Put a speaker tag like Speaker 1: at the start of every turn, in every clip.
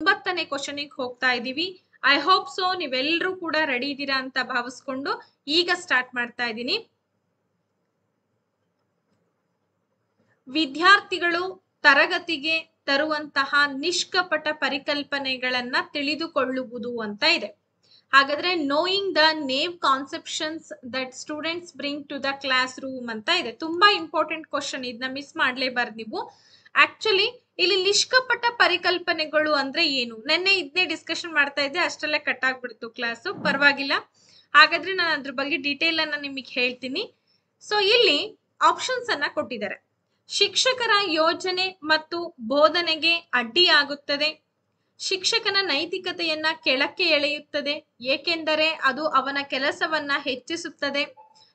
Speaker 1: 9ನೇ ಕ್ವಶನಿಗೆ ಹೋಗ್ತಾ ಇದೀವಿ. I hope so ನೀವೆಲ್ಲರೂ ಕೂಡ ರೆಡಿ ಇದ್ದೀರಾ ಅಂತ ಭಾವಿಸ್ಕೊಂಡು ಈಗ ಸ್ಟಾರ್ಟ್ ಮಾಡ್ತಾ ಇದ್ದೀನಿ. ವಿದ್ಯಾರ್ಥಿಗಳು ತರಗತಿಗೆ ತರುವಂತಹ ನಿಷ್ಕಪಟ ಪರಿಕಲ್ಪನೆಗಳನ್ನ ತಿಳಿದುಕೊಳ್ಳುವುದು ಅಂತ ಇದೆ. ಹಾಗಾದ್ರೆ knowing the naive conceptions that students bring to the classroom ಅಂತ ಇದೆ. ತುಂಬಾ ಇಂಪಾರ್ಟೆಂಟ್ ಕ್ವಶನ್, ಇದನ್ನ ಮಿಸ್ ಮಾಡ್ಲೇಬಾರ್ದು ನೀವು. ಆಕ್ಚುಲಿ ಇಲ್ಲಿ ನಿಷ್ಕಪಟ ಪರಿಕಲ್ಪನೆಗಳು ಅಂದ್ರೆ ಏನು? ನೆನ್ನೆ ಇದನ್ನೇ ಡಿಸ್ಕಷನ್ ಮಾಡ್ತಾ ಇದ್ದೆ, ಅಷ್ಟೆಲ್ಲ ಕಟ್ ಆಗ್ಬಿಡ್ತು ಕ್ಲಾಸು, ಪರವಾಗಿಲ್ಲ. ಹಾಗಾದ್ರೆ ನಾನು ಅದ್ರ ಬಗ್ಗೆ ಡೀಟೇಲ್ ಅನ್ನ ನಿಮಗೆ ಹೇಳ್ತೀನಿ. ಸೊ ಇಲ್ಲಿ ಆಪ್ಷನ್ಸ್ ಅನ್ನ ಕೊಟ್ಟಿದ್ದಾರೆ. ಶಿಕ್ಷಕರ ಯೋಜನೆ ಮತ್ತು ಬೋಧನೆಗೆ ಅಡ್ಡಿಯಾಗುತ್ತದೆ. ಶಿಕ್ಷಕನ ನೈತಿಕತೆಯನ್ನ ಕೆಳಕ್ಕೆ ಎಳೆಯುತ್ತದೆ, ಏಕೆಂದರೆ ಅದು ಅವನ ಕೆಲಸವನ್ನ ಹೆಚ್ಚಿಸುತ್ತದೆ.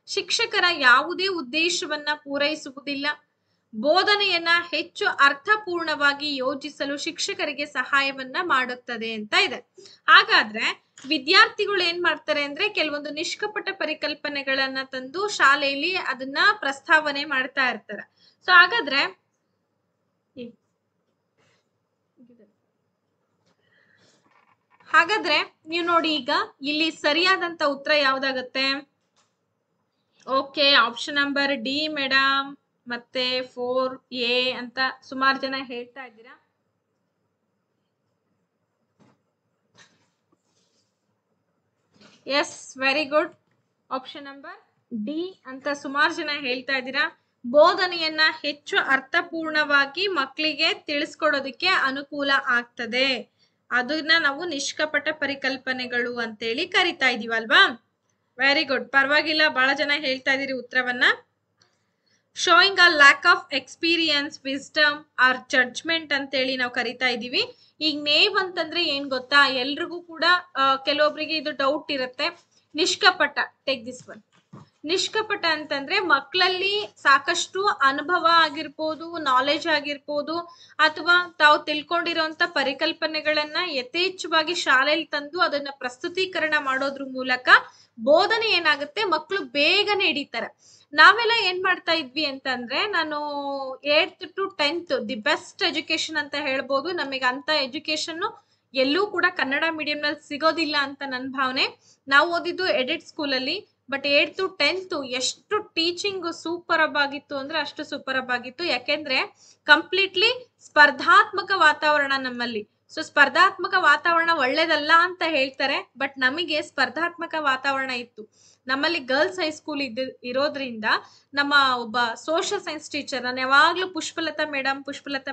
Speaker 1: ಶಿಕ್ಷಕರ ಯಾವುದೇ ಉದ್ದೇಶವನ್ನ ಪೂರೈಸುವುದಿಲ್ಲ. ಬೋಧನೆಯನ್ನ ಹೆಚ್ಚು ಅರ್ಥಪೂರ್ಣವಾಗಿ ಯೋಜಿಸಲು ಶಿಕ್ಷಕರಿಗೆ ಸಹಾಯವನ್ನ ಮಾಡುತ್ತದೆ ಅಂತ ಇದೆ. ಹಾಗಾದ್ರೆ ವಿದ್ಯಾರ್ಥಿಗಳು ಏನ್ ಮಾಡ್ತಾರೆ ಅಂದ್ರೆ ಕೆಲವೊಂದು ನಿಷ್ಕಪಟ ಪರಿಕಲ್ಪನೆಗಳನ್ನ ತಂದು ಶಾಲೆಯಲ್ಲಿ ಅದನ್ನ ಪ್ರಸ್ತಾವನೆ ಮಾಡ್ತಾ ಇರ್ತಾರೆ. ಸೊ ಹಾಗಾದ್ರೆ ನೀವು ನೋಡಿ, ಈಗ ಇಲ್ಲಿ ಸರಿಯಾದಂತ ಉತ್ತರ ಯಾವ್ದಾಗತ್ತೆ? Okay, option number D madam, ಮತ್ತೆ 4A ಅಂತ ಸುಮಾರು ಜನ ಹೇಳ್ತಾ ಇದ್ದೀರಾ. Yes, very good. Option number D ಅಂತ ಸುಮಾರು ಜನ ಹೇಳ್ತಾ ಇದ್ದೀರಾ. ಬೋಧನೆಯನ್ನ ಹೆಚ್ಚು ಅರ್ಥಪೂರ್ಣವಾಗಿ ಮಕ್ಕಳಿಗೆ ತಿಳಿಸ್ಕೊಡೋದಕ್ಕೆ ಅನುಕೂಲ ಆಗ್ತದೆ, ಅದನ್ನ ನಾವು ನಿಷ್ಕಪಟ ಪರಿಕಲ್ಪನೆಗಳು ಅಂತೇಳಿ ಕರಿತಾ ಇದೀವಲ್ವಾ. ವೆರಿ ಗುಡ್, ಪರವಾಗಿಲ್ಲ, ಬಹಳ ಜನ ಹೇಳ್ತಾ ಇದೀರಿ ಉತ್ತರವನ್ನ. Showing a lack of experience, wisdom or judgement ಅಂತೇಳಿ ನಾವು ಕರಿತಾ ಇದೀವಿ. ಈಗ ನೇವ್ ಅಂತಂದ್ರೆ ಏನ್ ಗೊತ್ತಾ, ಎಲ್ರಿಗೂ ಕೂಡ ಕೆಲವೊಬ್ರಿಗೆ ಇದು ಡೌಟ್ ಇರುತ್ತೆ. ನಿಷ್ಕಪಟ, ಟೇಕ್ ದಿಸ್ ಒನ್. ನಿಷ್ಕಪಟ ಅಂತಂದ್ರೆ ಮಕ್ಕಳಲ್ಲಿ ಸಾಕಷ್ಟು ಅನುಭವ ಆಗಿರ್ಬೋದು, ನಾಲೆಜ್ ಆಗಿರ್ಬೋದು, ಅಥವಾ ತಾವು ತಿಳ್ಕೊಂಡಿರುವಂತ ಪರಿಕಲ್ಪನೆಗಳನ್ನ ಯಥೇಚ್ಛವಾಗಿ ಶಾಲೆಯಲ್ಲಿ ತಂದು ಅದನ್ನ ಪ್ರಸ್ತುತೀಕರಣ ಮಾಡೋದ್ರ ಮೂಲಕ ಬೋಧನೆ ಏನಾಗುತ್ತೆ, ಮಕ್ಕಳು ಬೇಗನೆ ಹಿಡಿತಾರೆ. ನಾವೆಲ್ಲ ಏನ್ ಮಾಡ್ತಾ ಇದ್ವಿ ಅಂತಂದ್ರೆ, ನಾನು 8th to 10th the best education ಅಂತ ಹೇಳ್ಬೋದು. ನಮಗೆ ಅಂತ ಎಜುಕೇಶನ್ ಎಲ್ಲೂ ಕೂಡ ಕನ್ನಡ ಮೀಡಿಯಂ ನಲ್ಲಿ ಸಿಗೋದಿಲ್ಲ ಅಂತ ನನ್ನ ಭಾವನೆ. ನಾವು ಓದಿದ್ದು ಎಡೆಡ್ ಸ್ಕೂಲಲ್ಲಿ. ಬಟ್ 8th to 10th ಎಷ್ಟು ಟೀಚಿಂಗ್ ಸೂಪರ್ ಅಬ್ ಆಗಿತ್ತು ಅಂದ್ರೆ ಅಷ್ಟು ಸೂಪರ್ ಅಬ್ ಆಗಿತ್ತು. ಯಾಕೆಂದ್ರೆ ಕಂಪ್ಲೀಟ್ಲಿ ಸ್ಪರ್ಧಾತ್ಮಕ ವಾತಾವರಣ ನಮ್ಮಲ್ಲಿ. ಸೊ ಸ್ಪರ್ಧಾತ್ಮಕ ವಾತಾವರಣ ಒಳ್ಳೇದಲ್ಲ ಅಂತ ಹೇಳ್ತಾರೆ, ಬಟ್ ನಮಗೆ ಸ್ಪರ್ಧಾತ್ಮಕ ವಾತಾವರಣ ಇತ್ತು. ನಮ್ಮಲ್ಲಿ ಗರ್ಲ್ಸ್ ಹೈಸ್ಕೂಲ್ ಇರೋದ್ರಿಂದ ನಮ್ಮ ಒಬ್ಬ ಸೋಷಿಯಲ್ ಸೈನ್ಸ್ ಟೀಚರ್, ನಾನು ಯಾವಾಗ್ಲೂ ಪುಷ್ಪಲತಾ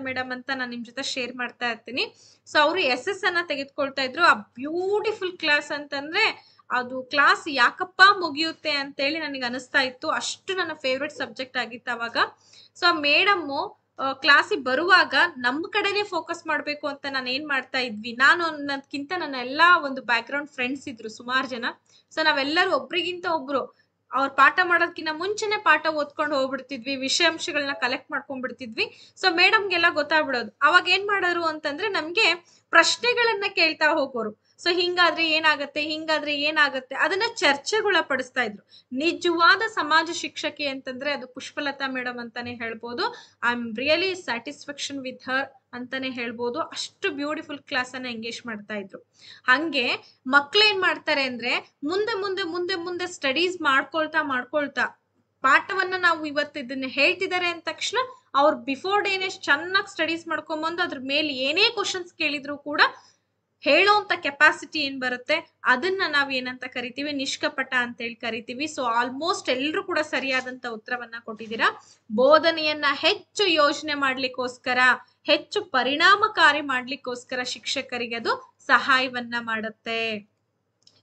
Speaker 1: ಮೇಡಮ್ ಅಂತ ನಾನು ನಿಮ್ ಜೊತೆ ಶೇರ್ ಮಾಡ್ತಾ ಇರ್ತೀನಿ. ಸೊ ಅವರು SS ಅನ್ನ ತೆಗೆದುಕೊಳ್ತಾ ಇದ್ರು. ಆ ಬ್ಯೂಟಿಫುಲ್ ಕ್ಲಾಸ್ ಅಂತಂದ್ರೆ ಅದು ಕ್ಲಾಸ್ ಯಾಕಪ್ಪ ಮುಗಿಯುತ್ತೆ ಅಂತೇಳಿ ನನಗೆ ಅನಿಸ್ತಾ ಇತ್ತು. ಅಷ್ಟು ನನ್ನ ಫೇವ್ರೆಟ್ ಸಬ್ಜೆಕ್ಟ್ ಆಗಿತ್ತು ಅವಾಗ. ಸೊ ಮೇಡಮ್ಮು ಕ್ಲಾಸಿಗೆ ಬರುವಾಗ ನಮ್ಮ ಕಡೆನೆ ಫೋಕಸ್ ಮಾಡ್ಬೇಕು ಅಂತ ನಾನು ಏನ್ ಮಾಡ್ತಾ ಇದ್ವಿ, ನಾನು ಅನ್ನೋದಕ್ಕಿಂತ ನನ್ನ ಎಲ್ಲಾ ಒಂದು ಬ್ಯಾಕ್ ಗ್ರೌಂಡ್ ಫ್ರೆಂಡ್ಸ್ ಇದ್ರು ಸುಮಾರು ಜನ. ಸೊ ನಾವೆಲ್ಲರೂ ಒಬ್ರಿಗಿಂತ ಒಬ್ರು ಅವ್ರ ಪಾಠ ಮಾಡೋದಕ್ಕಿಂತ ಮುಂಚೆನೆ ಪಾಠ ಓದ್ಕೊಂಡು ಹೋಗ್ಬಿಡ್ತಿದ್ವಿ, ವಿಷಯಾಂಶಗಳನ್ನ ಕಲೆಕ್ಟ್ ಮಾಡ್ಕೊಂಡ್ಬಿಡ್ತಿದ್ವಿ. ಸೊ ಮೇಡಮ್ಗೆಲ್ಲ ಗೊತ್ತಾಗ್ಬಿಡೋದು. ಅವಾಗ ಏನ್ ಮಾಡೋರು ಅಂತಂದ್ರೆ ನಮ್ಗೆ ಪ್ರಶ್ನೆಗಳನ್ನ ಕೇಳ್ತಾ ಹೋಗೋರು. ಸೊ ಹಿಂಗಾದ್ರೆ ಏನಾಗತ್ತೆ ಅದನ್ನ ಚರ್ಚೆಗೊಳಪಡಿಸ್ತಾ ಇದ್ರು. ನಿಜವಾದ ಸಮಾಜ ಶಿಕ್ಷಕಿ ಅಂತಂದ್ರೆ ಅದು ಪುಷ್ಪಲತಾ ಮೇಡಮ್ ಅಂತಾನೆ ಹೇಳ್ಬೋದು. I am really satisfaction with her ಅಂತಾನೆ ಹೇಳ್ಬೋದು. ಅಷ್ಟು ಬ್ಯೂಟಿಫುಲ್ ಕ್ಲಾಸ್ ಅನ್ನ ಎಂಗೇಜ್ ಮಾಡ್ತಾ ಇದ್ರು. ಹಂಗೆ ಮಕ್ಳು ಏನ್ ಮಾಡ್ತಾರೆ ಅಂದ್ರೆ ಮುಂದೆ ಸ್ಟಡೀಸ್ ಮಾಡ್ಕೊಳ್ತಾ ಪಾಠವನ್ನ ನಾವು ಇವತ್ತು ಇದನ್ನ ಹೇಳ್ತಿದ್ದಾರೆ ಅಂದ ತಕ್ಷಣ ಅವ್ರು ಬಿಫೋರ್ ಡೇನೆ ಚೆನ್ನಾಗಿ ಸ್ಟಡೀಸ್ ಮಾಡ್ಕೊಂಡ್ಬಂದು ಅದ್ರ ಮೇಲೆ ಏನೇ ಕ್ವಶನ್ಸ್ ಕೇಳಿದ್ರು ಕೂಡ ಹೇಳೋಂತ ಕೆಪಾಸಿಟಿ ಏನ್ ಬರುತ್ತೆ ಅದನ್ನ ನಾವ್ ಏನಂತ ಕರಿತೀವಿ, ನಿಷ್ಕಪಟ ಅಂತ ಹೇಳಿ ಕರಿತೀವಿ. ಸೊ ಆಲ್ಮೋಸ್ಟ್ ಎಲ್ರು ಕೂಡ ಸರಿಯಾದಂತ ಉತ್ತರವನ್ನ ಕೊಟ್ಟಿದ್ದೀರಾ. ಬೋಧನೆಯನ್ನ ಹೆಚ್ಚು ಯೋಜನೆ ಮಾಡ್ಲಿಕ್ಕೋಸ್ಕರ, ಹೆಚ್ಚು ಪರಿಣಾಮಕಾರಿ ಮಾಡ್ಲಿಕ್ಕೋಸ್ಕರ ಶಿಕ್ಷಕರಿಗೆ ಅದು ಸಹಾಯವನ್ನ ಮಾಡುತ್ತೆ.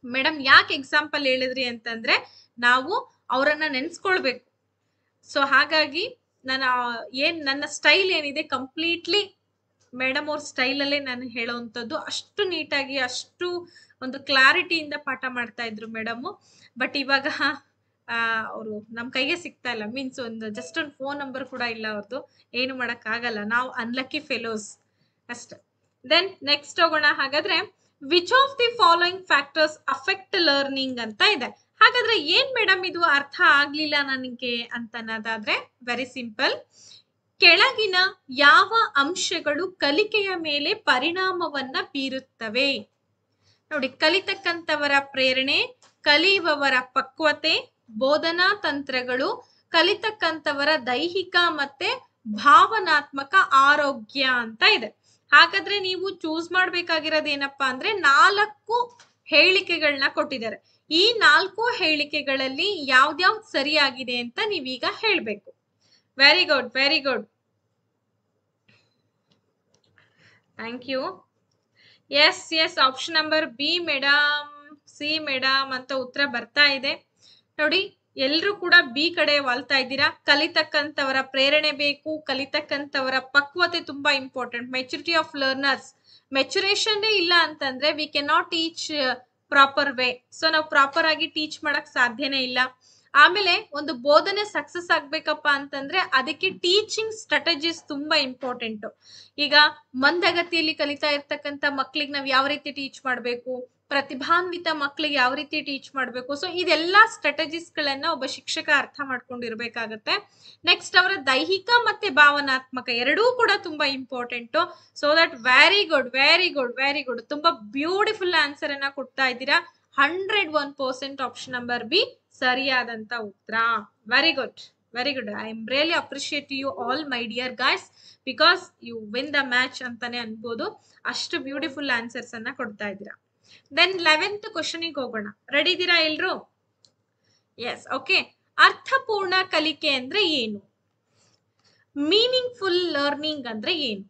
Speaker 1: ಮೇಡಮ್ ಯಾಕೆ ಎಕ್ಸಾಂಪಲ್ ಹೇಳಿದ್ರಿ ಅಂತಂದ್ರೆ ನಾವು ಅವರನ್ನ ನೆನ್ಸ್ಕೊಳ್ಬೇಕು. ಸೊ ಹಾಗಾಗಿ ನನ್ನ ಸ್ಟೈಲ್ ಏನಿದೆ ಕಂಪ್ಲೀಟ್ಲಿ ಮೇಡಮ್ ಅವ್ರ ಸ್ಟೈಲ್ ಅಲ್ಲೇ ನಾನು ಹೇಳೋವಂಥದ್ದು. ಅಷ್ಟು ನೀಟಾಗಿ, ಅಷ್ಟು ಒಂದು ಕ್ಲಾರಿಟಿಯಿಂದ ಪಾಠ ಮಾಡ್ತಾ ಇದ್ರು ಮೇಡಮ್. ಬಟ್ ಇವಾಗ ಅವರು ನಮ್ ಕೈಗೆ ಸಿಗ್ತಾ ಇಲ್ಲ. ಮೀನ್ಸ್ ಜಸ್ಟ್ ಒಂದು ಫೋನ್ ನಂಬರ್ ಕೂಡ ಇಲ್ಲ ಅವ್ರದ್ದು. ಏನು ಮಾಡಕ್ ಆಗಲ್ಲ, ನಾವು ಅನ್ಲಕ್ಕಿ ಫೆಲೋಸ್ ಅಷ್ಟೇ. ದೆನ್ ನೆಕ್ಸ್ಟ್ ಹೋಗೋಣ. ಹಾಗಾದ್ರೆ which of the following factors affect learning ಅಂತ ಇದೆ. ಹಾಗಾದ್ರೆ ಏನ್ ಮೇಡಮ್ ಇದು ಅರ್ಥ ಆಗ್ಲಿಲ್ಲ ನನಗೆ ಅಂತ ಅನ್ನೋದಾದ್ರೆ ವೆರಿ ಸಿಂಪಲ್. ಕೆಳಗಿನ ಯಾವ ಅಂಶಗಳು ಕಲಿಕೆಯ ಮೇಲೆ ಪರಿಣಾಮವನ್ನ ಬೀರುತ್ತವೆ? ನೋಡಿ, ಕಲಿತಕ್ಕಂಥವರ ಪ್ರೇರಣೆ, ಕಲಿಯುವವರ ಪಕ್ವತೆ, ಬೋಧನಾ ತಂತ್ರಗಳು, ಕಲಿತಕ್ಕಂಥವರ ದೈಹಿಕ ಮತ್ತೆ ಭಾವನಾತ್ಮಕ ಆರೋಗ್ಯ ಅಂತ ಇದೆ. ಹಾಗಾದ್ರೆ ನೀವು ಚೂಸ್ ಮಾಡ್ಬೇಕಾಗಿರೋದು ಏನಪ್ಪಾ ಅಂದ್ರೆ 4 ಹೇಳಿಕೆಗಳನ್ನ ಕೊಟ್ಟಿದ್ದಾರೆ. ಈ 4 ಹೇಳಿಕೆಗಳಲ್ಲಿ ಯಾವ್ದ್ಯಾವ್ದು ಸರಿಯಾಗಿದೆ ಅಂತ ನೀವೀಗ ಹೇಳ್ಬೇಕು. Very good, very good, thank you. Yes yes, option number B madam, C madam ಅಂತ ಉತ್ತರ ಬರ್ತಾ ಇದೆ. ನೋಡಿ, ಎಲ್ರು ಕೂಡ ಬಿ ಕಡೆ ವಾಲ್ತಾ ಇದ್ದೀರಾ. ಕಲಿತಕ್ಕಂಥವರ ಪ್ರೇರಣೆ ಬೇಕು, ಕಲಿತಕ್ಕಂಥವರ ಪಕ್ವತೆ ತುಂಬಾ important. Maturity of learners, maturation ಇಲ್ಲ ಅಂತಂದ್ರೆ we can not teach proper way. So ನಾವು ಪ್ರಾಪರ್ ಆಗಿ ಟೀಚ್ ಮಾಡಕ್ ಸಾಧ್ಯನೇ ಇಲ್ಲ. ಆಮೇಲೆ ಒಂದು ಬೋಧನೆ ಸಕ್ಸಸ್ ಆಗ್ಬೇಕಪ್ಪ ಅಂತಂದ್ರೆ ಅದಕ್ಕೆ ಟೀಚಿಂಗ್ ಸ್ಟ್ರಾಟಜೀಸ್ ತುಂಬಾ ಇಂಪಾರ್ಟೆಂಟ್. ಈಗ ಮಂದಗತಿಯಲ್ಲಿ ಕಲಿತಾ ಇರ್ತಕ್ಕಂಥ ಮಕ್ಳಿಗೆ ನಾವ್ ಯಾವ ರೀತಿ ಟೀಚ್ ಮಾಡ್ಬೇಕು, ಪ್ರತಿಭಾನ್ವಿತ ಮಕ್ಳಿಗೆ ಯಾವ ರೀತಿ ಟೀಚ್ ಮಾಡ್ಬೇಕು. ಸೊ ಇದೆಲ್ಲಾ ಸ್ಟ್ರಾಟಜೀಸ್ ಗಳನ್ನ ಒಬ್ಬ ಶಿಕ್ಷಕ ಅರ್ಥ ಮಾಡ್ಕೊಂಡಿರ್ಬೇಕಾಗತ್ತೆ. ನೆಕ್ಸ್ಟ್ ಅವರ ದೈಹಿಕ ಮತ್ತೆ ಭಾವನಾತ್ಮಕ ಎರಡೂ ಕೂಡ ತುಂಬಾ important. So that very good, very good, very good, ತುಂಬಾ ಬ್ಯೂಟಿಫುಲ್ ಆನ್ಸರ್ ಅನ್ನ ಕೊಡ್ತಾ ಇದ್ದೀರಾ. 101% ಆಪ್ಷನ್ ನಂಬರ್ ಬಿ ಸರಿಯಾದಂತ ಉತ್ತರ. Very good, very good. I am really appreciate you all my dear guys, because you win the match ಅಂತಾನೆ ಅನ್ಬೋದು. ಅಷ್ಟು beautiful answers ಅನ್ನ ಕೊಡ್ತಾ ಇದ್ದೀರಾ. ದೆನ್ 11th ಕ್ವಶನಿಗೆ ಹೋಗೋಣ. ರೆಡಿ ಇದ್ದೀರಾ ಎಲ್ರು? Yes, okay. ಅರ್ಥಪೂರ್ಣ ಕಲಿಕೆ ಅಂದ್ರೆ ಏನು? ಮೀನಿಂಗ್ಫುಲ್ ಲರ್ನಿಂಗ್ ಅಂದ್ರೆ ಏನು?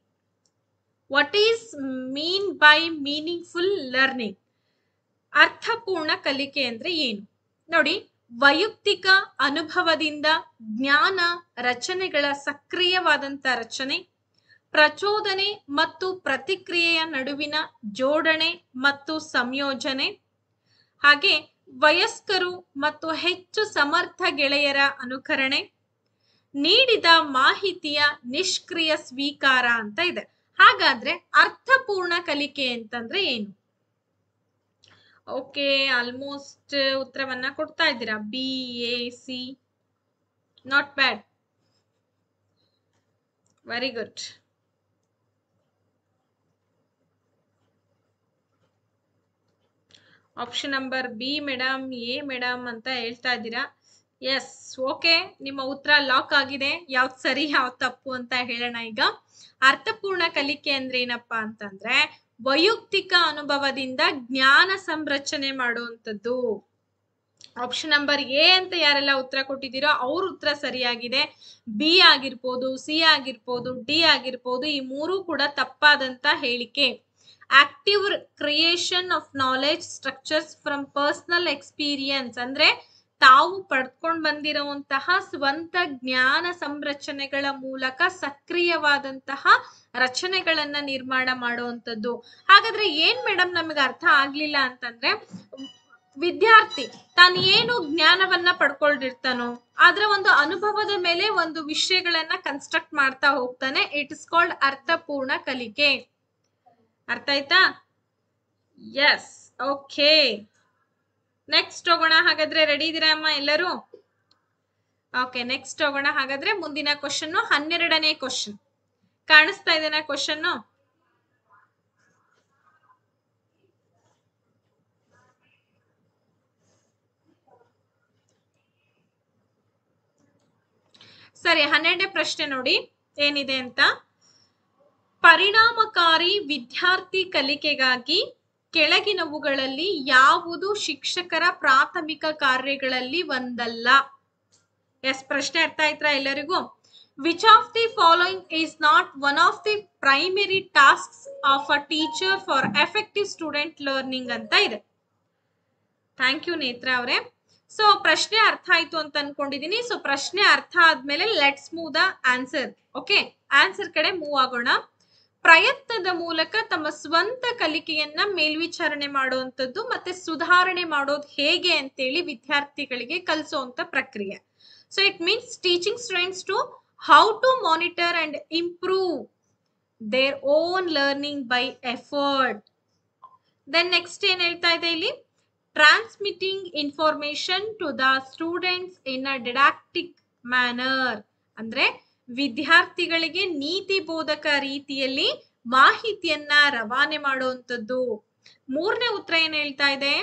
Speaker 1: What is mean by meaningful learning? ಅರ್ಥಪೂರ್ಣ ಕಲಿಕೆ ಅಂದ್ರೆ ಏನು? ನೋಡಿ, ವೈಯಕ್ತಿಕ ಅನುಭವದಿಂದ ಜ್ಞಾನ ರಚನೆಗಳ ಸಕ್ರಿಯವಾದಂತ ರಚನೆ, ಪ್ರಚೋದನೆ ಮತ್ತು ಪ್ರತಿಕ್ರಿಯೆಯ ನಡುವಿನ ಜೋಡಣೆ ಮತ್ತು ಸಂಯೋಜನೆ, ಹಾಗೆ ವಯಸ್ಕರು ಮತ್ತು ಹೆಚ್ಚು ಸಮರ್ಥ ಗೆಳೆಯರ ಅನುಕರಣೆ, ನೀಡಿದ ಮಾಹಿತಿಯ ನಿಷ್ಕ್ರಿಯ ಸ್ವೀಕಾರ ಅಂತ ಇದೆ. ಹಾಗಾದ್ರೆ ಅರ್ಥಪೂರ್ಣ ಕಲಿಕೆ ಅಂತಂದ್ರೆ ಏನು? ಓಕೆ, ಆಲ್ಮೋಸ್ಟ್ ಉತ್ತರವನ್ನ ಕೊಡ್ತಾ ಇದ್ದೀರಾ. B, A, C, not bad, very good. Option number B madam, A madam ಅಂತ ಹೇಳ್ತಾ ಇದ್ದೀರಾ. ಎಸ್, ಓಕೆ, ನಿಮ್ಮ ಉತ್ತರ ಲಾಕ್ ಆಗಿದೆ. ಯಾವ್ದು ಸರಿ ಯಾವ್ದು ತಪ್ಪು ಅಂತ ಹೇಳೋಣ ಈಗ. ಅರ್ಥಪೂರ್ಣ ಕಲಿಕೆ ಅಂದ್ರೆ ಏನಪ್ಪಾ ಅಂತಂದ್ರೆ ವೈಯಕ್ತಿಕ ಅನುಭವದಿಂದ ಜ್ಞಾನ ಸಂರಚನೆ ಮಾಡುವಂಥದ್ದು. ಆಪ್ಷನ್ ನಂಬರ್ ಎ ಅಂತ ಯಾರೆಲ್ಲ ಉತ್ತರ ಕೊಟ್ಟಿದ್ದೀರೋ ಅವ್ರ ಉತ್ತರ ಸರಿಯಾಗಿದೆ. ಬಿ ಆಗಿರ್ಬೋದು, ಸಿ ಆಗಿರ್ಬೋದು, ಡಿ ಆಗಿರ್ಬೋದು, ಈ ಮೂರು ಕೂಡ ತಪ್ಪಾದಂತ ಹೇಳಿಕೆ. Active creation of knowledge structures from personal experience ಅಂದ್ರೆ ತಾವು ಪಡ್ಕೊಂಡ್ ಬಂದಿರುವಂತಹ ಸ್ವಂತ ಜ್ಞಾನ ಸಂರಚನೆಗಳ ಮೂಲಕ ಸಕ್ರಿಯವಾದಂತಹ ರಚನೆಗಳನ್ನ ನಿರ್ಮಾಣ ಮಾಡುವಂಥದ್ದು. ಹಾಗಾದ್ರೆ ಏನ್ ಮೇಡಮ್ ನಮಗೆ ಅರ್ಥ ಆಗ್ಲಿಲ್ಲ ಅಂತಂದ್ರೆ, ವಿದ್ಯಾರ್ಥಿ ತಾನು ಏನು ಜ್ಞಾನವನ್ನ ಪಡ್ಕೊಂಡಿರ್ತಾನೋ ಅದರ ಒಂದು ಅನುಭವದ ಮೇಲೆ ಒಂದು ವಿಷಯಗಳನ್ನ ಕನ್ಸ್ಟ್ರಕ್ಟ್ ಮಾಡ್ತಾ ಹೋಗ್ತಾನೆ. ಇಟ್ ಇಸ್ ಕಾಲ್ಡ್ ಅರ್ಥಪೂರ್ಣ ಕಲಿಕೆ. ಅರ್ಥ ಆಯ್ತಾ? S, okay. ನೆಕ್ಸ್ಟ್ ಹೋಗೋಣ. ಹಾಗಾದ್ರೆ ರೆಡಿ ಇದೀರಾ ಅಮ್ಮ ಎಲ್ಲರೂ? ಓಕೆ, ನೆಕ್ಸ್ಟ್ ಹೋಗೋಣ. ಹಾಗಾದ್ರೆ ಮುಂದಿನ ಕ್ವಶನ್ 12ನೇ ಕ್ವಶನ್ ಕಾಣಿಸ್ತಾ ಇದೆನಾ ಕ್ವಶನ್? ಸರಿ, 12ನೇ ಪ್ರಶ್ನೆ ನೋಡಿ ಏನಿದೆ ಅಂತ. ಪರಿಣಾಮಕಾರಿ ವಿದ್ಯಾರ್ಥಿ ಕಲಿಕೆಗಾಗಿ ಕೆಳಗಿನವುಗಳಲ್ಲಿ ಯಾವುದು ಶಿಕ್ಷಕರ ಪ್ರಾಥಮಿಕ ಕಾರ್ಯಗಳಲ್ಲಿ ಒಂದಲ್ಲ? ಎಸ್, ಪ್ರಶ್ನೆ ಅರ್ಥ ಆಯ್ತಾ ಎಲ್ಲರಿಗೂ? Which of the following is not one of the primary tasks of a teacher for effective student learning ಅಂತ ಇದೆ. ಥ್ಯಾಂಕ್ ಯು ನೇತ್ರ ಅವರೇ. ಸೊ ಪ್ರಶ್ನೆ ಅರ್ಥ ಆಯ್ತು ಅಂತ ಅನ್ಕೊಂಡಿದೀನಿ. ಸೊ ಪ್ರಶ್ನೆ ಅರ್ಥ ಆದ್ಮೇಲೆ let's move the answer. Okay, answer ಕಡೆ ಮೂವ್ ಆಗೋಣ. ಪ್ರಯತ್ನದ ಮೂಲಕ ತಮ್ಮ ಸ್ವಂತ ಕಲಿಕೆಯನ್ನ ಮೇಲ್ವಿಚಾರಣೆ ಮಾಡುವಂಥದ್ದು ಮತ್ತೆ ಸುಧಾರಣೆ ಮಾಡೋದು ಹೇಗೆ ಅಂತೇಳಿ ವಿದ್ಯಾರ್ಥಿಗಳಿಗೆ ಕಲಿಸುವಂತ ಪ್ರಕ್ರಿಯೆ. So it means teaching students to how to monitor and improve their own learning by effort. Then next ಏನ್ ಹೇಳ್ತಾ ಇದೆ ಇಲ್ಲಿ? Transmitting information to the students in a didactic manner ಅಂದ್ರೆ ವಿದ್ಯಾರ್ಥಿಗಳಿಗೆ ನೀತಿ ಬೋಧಕ ರೀತಿಯಲ್ಲಿ ಮಾಹಿತಿಯನ್ನ ರವಾನೆ ಮಾಡುವಂಥದ್ದು. ಮೂರನೇ ಉತ್ತರ ಏನ್ ಹೇಳ್ತಾ ಇದೆ?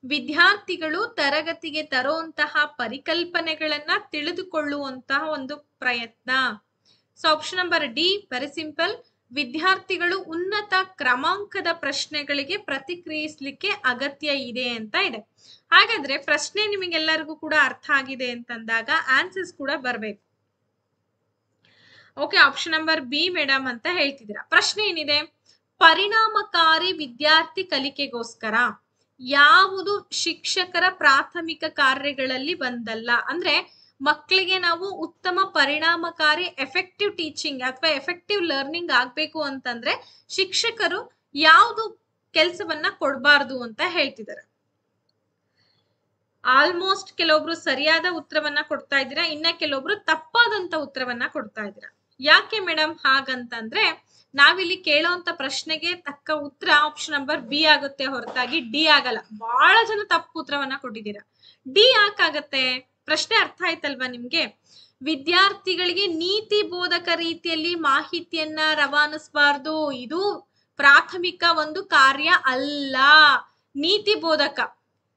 Speaker 1: ವಿದ್ಯಾರ್ಥಿಗಳು ತರಗತಿಗೆ ತರುವಂತಹ ಪರಿಕಲ್ಪನೆಗಳನ್ನ ತಿಳಿದುಕೊಳ್ಳುವಂತಹ ಒಂದು ಪ್ರಯತ್ನ. So option number D, very simple. ವಿದ್ಯಾರ್ಥಿಗಳು ಉನ್ನತ ಕ್ರಮಾಂಕದ ಪ್ರಶ್ನೆಗಳಿಗೆ ಪ್ರತಿಕ್ರಿಯಿಸಲಿಕ್ಕೆ ಅಗತ್ಯ ಇದೆ ಅಂತ ಇದೆ. ಹಾಗಾದ್ರೆ ಪ್ರಶ್ನೆ ನಿಮಗೆಲ್ಲರಿಗೂ ಕೂಡ ಅರ್ಥ ಆಗಿದೆ ಅಂತಂದಾಗ ಆನ್ಸರ್ಸ್ ಕೂಡ ಬರ್ಬೇಕು. Okay, option number B madam ಅಂತ ಹೇಳ್ತಿದ್ದೀರಾ. ಪ್ರಶ್ನೆ ಏನಿದೆ? ಪರಿಣಾಮಕಾರಿ ವಿದ್ಯಾರ್ಥಿ ಕಲಿಕೆಗೋಸ್ಕರ ಯಾವುದು ಶಿಕ್ಷಕರ ಪ್ರಾಥಮಿಕ ಕಾರ್ಯಗಳಲ್ಲಿ ಬಂದಲ್ಲ? ಅಂದ್ರೆ ಮಕ್ಕಳಿಗೆ ನಾವು ಉತ್ತಮ ಪರಿಣಾಮಕಾರಿ ಎಫೆಕ್ಟಿವ್ ಟೀಚಿಂಗ್ ಅಥವಾ ಎಫೆಕ್ಟಿವ್ ಲರ್ನಿಂಗ್ ಆಗ್ಬೇಕು ಅಂತಂದ್ರೆ ಶಿಕ್ಷಕರು ಯಾವುದು ಕೆಲಸವನ್ನ ಕೊಡಬಾರ್ದು ಅಂತ ಹೇಳ್ತಿದ್ದಾರೆ. ಆಲ್ಮೋಸ್ಟ್ ಕೆಲವೊಬ್ರು ಸರಿಯಾದ ಉತ್ತರವನ್ನ ಕೊಡ್ತಾ ಇದ್ದೀರಾ, ಇನ್ನ ಕೆಲವೊಬ್ರು ತಪ್ಪಾದಂತ ಉತ್ತರವನ್ನ ಕೊಡ್ತಾ ಇದ್ದೀರಾ. ಯಾಕೆ ಮೇಡಮ್ ಹಾಗಂತಂದ್ರೆ ನಾವಿಲ್ಲಿ ಕೇಳೋಂತ ಪ್ರಶ್ನೆಗೆ ತಕ್ಕ ಉತ್ತರ ಆಪ್ಷನ್ ನಂಬರ್ ಬಿ ಆಗುತ್ತೆ ಹೊರತಾಗಿ ಡಿ ಆಗಲ್ಲ. ಬಹಳ ಜನ ತಪ್ಪು ಉತ್ತರವನ್ನ ಕೊಟ್ಟಿದ್ದೀರಾ. ಡಿ ಯಾಕಾಗತ್ತೆ? ಪ್ರಶ್ನೆ ಅರ್ಥ ಆಯ್ತಲ್ವಾ ನಿಮ್ಗೆ? ವಿದ್ಯಾರ್ಥಿಗಳಿಗೆ ನೀತಿ ಬೋಧಕ ರೀತಿಯಲ್ಲಿ ಮಾಹಿತಿಯನ್ನ ರವಾನಿಸಬಾರ್ದು, ಇದು ಪ್ರಾಥಮಿಕ ಒಂದು ಕಾರ್ಯ ಅಲ್ಲ. ನೀತಿ ಬೋಧಕ.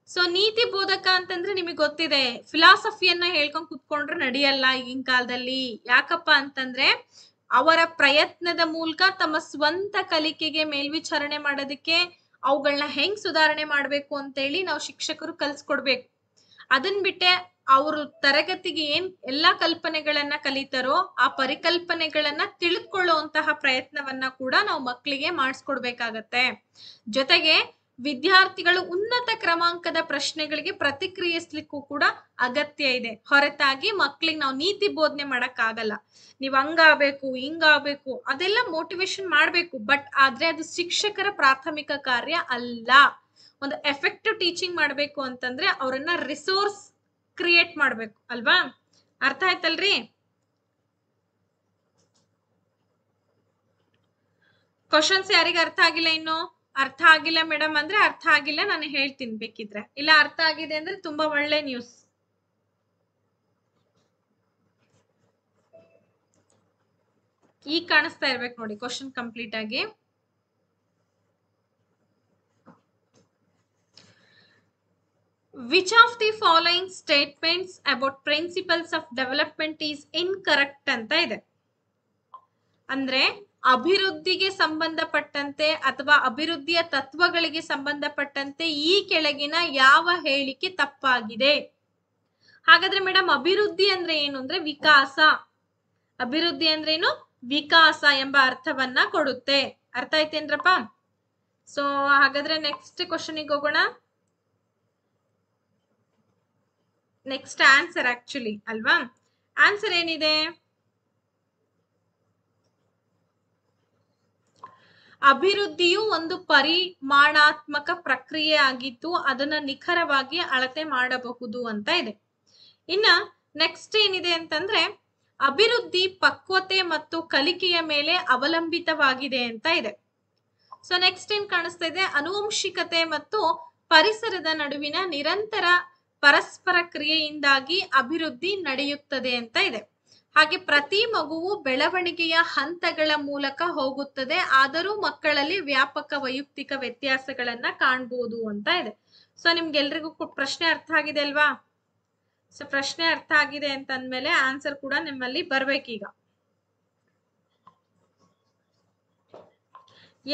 Speaker 1: ಸೊ ನೀತಿ ಬೋಧಕ ಅಂತಂದ್ರೆ ನಿಮಗೆ ಗೊತ್ತಿದೆ, ಫಿಲಾಸಫಿಯನ್ನ ಹೇಳ್ಕೊಂಡ್ ಕುತ್ಕೊಂಡ್ರೆ ನಡೆಯಲ್ಲ ಈಗಿನ ಕಾಲದಲ್ಲಿ. ಯಾಕಪ್ಪ ಅಂತಂದ್ರೆ ಅವರ ಪ್ರಯತ್ನದ ಮೂಲಕ ತಮ್ಮ ಸ್ವಂತ ಕಲಿಕೆಗೆ ಮೇಲ್ವಿಚಾರಣೆ ಮಾಡೋದಕ್ಕೆ ಅವುಗಳನ್ನ ಹೆಂಗ್ ಸುಧಾರಣೆ ಮಾಡ್ಬೇಕು ಅಂತೇಳಿ ನಾವು ಶಿಕ್ಷಕರು ಕಲ್ಸ್ಕೊಡ್ಬೇಕು. ಅದನ್ ಬಿಟ್ಟೆ ಅವರು ತರಗತಿಗೆ ಏನ್ ಎಲ್ಲಾ ಕಲ್ಪನೆಗಳನ್ನ ಕಲಿತಾರೋ ಆ ಪರಿಕಲ್ಪನೆಗಳನ್ನ ತಿಳಿದುಕೊಳ್ಳುವಂತಹ ಪ್ರಯತ್ನವನ್ನ ಕೂಡ ನಾವು ಮಕ್ಕಳಿಗೆ ಮಾಡಿಸ್ಕೊಡ್ಬೇಕಾಗತ್ತೆ. ಜೊತೆಗೆ ವಿದ್ಯಾರ್ಥಿಗಳು ಉನ್ನತ ಕ್ರಮಾಂಕದ ಪ್ರಶ್ನೆಗಳಿಗೆ ಪ್ರತಿಕ್ರಿಯಿಸ್ಲಿಕ್ಕೂ ಕೂಡ ಅಗತ್ಯ ಇದೆ. ಹೊರತಾಗಿ ಮಕ್ಕಳಿಗೆ ನಾವು ನೀತಿ ಬೋಧನೆ ಮಾಡಕ್ ಆಗಲ್ಲ. ನೀವ್ ಹಂಗಾಗ್ಬೇಕು ಹಿಂಗಾಗ್ಬೇಕು ಅದೆಲ್ಲ ಮೋಟಿವೇಶನ್ ಮಾಡ್ಬೇಕು, ಬಟ್ ಆದ್ರೆ ಅದು ಶಿಕ್ಷಕರ ಪ್ರಾಥಮಿಕ ಕಾರ್ಯ ಅಲ್ಲ. ಒಂದು ಎಫೆಕ್ಟಿವ್ ಟೀಚಿಂಗ್ ಮಾಡ್ಬೇಕು ಅಂತಂದ್ರೆ ಅವರನ್ನ ರಿಸೋರ್ಸ್ ಕ್ರಿಯೇಟ್ ಮಾಡ್ಬೇಕು ಅಲ್ವಾ? ಅರ್ಥ ಆಯ್ತಲ್ರಿ? ಕ್ವಶನ್ಸ್ ಯಾರಿಗ ಅರ್ಥ ಆಗಿಲ್ಲ? ಇನ್ನು ಅರ್ಥ ಆಗಿಲ್ಲ ಮೇಡಮ್ ಅಂದ್ರೆ ಅರ್ಥ ಆಗಿಲ್ಲ, ನಾನು ಹೇಳ್ತೀನಿ ಬೇಕಿದ್ರೆ. ಇಲ್ಲ ಅರ್ಥ ಆಗಿದೆ ಅಂದ್ರೆ ತುಂಬಾ ಒಳ್ಳೆ ನ್ಯೂಸ್. ಈಗ ಕಾಣಿಸ್ತಾ ಇರ್ಬೇಕು ನೋಡಿ ಕ್ವಶನ್ ಕಂಪ್ಲೀಟ್ ಆಗಿ. Which of the following statements about principles of development is incorrect ಅಂತ ಇದೆ. ಅಂದ್ರೆ ಅಭಿವೃದ್ಧಿಗೆ ಸಂಬಂಧಪಟ್ಟಂತೆ ಅಥವಾ ಅಭಿವೃದ್ಧಿಯ ತತ್ವಗಳಿಗೆ ಸಂಬಂಧಪಟ್ಟಂತೆ ಈ ಕೆಳಗಿನ ಯಾವ ಹೇಳಿಕೆ ತಪ್ಪಾಗಿದೆ? ಹಾಗಾದ್ರೆ ಮೇಡಮ್ ಅಭಿವೃದ್ಧಿ ಅಂದ್ರೆ ಏನು ಅಂದ್ರೆ ವಿಕಾಸ. ಅಭಿವೃದ್ಧಿ ಅಂದ್ರೆ ಏನು? ವಿಕಾಸ ಎಂಬ ಅರ್ಥವನ್ನ ಕೊಡುತ್ತೆ. ಅರ್ಥ ಆಯ್ತೇನ್ರಪ್ಪ? ಸೊ ಹಾಗಾದ್ರೆ ನೆಕ್ಸ್ಟ್ ಕ್ವಶನ್ಗೆ ಹೋಗೋಣ. ನೆಕ್ಸ್ಟ್ ಆನ್ಸರ್ ಆಕ್ಚುಲಿ ಅಲ್ವಾ? ಆನ್ಸರ್ ಏನಿದೆ? ಅಭಿವೃದ್ಧಿಯು ಒಂದು ಪರಿಮಾಣಾತ್ಮಕ ಪ್ರಕ್ರಿಯೆ ಆಗಿದ್ದು ಅದನ್ನ ನಿಖರವಾಗಿ ಅಳತೆ ಮಾಡಬಹುದು ಅಂತ ಇದೆ. ಇನ್ನ ನೆಕ್ಸ್ಟ್ ಏನಿದೆ ಅಂತಂದ್ರೆ ಅಭಿವೃದ್ಧಿ ಪಕ್ವತೆ ಮತ್ತು ಕಲಿಕೆಯ ಮೇಲೆ ಅವಲಂಬಿತವಾಗಿದೆ ಅಂತ ಇದೆ. ಸೊ ನೆಕ್ಸ್ಟ್ ಏನ್ ಕಾಣಿಸ್ತಾ ಇದೆ? ಅನುವಂಶಿಕತೆ ಮತ್ತು ಪರಿಸರದ ನಡುವಿನ ನಿರಂತರ ಪರಸ್ಪರ ಕ್ರಿಯೆಯಿಂದಾಗಿ ಅಭಿವೃದ್ಧಿ ನಡೆಯುತ್ತದೆ ಅಂತ ಇದೆ. ಹಾಗೆ ಪ್ರತಿ ಮಗುವು ಬೆಳವಣಿಗೆಯ ಹಂತಗಳ ಮೂಲಕ ಹೋಗುತ್ತದೆ, ಆದರೂ ಮಕ್ಕಳಲ್ಲಿ ವ್ಯಾಪಕ ವೈಯಕ್ತಿಕ ವ್ಯತ್ಯಾಸಗಳನ್ನ ಕಾಣಬಹುದು ಅಂತ ಇದೆ. ಸೊ ನಿಮ್ಗೆಲ್ರಿಗೂ ಪ್ರಶ್ನೆ ಅರ್ಥ ಆಗಿದೆ ಅಲ್ವಾ? ಸೊ ಪ್ರಶ್ನೆ ಅರ್ಥ ಆಗಿದೆ ಅಂತ ಅಂದ್ಮೇಲೆ ಆನ್ಸರ್ ಕೂಡ ನಿಮ್ಮಲ್ಲಿ ಬರ್ಬೇಕೀಗ.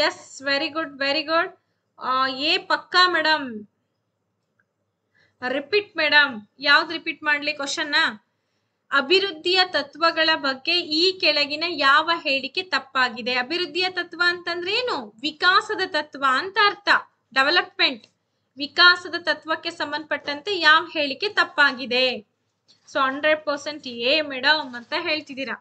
Speaker 1: Yes, very good very good. A ಪಕ್ಕಾ ಮೇಡಮ್. Repeat madam. ಯಾವ್ದು ರಿಪೀಟ್ ಮಾಡ್ಲಿ ಕ್ವಶನ್? ಅಭಿವೃದ್ಧಿಯ ತತ್ವಗಳ ಬಗ್ಗೆ ಈ ಕೆಳಗಿನ ಯಾವ ಹೇಳಿಕೆ ತಪ್ಪಾಗಿದೆ? ಅಭಿವೃದ್ಧಿಯ ತತ್ವ ಅಂತಂದ್ರೆ ಏನು? ವಿಕಾಸದ ತತ್ವ ಅಂತ ಅರ್ಥ. ಡೆವಲಪ್ಮೆಂಟ್, ವಿಕಾಸದ ತತ್ವಕ್ಕೆ ಸಂಬಂಧಪಟ್ಟಂತೆ ಯಾವ ಹೇಳಿಕೆ ತಪ್ಪಾಗಿದೆ? ಸೊ 100% ಎ ಮೇಡಮ್ ಅಂತ ಹೇಳ್ತಿದ್ದೀರಾ.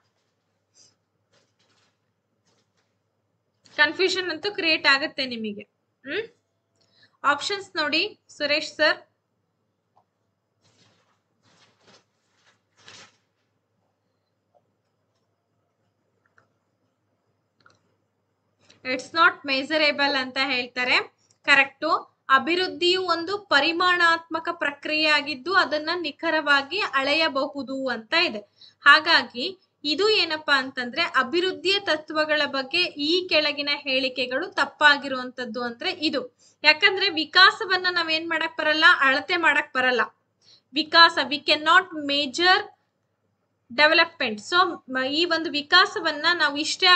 Speaker 1: ಕನ್ಫ್ಯೂಷನ್ ಅಂತೂ ಕ್ರಿಯೇಟ್ ಆಗುತ್ತೆ ನಿಮಗೆ. ಆಪ್ಷನ್ಸ್ ನೋಡಿ Suresh sir. It's not measurable ಅಂತ ಹೇಳ್ತಾರೆ. ಕರೆಕ್ಟು. ಅಭಿವೃದ್ಧಿಯು ಒಂದು ಪರಿಮಾಣಾತ್ಮಕ ಪ್ರಕ್ರಿಯೆ ಆಗಿದ್ದು ಅದನ್ನ ನಿಖರವಾಗಿ ಅಳೆಯಬಹುದು ಅಂತ ಇದೆ. ಹಾಗಾಗಿ ಇದು ಏನಪ್ಪಾ ಅಂತಂದ್ರೆ ಅಭಿವೃದ್ಧಿಯ ತತ್ವಗಳ ಬಗ್ಗೆ ಈ ಕೆಳಗಿನ ಹೇಳಿಕೆಗಳು ತಪ್ಪಾಗಿರುವಂತದ್ದು ಅಂದ್ರೆ ಇದು. ಯಾಕಂದ್ರೆ ವಿಕಾಸವನ್ನ ನಾವೇನ್ ಮಾಡಕ್ ಬರಲ್ಲ, ಅಳತೆ ಮಾಡಕ್ ಬರಲ್ಲ. ವಿಕಾಸ V can not major development. So ಈ ಒಂದು ವಿಕಾಸವನ್ನ ನಾವು ಇಷ್ಟೇ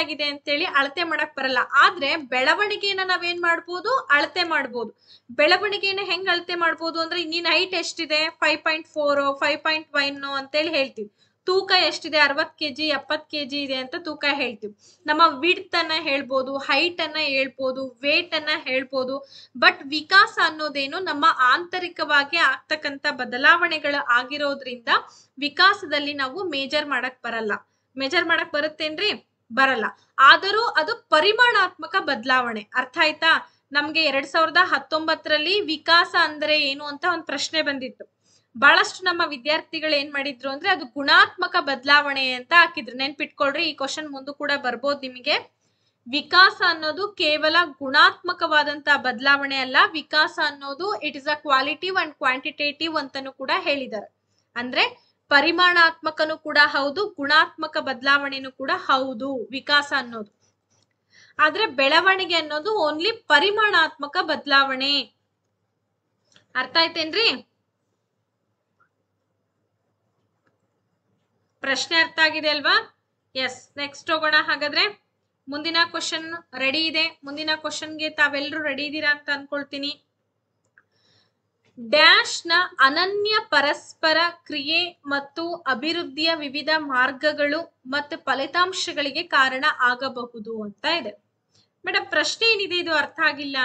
Speaker 1: ಆಗಿದೆ ಅಂತೇಳಿ ಅಳತೆ ಮಾಡಕ್ ಬರಲ್ಲ. ಆದ್ರೆ ಬೆಳವಣಿಗೆಯನ್ನ ನಾವೇನ್ ಮಾಡ್ಬೋದು, ಅಳತೆ ಮಾಡ್ಬೋದು. ಬೆಳವಣಿಗೆಯನ್ನ ಹೆಂಗ್ ಅಳತೆ ಮಾಡ್ಬೋದು ಅಂದ್ರೆ, ನಿನ್ನ ಹೈಟ್ ಎಷ್ಟಿದೆ, 5.4 5.1 ಅಂತೇಳಿ ಹೇಳ್ತೀವಿ. ತೂಕ ಎಷ್ಟಿದೆ, 60 kg 70 kg ಇದೆ ಅಂತ ತೂಕ ಹೇಳ್ತೀವಿ. ನಮ್ಮ ವಿಡ್ತ್ ಅನ್ನ ಹೇಳ್ಬೋದು, ಹೈಟ್ ಅನ್ನ ಹೇಳ್ಬೋದು, ವೇಟ್ ಅನ್ನ ಹೇಳ್ಬೋದು. ಬಟ್ ವಿಕಾಸ ಅನ್ನೋದೇನು ನಮ್ಮ ಆಂತರಿಕವಾಗಿ ಆಗ್ತಕ್ಕಂತ ಬದಲಾವಣೆಗಳು ಆಗಿರೋದ್ರಿಂದ ವಿಕಾಸದಲ್ಲಿ ನಾವು ಮೇಜರ್ ಮಾಡಕ್ ಬರಲ್ಲ. ಮೇಜರ್ ಮಾಡಕ್ ಬರುತ್ತೇನ್ರಿ? ಬರಲ್ಲ. ಆದರೂ ಅದು ಪರಿಮಾಣಾತ್ಮಕ ಬದಲಾವಣೆ. ಅರ್ಥ ಆಯ್ತಾ? ನಮ್ಗೆ 2019ರಲ್ಲಿ ವಿಕಾಸ ಅಂದ್ರೆ ಏನು ಅಂತ ಒಂದು ಪ್ರಶ್ನೆ ಬಂದಿತ್ತು. ಬಹಳಷ್ಟು ನಮ್ಮ ವಿದ್ಯಾರ್ಥಿಗಳು ಏನ್ ಮಾಡಿದ್ರು ಅಂದ್ರೆ ಅದು ಗುಣಾತ್ಮಕ ಬದಲಾವಣೆ ಅಂತ ಹಾಕಿದ್ರು. ನೆನ್ಪಿಟ್ಕೊಳ್ರಿ, ಈ ಕ್ವಶನ್ ಮುಂದೆ ಕೂಡ ಬರ್ಬೋದು ನಿಮಗೆ. ವಿಕಾಸ ಅನ್ನೋದು ಕೇವಲ ಗುಣಾತ್ಮಕವಾದಂತಹ ಬದಲಾವಣೆ ಅಲ್ಲ. ವಿಕಾಸ ಅನ್ನೋದು it is a qualitative and quantitative ಅಂತಾನು ಕೂಡ ಹೇಳಿದ್ದಾರೆ. ಅಂದ್ರೆ ಪರಿಮಾಣಾತ್ಮಕನು ಕೂಡ ಹೌದು, ಗುಣಾತ್ಮಕ ಬದಲಾವಣೆನೂ ಕೂಡ ಹೌದು ವಿಕಾಸ ಅನ್ನೋದು. ಆದ್ರೆ ಬೆಳವಣಿಗೆ ಅನ್ನೋದು ಓನ್ಲಿ ಪರಿಮಾಣಾತ್ಮಕ ಬದಲಾವಣೆ. ಅರ್ಥ ಆಯ್ತೇನ್ರಿ? ಪ್ರಶ್ನೆ ಅರ್ಥ ಆಗಿದೆ ಅಲ್ವಾ? ಎಸ್, ನೆಕ್ಸ್ಟ್ ಹೋಗೋಣ. ಹಾಗಾದ್ರೆ ಮುಂದಿನ ಕ್ವಶನ್ ರೆಡಿ ಇದೆ. ಮುಂದಿನ ಕ್ವಶನ್ಗೆ ತಾವೆಲ್ಲರೂ ರೆಡಿ ಇದ್ದೀರಾ ಅಂತ ಅನ್ಕೊಳ್ತೀನಿ. ಡ್ಯಾಶ್ ನ ಅನನ್ಯ ಪರಸ್ಪರ ಕ್ರಿಯೆ ಮತ್ತು ಅಭಿವೃದ್ಧಿಯ ವಿವಿಧ ಮಾರ್ಗಗಳು ಮತ್ತು ಫಲಿತಾಂಶಗಳಿಗೆ ಕಾರಣ ಆಗಬಹುದು ಅಂತ ಇದೆ. ಮೇಡಮ್ ಪ್ರಶ್ನೆ ಏನಿದೆ, ಇದು ಅರ್ಥ ಆಗಿಲ್ಲ,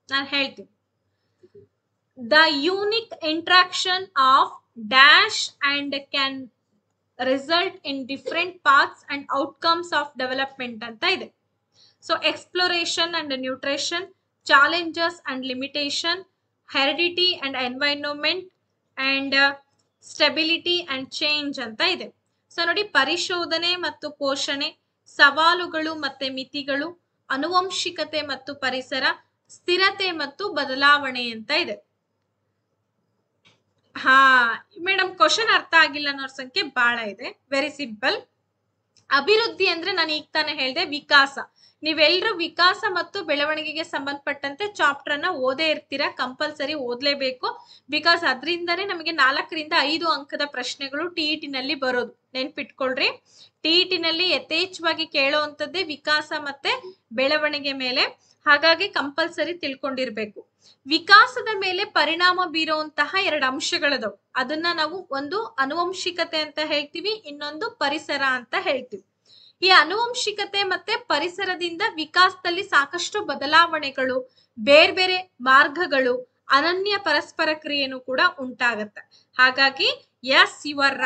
Speaker 1: ನಾನು ಹೇಳ್ತೀನಿ. The unique interaction of dash and can result in different paths and outcomes of development ಅಂತ ಇದೆ. So exploration and nutrition, challenges and limitation, heredity and environment and stability and change ಅಂತ ಇದೆ. ಸೊ ನೋಡಿ, ಪರಿಶೋಧನೆ ಮತ್ತು ಪೋಷಣೆ, ಸವಾಲುಗಳು ಮತ್ತೆ ಮಿತಿಗಳು, ಆನುವಂಶಿಕತೆ ಮತ್ತು ಪರಿಸರ, ಸ್ಥಿರತೆ ಮತ್ತು ಬದಲಾವಣೆ ಅಂತ ಇದೆ. ಹಾ ಮೇಡಮ್, ಕ್ವಶನ್ ಅರ್ಥ ಆಗಿಲ್ಲ ಅನ್ನೋರ್ ಸಂಖ್ಯೆ ಬಹಳ ಇದೆ. Very simple. ಅಭಿವೃದ್ಧಿ ಅಂದ್ರೆ ನಾನು ಈಗ ತಾನೇ ಹೇಳಿದೆ ವಿಕಾಸ. ನೀವೆಲ್ಲರೂ ವಿಕಾಸ ಮತ್ತು ಬೆಳವಣಿಗೆಗೆ ಸಂಬಂಧಪಟ್ಟಂತೆ ಚಾಪ್ಟರ್ ಅನ್ನ ಓದೇ ಇರ್ತೀರಾ, ಕಂಪಲ್ಸರಿ ಓದ್ಲೇಬೇಕು. ಬಿಕಾಸ್ ಅದರಿಂದನೇ ನಮಗೆ 4 ರಿಂದ 5 ಅಂಕದ ಪ್ರಶ್ನೆಗಳು ಟಿಇಟಿ ನಲ್ಲಿ ಬರೋದು. ನೆನ್ಪಿಟ್ಕೊಳ್ರಿ, ಟಿಇಟಿ ನಲ್ಲಿ ಯಥೇಚ್ಛವಾಗಿ ಕೇಳುವಂತದ್ದೇ ವಿಕಾಸ ಮತ್ತೆ ಬೆಳವಣಿಗೆ ಮೇಲೆ. ಹಾಗಾಗಿ ಕಂಪಲ್ಸರಿ ತಿಳ್ಕೊಂಡಿರ್ಬೇಕು. ವಿಕಾಸದ ಮೇಲೆ ಪರಿಣಾಮ ಬೀರುವಂತಹ 2 ಅಂಶಗಳದವು. ಅದನ್ನ ನಾವು ಒಂದು ಆನುವಂಶಿಕತೆ ಅಂತ ಹೇಳ್ತೀವಿ, ಇನ್ನೊಂದು ಪರಿಸರ ಅಂತ ಹೇಳ್ತೀವಿ. ಈ ಆನುವಂಶಿಕತೆ ಮತ್ತೆ ಪರಿಸರದಿಂದ ವಿಕಾಸದಲ್ಲಿ ಸಾಕಷ್ಟು ಬದಲಾವಣೆಗಳು, ಬೇರೆ ಬೇರೆ ಮಾರ್ಗಗಳು, ಅನನ್ಯ ಪರಸ್ಪರ ಕ್ರಿಯೆನೂ ಕೂಡ ಉಂಟಾಗತ್ತೆ. ಹಾಗಾಗಿ yes, you are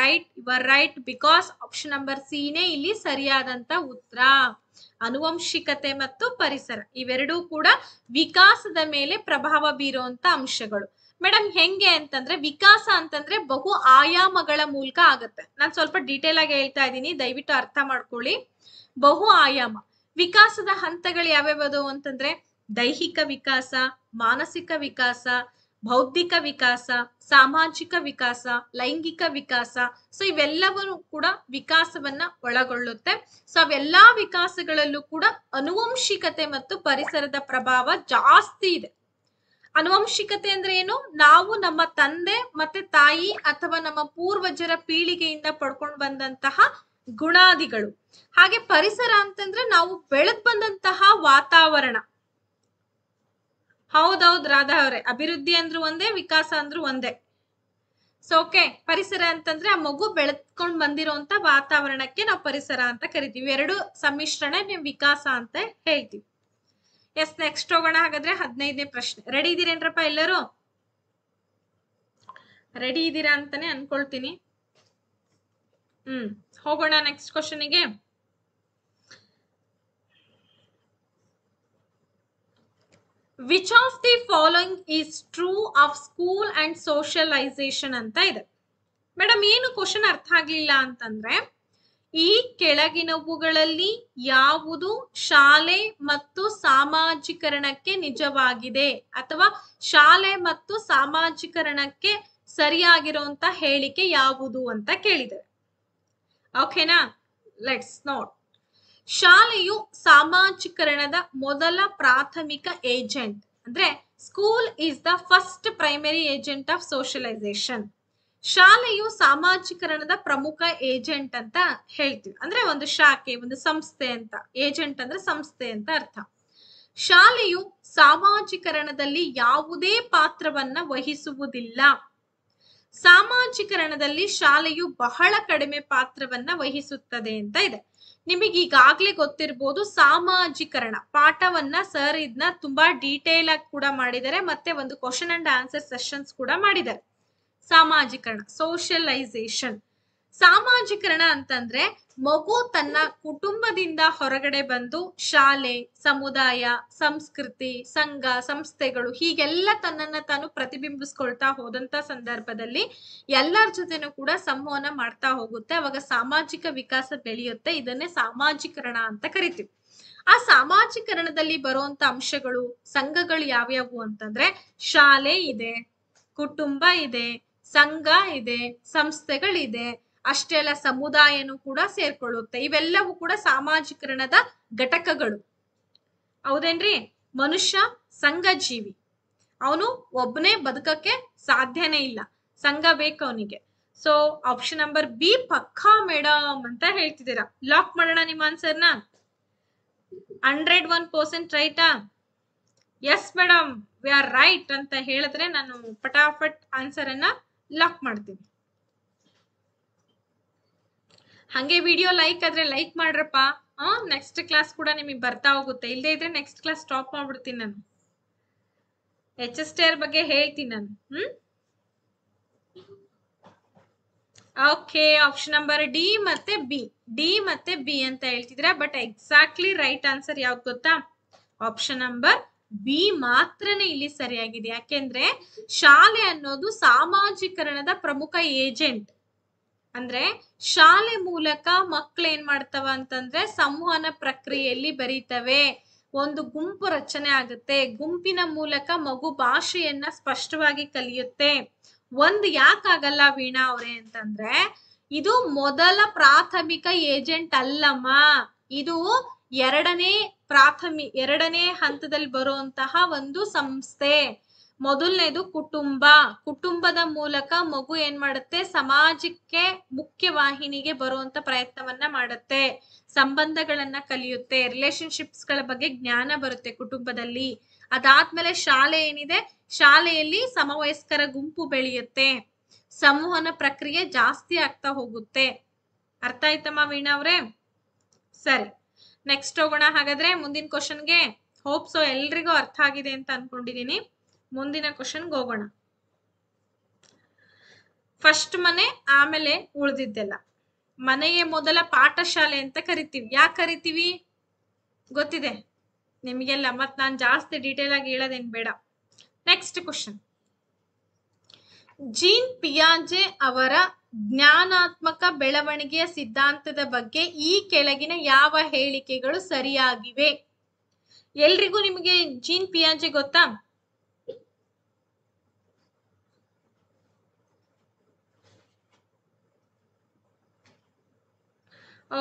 Speaker 1: right because option number C ನೇ ಇಲ್ಲಿ ಸರಿಯಾದಂತ ಉತ್ತರ. ಆನುವಂಶಿಕತೆ ಮತ್ತು ಪರಿಸರ ಇವೆರಡೂ ಕೂಡ ವಿಕಾಸದ ಮೇಲೆ ಪ್ರಭಾವ ಬೀರುವಂತ ಅಂಶಗಳು. ಮೇಡಮ್ ಹೆಂಗೆ ಅಂತಂದ್ರೆ, ವಿಕಾಸ ಅಂತಂದ್ರೆ ಬಹು ಆಯಾಮಗಳ ಮೂಲಕ ಆಗತ್ತೆ. ನಾನು ಸ್ವಲ್ಪ ಡೀಟೇಲ್ ಆಗಿ ಹೇಳ್ತಾ ಇದ್ದೀನಿ, ದಯವಿಟ್ಟು ಅರ್ಥ ಮಾಡ್ಕೊಳ್ಳಿ. ಬಹು ಆಯಾಮ ವಿಕಾಸದ ಹಂತಗಳು ಯಾವ್ಯಾವುದು ಅಂತಂದ್ರೆ, ದೈಹಿಕ ವಿಕಾಸ, ಮಾನಸಿಕ ವಿಕಾಸ, ಬೌದ್ಧಿಕ ವಿಕಾಸ, ಸಾಮಾಜಿಕ ವಿಕಾಸ, ಲೈಂಗಿಕ ವಿಕಾಸ. ಸೊ ಇವೆಲ್ಲವೂ ಕೂಡ ವಿಕಾಸವನ್ನ ಒಳಗೊಳ್ಳುತ್ತೆ. ಸೊ ಅವೆಲ್ಲಾ ವಿಕಾಸಗಳಲ್ಲೂ ಕೂಡ ಆನುವಂಶಿಕತೆ ಮತ್ತು ಪರಿಸರದ ಪ್ರಭಾವ ಜಾಸ್ತಿ ಇದೆ. ಆನುವಂಶಿಕತೆ ಅಂದ್ರೆ ಏನು? ನಾವು ನಮ್ಮ ತಂದೆ ಮತ್ತೆ ತಾಯಿ ಅಥವಾ ನಮ್ಮ ಪೂರ್ವಜರ ಪೀಳಿಗೆಯಿಂದ ಪಡ್ಕೊಂಡು ಬಂದಂತಹ ಗುಣಾದಿಗಳು. ಹಾಗೆ ಪರಿಸರ ಅಂತಂದ್ರೆ ನಾವು ಬೆಳೆದ್ ಬಂದಂತಹ ವಾತಾವರಣ. ಹೌದೌದ್ ರಾಧಾ ಅವರೇ, ಅಭಿವೃದ್ಧಿ ಅಂದ್ರೂ ಒಂದೇ, ವಿಕಾಸ ಅಂದ್ರೂ ಒಂದೇ. ಸೊ ಓಕೆ, ಪರಿಸರ ಅಂತಂದ್ರೆ ಆ ಮಗು ಬೆಳೆದ್ಕೊಂಡ್ ಬಂದಿರೋಂತ ವಾತಾವರಣಕ್ಕೆ ನಾವು ಪರಿಸರ ಅಂತ ಕರಿತೀವಿ. 2 ಸಮ್ಮಿಶ್ರಣ ನೀವು ವಿಕಾಸ ಅಂತ ಹೇಳ್ತೀವಿ. ಎಸ್, ನೆಕ್ಸ್ಟ್ ಹೋಗೋಣ. ಹಾಗಾದ್ರೆ 15ನೇ ಪ್ರಶ್ನೆ. ರೆಡಿ ಇದೀರೇನ್ರಪ್ಪ ಎಲ್ಲರೂ? ರೆಡಿ ಇದ್ದೀರಾ ಅಂತಾನೆ ಅನ್ಕೊಳ್ತೀನಿ. ಹೋಗೋಣ ನೆಕ್ಸ್ಟ್ ಕ್ವಶನ್ಗೆ. Which of the following is true of school and socialization ಅಂತ ಇದೆ. ಮೇಡಮ್ ಏನು ಕ್ವಶನ್ ಅರ್ಥ ಆಗ್ಲಿಲ್ಲ ಅಂತಂದ್ರೆ, ಈ ಕೆಳಗಿನವುಗಳಲ್ಲಿ ಯಾವುದು ಶಾಲೆ ಮತ್ತು ಸಾಮಾಜಿಕರಣಕ್ಕೆ ನಿಜವಾಗಿದೆ ಅಥವಾ ಶಾಲೆ ಮತ್ತು ಸಾಮಾಜಿಕರಣಕ್ಕೆ ಸರಿಯಾಗಿರುವಂತ ಹೇಳಿಕೆ ಯಾವುದು ಅಂತ ಕೇಳಿದ್ದಾರೆ. ಓಕೆನಾ, ಲೆಟ್ಸ್ ನೋಟ್. ಶಾಲೆಯು ಸಾಮಾಜೀಕರಣದ ಮೊದಲ ಪ್ರಾಥಮಿಕ ಏಜೆಂಟ್. ಅಂದ್ರೆ school is the first primary agent of socialisation. ಶಾಲೆಯು ಸಾಮಾಜೀಕರಣದ ಪ್ರಮುಖ ಏಜೆಂಟ್ ಅಂತ ಹೇಳ್ತೀವಿ. ಅಂದ್ರೆ ಒಂದು ಶಾಖೆ, ಒಂದು ಸಂಸ್ಥೆ ಅಂತ. ಏಜೆಂಟ್ ಅಂದ್ರೆ ಸಂಸ್ಥೆ ಅಂತ ಅರ್ಥ. ಶಾಲೆಯು ಸಾಮಾಜೀಕರಣದಲ್ಲಿ ಯಾವುದೇ ಪಾತ್ರವನ್ನ ವಹಿಸುವುದಿಲ್ಲ. ಸಾಮಾಜೀಕರಣದಲ್ಲಿ ಶಾಲೆಯು ಬಹಳ ಕಡಿಮೆ ಪಾತ್ರವನ್ನ ವಹಿಸುತ್ತದೆ ಅಂತ ಇದೆ. ನಿಮಗೆ ಈಗಾಗ್ಲೇ ಗೊತ್ತಿರ್ಬೋದು, ಸಾಮಾಜೀಕರಣ ಪಾಠವನ್ನ ಸರ್ ಇದನ್ನ ತುಂಬಾ ಡೀಟೇಲ್ ಆಗಿ ಕೂಡ ಮಾಡಿದ್ದಾರೆ, ಮತ್ತೆ ಒಂದು ಕ್ವಶನ್ ಅಂಡ್ ಆನ್ಸರ್ ಸೆಷನ್ಸ್ ಕೂಡ ಮಾಡಿದ್ದಾರೆ. ಸಾಮಾಜೀಕರಣ, ಸೋಷಲೈಸೇಷನ್. ಸಾಮಾಜೀಕರಣ ಅಂತಂದ್ರೆ ಮಗು ತನ್ನ ಕುಟುಂಬದಿಂದ ಹೊರಗಡೆ ಬಂದು ಶಾಲೆ, ಸಮುದಾಯ, ಸಂಸ್ಕೃತಿ, ಸಂಘ, ಸಂಸ್ಥೆಗಳು ಹೀಗೆಲ್ಲ ತನ್ನನ್ನ ತಾನು ಪ್ರತಿಬಿಂಬಿಸ್ಕೊಳ್ತಾ ಹೋದಂತ ಸಂದರ್ಭದಲ್ಲಿ ಎಲ್ಲರ ಜೊತೆನೂ ಕೂಡ ಸಂವಹನ ಮಾಡ್ತಾ ಹೋಗುತ್ತೆ. ಅವಾಗ ಸಾಮಾಜಿಕ ವಿಕಾಸ ಬೆಳೆಯುತ್ತೆ. ಇದನ್ನೇ ಸಾಮಾಜೀಕರಣ ಅಂತ ಕರಿತೀವಿ. ಆ ಸಾಮಾಜೀಕರಣದಲ್ಲಿ ಬರುವಂತ ಅಂಶಗಳು, ಸಂಘಗಳು ಯಾವ್ಯಾವು ಅಂತಂದ್ರೆ ಶಾಲೆ ಇದೆ, ಕುಟುಂಬ ಇದೆ, ಸಂಘ ಇದೆ, ಸಂಸ್ಥೆಗಳಿದೆ, ಅಷ್ಟೇ ಅಲ್ಲ ಸಮುದಾಯನೂ ಕೂಡ ಸೇರ್ಕೊಳ್ಳುತ್ತೆ. ಇವೆಲ್ಲವೂ ಕೂಡ ಸಾಮಾಜೀಕರಣದ ಘಟಕಗಳು. ಹೌದೇನ್ರಿ? ಮನುಷ್ಯ ಸಂಘ ಜೀವಿ, ಅವನು ಒಬ್ಬನೇ ಬದುಕಕ್ಕೆ ಸಾಧ್ಯನೇ ಇಲ್ಲ, ಸಂಘ ಬೇಕು ಅವನಿಗೆ. ಸೊ ಆಪ್ಷನ್ ನಂಬರ್ ಬಿ ಪಕ್ಕಾ ಮೇಡಮ್ ಅಂತ ಹೇಳ್ತಿದ್ದೀರಾ. ಲಾಕ್ ಮಾಡೋಣ ನಿಮ್ಮ ಆನ್ಸರ್ನ. 101% ರೈಟಾ? Yes madam, we are right ಅಂತ ಹೇಳಿದ್ರೆ ನಾನು ಪಟಾಫಟ್ ಆನ್ಸರ್ ಅನ್ನ ಲಾಕ್ ಮಾಡ್ತೀನಿ. ಹಂಗೆ ವಿಡಿಯೋ ಲೈಕ್ ಆದ್ರೆ ಲೈಕ್ ಮಾಡ್ರಪ್ಪ. ನೆಕ್ಸ್ಟ್ ಕ್ಲಾಸ್ ಕೂಡ ನಿಮಗೆ ಬರ್ತಾ ಹೋಗುತ್ತೆ. ಇಲ್ಲದೆ ಇದ್ರೆ ನೆಕ್ಸ್ಟ್ ಕ್ಲಾಸ್ ಸ್ಟಾಪ್ ಮಾಡ್ಬಿಡ್ತೀನಿ ನಾನು. HSTR ಬಗ್ಗೆ ಹೇಳ್ತೀನಿ ನಾನು. ಓಕೆ, ಆಪ್ಷನ್ ನಂಬರ್ ಡಿ ಮತ್ತೆ ಬಿ ಅಂತ ಹೇಳ್ತಿದ್ರೆ, ಬಟ್ ಎಕ್ಸಾಕ್ಟ್ಲಿ ರೈಟ್ ಆನ್ಸರ್ ಯಾವ್ದು ಗೊತ್ತಾ? ಆಪ್ಷನ್ ನಂಬರ್ ಬಿ ಮಾತ್ರನೇ ಇಲ್ಲಿ ಸರಿಯಾಗಿದೆ. ಯಾಕೆಂದ್ರೆ ಶಾಲೆ ಅನ್ನೋದು ಸಾಮಾಜೀಕರಣದ ಪ್ರಮುಖ ಏಜೆಂಟ್. ಅಂದ್ರೆ ಶಾಲೆ ಮೂಲಕ ಮಕ್ಳು ಏನ್ ಮಾಡ್ತವ ಅಂತಂದ್ರೆ ಸಂವಹನ ಪ್ರಕ್ರಿಯೆಯಲ್ಲಿ ಬರೀತವೆ. ಒಂದು ಗುಂಪು ರಚನೆ ಆಗುತ್ತೆ. ಗುಂಪಿನ ಮೂಲಕ ಮಗು ಭಾಷೆಯನ್ನ ಸ್ಪಷ್ಟವಾಗಿ ಕಲಿಯುತ್ತೆ. ಯಾಕಾಗಲ್ಲ ವೀಣಾ ಅವ್ರೆ ಅಂತಂದ್ರೆ, ಇದು ಮೊದಲ ಪ್ರಾಥಮಿಕ ಏಜೆಂಟ್ ಅಲ್ಲಮ್ಮ. ಇದು ಎರಡನೇ ಹಂತದಲ್ಲಿ ಬರುವಂತಹ ಒಂದು ಸಂಸ್ಥೆ. ಮೊದಲನೇದು ಕುಟುಂಬದ ಮೂಲಕ ಮಗು ಏನ್ ಮಾಡುತ್ತೆ, ಸಮಾಜಕ್ಕೆ ಮುಖ್ಯವಾಹಿನಿಗೆ ಬರುವಂತ ಪ್ರಯತ್ನವನ್ನ ಮಾಡುತ್ತೆ. ಸಂಬಂಧಗಳನ್ನ ಕಲಿಯುತ್ತೆ, ರಿಲೇಶನ್ಶಿಪ್ಸ್ ಗಳ ಬಗ್ಗೆ ಜ್ಞಾನ ಬರುತ್ತೆ ಕುಟುಂಬದಲ್ಲಿ. ಅದಾದ್ಮೇಲೆ ಶಾಲೆ ಏನಿದೆ, ಶಾಲೆಯಲ್ಲಿ ಸಮವಯಸ್ಕರ ಗುಂಪು ಬೆಳೆಯುತ್ತೆ. ಸಂವಹನ ಪ್ರಕ್ರಿಯೆ ಜಾಸ್ತಿ ಆಗ್ತಾ ಹೋಗುತ್ತೆ. ಅರ್ಥ ಆಯ್ತಮ್ಮ ವೀಣಾ ಅವ್ರೆ? ಸರಿ, ನೆಕ್ಸ್ಟ್ ಹೋಗೋಣ. ಹಾಗಾದ್ರೆ ಮುಂದಿನ ಕ್ವಶನ್ಗೆ. ಹೋಪ್ ಸೊ ಎಲ್ರಿಗೂ ಅರ್ಥ ಆಗಿದೆ ಅಂತ ಅನ್ಕೊಂಡಿದೀನಿ. ಮುಂದಿನ ಕ್ವಶನ್ಗೆ ಹೋಗೋಣ. ಫಸ್ಟ್ ಮನೆ, ಆಮೇಲೆ ಉಳಿದಿದ್ದೆಲ್ಲ. ಮನೆಯೇ ಮೊದಲ ಪಾಠಶಾಲೆ ಅಂತ ಕರಿತೀವಿ. ಯಾಕೆ ಕರಿತೀವಿ ಗೊತ್ತಿದೆ ನಿಮಗೆಲ್ಲ, ಮತ್ ನಾನು ಜಾಸ್ತಿ ಡೀಟೇಲ್ ಆಗಿ ಹೇಳೋದೇನ್ ಬೇಡ. Next question. ಜೀನ್ ಪಿಯಾಜೆ ಅವರ ಜ್ಞಾನಾತ್ಮಕ ಬೆಳವಣಿಗೆಯ ಸಿದ್ಧಾಂತದ ಬಗ್ಗೆ ಈ ಕೆಳಗಿನ ಯಾವ ಹೇಳಿಕೆಗಳು ಸರಿಯಾಗಿವೆ? ಎಲ್ರಿಗೂ ನಿಮಗೆ ಜೀನ್ ಪಿಯಾಜೆ ಗೊತ್ತಾ?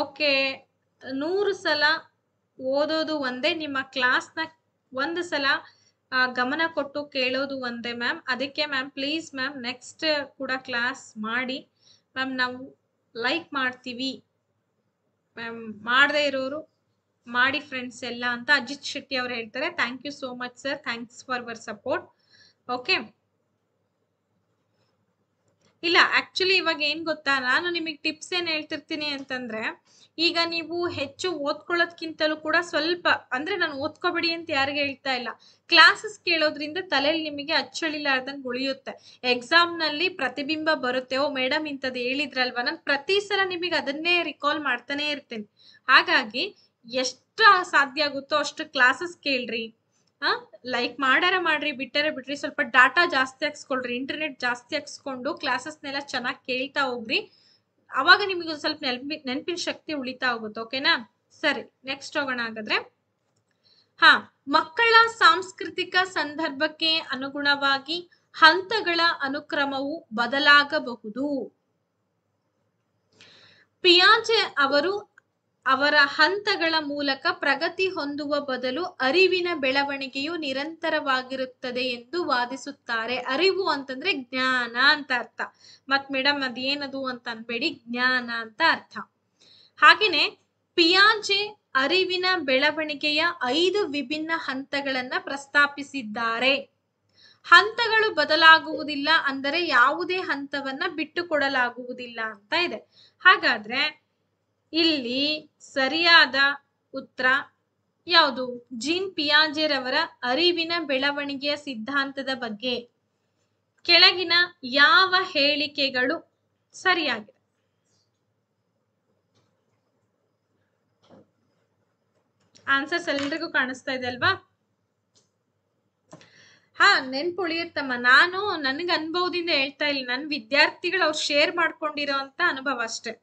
Speaker 1: ಓಕೆ, 100 ಸಲ ಓದೋದು ಒಂದೇ, ನಿಮ್ಮ ಕ್ಲಾಸ್ನ ಒಂದು ಸಲ ಗಮನ ಕೊಟ್ಟು ಕೇಳೋದು ಒಂದೇ ಮ್ಯಾಮ್. ಅದಕ್ಕೆ ಮ್ಯಾಮ್ ಪ್ಲೀಸ್ ಮ್ಯಾಮ್ ನೆಕ್ಸ್ಟ್ ಕೂಡ ಕ್ಲಾಸ್ ಮಾಡಿ ಮ್ಯಾಮ್, ನಾವು ಲೈಕ್ ಮಾಡ್ತೀವಿ ಮ್ಯಾಮ್. ಮಾಡದೇ ಇರೋರು ಮಾಡಿ ಫ್ರೆಂಡ್ಸ್ ಎಲ್ಲ ಅಂತ ಅಜಿತ್ ಶೆಟ್ಟಿ ಅವರು ಹೇಳ್ತಾರೆ. Thank you so much sir, thanks for your support. Okay, ಇಲ್ಲ ಆಕ್ಚುಲಿ ಇವಾಗ ಏನ್ ಗೊತ್ತಾ, ನಾನು ನಿಮಗೆ ಟಿಪ್ಸ್ ಏನ್ ಹೇಳ್ತಿರ್ತೀನಿ ಅಂತಂದ್ರೆ, ಈಗ ನೀವು ಹೆಚ್ಚು ಓದ್ಕೊಳ್ಳೋದ್ಕಿಂತಲೂ ಕೂಡ ಸ್ವಲ್ಪ, ಅಂದ್ರೆ ನಾನು ಓದ್ಕೋಬೇಡಿ ಅಂತ ಯಾರಿಗೆ ಹೇಳ್ತಾ ಇಲ್ಲ, ಕ್ಲಾಸಸ್ ಕೇಳೋದ್ರಿಂದ ತಲೆಯಲ್ಲಿ ನಿಮಗೆ ಅಚ್ಚಳಿಲಾರ್ದಂಗೆ ಉಳಿಯುತ್ತೆ. ಎಕ್ಸಾಮ್ ನಲ್ಲಿ ಪ್ರತಿಬಿಂಬ ಬರುತ್ತೆ. ಓ ಮೇಡಮ್ ಇಂಥದ್ದು ಹೇಳಿದ್ರಲ್ವಾ, ನಾನು ಪ್ರತಿ ಸಲ ನಿಮಗೆ ಅದನ್ನೇ ರಿಕಾಲ್ ಮಾಡ್ತಾನೆ ಇರ್ತೇನೆ. ಹಾಗಾಗಿ ಎಷ್ಟು ಸಾಧ್ಯ ಆಗುತ್ತೋ ಅಷ್ಟು ಕ್ಲಾಸಸ್ ಕೇಳ್ರಿ. ಲೈಕ್ ಮಾಡ್ರಿ, ಬಿಟ್ರಿ. ಸ್ವಲ್ಪ ಡಾಟಾ ಜಾಸ್ತಿ ಹಾಕ್ಸ್ಕೊಳ್ರಿ, ಇಂಟರ್ನೆಟ್ ಜಾಸ್ತಿ ಹಾಕ್ಸ್ಕೊಂಡು ಕ್ಲಾಸಸ್ನೆಲ್ಲ ಚೆನ್ನಾಗಿ ಕೇಳ್ತಾ ಹೋಗ್ರಿ. ಅವಾಗ ನಿಮಗೆ ಒಂದು ಸ್ವಲ್ಪ ನೆನಪಿನ ಶಕ್ತಿ ಉಳಿತಾ ಹೋಗುತ್ತೆ. ಓಕೆನಾ? ಸರಿ, ನೆಕ್ಸ್ಟ್ ಹೋಗೋಣ. ಹಾಗಾದ್ರೆ ಮಕ್ಕಳ ಸಾಂಸ್ಕೃತಿಕ ಸಂದರ್ಭಕ್ಕೆ ಅನುಗುಣವಾಗಿ ಹಂತಗಳ ಅನುಕ್ರಮವು ಬದಲಾಗಬಹುದು. ಪಿಯಾಜೆ ಅವರು ಅವರ ಹಂತಗಳ ಮೂಲಕ ಪ್ರಗತಿ ಹೊಂದುವ ಬದಲು ಅರಿವಿನ ಬೆಳವಣಿಗೆಯು ನಿರಂತರವಾಗಿರುತ್ತದೆ ಎಂದು ವಾದಿಸುತ್ತಾರೆ. ಅರಿವು ಅಂತಂದ್ರೆ ಜ್ಞಾನ ಅಂತ ಅರ್ಥ. ಮತ್ ಮೇಡಮ್ ಅದೇನದು ಅಂತ ಅನ್ಬೇಡಿ, ಜ್ಞಾನ ಅಂತ ಅರ್ಥ. ಹಾಗೇನೆ ಪಿಯಾಜೆ ಅರಿವಿನ ಬೆಳವಣಿಗೆಯ 5 ವಿಭಿನ್ನ ಹಂತಗಳನ್ನ ಪ್ರಸ್ತಾಪಿಸಿದ್ದಾರೆ. ಹಂತಗಳು ಬದಲಾಗುವುದಿಲ್ಲ ಅಂದರೆ ಯಾವುದೇ ಹಂತವನ್ನ ಬಿಟ್ಟು ಕೊಡಲಾಗುವುದಿಲ್ಲ ಅಂತ ಇದೆ. ಹಾಗಾದ್ರೆ ಇಲ್ಲಿ ಸರಿಯಾದ ಉತ್ತರ ಯಾವುದು? ಜೀನ್ ಪಿಯಾಜೆರವರ ಅರಿವಿನ ಬೆಳವಣಿಗೆಯ ಸಿದ್ಧಾಂತದ ಬಗ್ಗೆ ಕೆಳಗಿನ ಯಾವ ಹೇಳಿಕೆಗಳು ಸರಿಯಾಗಿದೆ? ಆನ್ಸರ್ಸ್ ಎಲ್ರಿಗೂ ಕಾಣಿಸ್ತಾ ಇದೆ ಅಲ್ವಾ? ನೆನ್ಪುಳಿಯುತ್ತಮ್ಮ. ನಾನು ನನಗೆ ಅನುಭವದಿಂದ ಹೇಳ್ತಾ ಇಲ್ಲ, ನನ್ನ ವಿದ್ಯಾರ್ಥಿಗಳು ಅವ್ರು ಶೇರ್ ಮಾಡ್ಕೊಂಡಿರೋ ಅಂತ ಅನುಭವ ಅಷ್ಟೇ.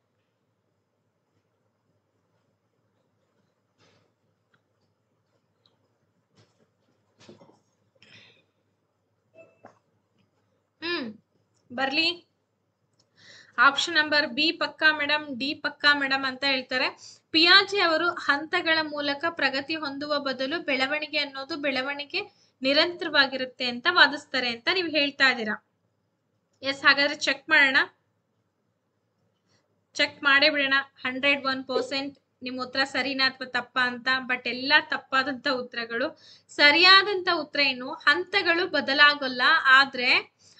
Speaker 1: ಬರ್ಲಿ. ಆಪ್ಷನ್ ನಂಬರ್ ಬಿ ಪಕ್ಕಾ ಮೇಡಮ್, ಡಿ ಪಕ್ಕಾ ಮೇಡಮ್ ಅಂತ ಹೇಳ್ತಾರೆ. ಪಿಯಾಜೆ ಅವರು ಹಂತಗಳ ಮೂಲಕ ಪ್ರಗತಿ ಹೊಂದುವ ಬದಲು ಬೆಳವಣಿಗೆ ಅನ್ನೋದು ಬೆಳವಣಿಗೆ ನಿರಂತರವಾಗಿರುತ್ತೆ ಅಂತ ವಾದಿಸ್ತಾರೆ ಅಂತ ನೀವು ಹೇಳ್ತಾ ಇದ್ದೀರಾ. ಎಸ್, ಹಾಗಾದ್ರೆ ಚೆಕ್ ಮಾಡೋಣ, ಚೆಕ್ ಮಾಡೇ ಬಿಡೋಣ. 101% ನಿಮ್ಮ ಉತ್ತರ ಸರಿನಾ ಅಥವಾ ತಪ್ಪಾ ಅಂತ. ಬಟ್ ಎಲ್ಲ ತಪ್ಪಾದಂತ ಉತ್ತರಗಳು. ಸರಿಯಾದಂತ ಉತ್ತರ ಏನು? ಹಂತಗಳು ಬದಲಾಗಲ್ಲ, ಆದ್ರೆ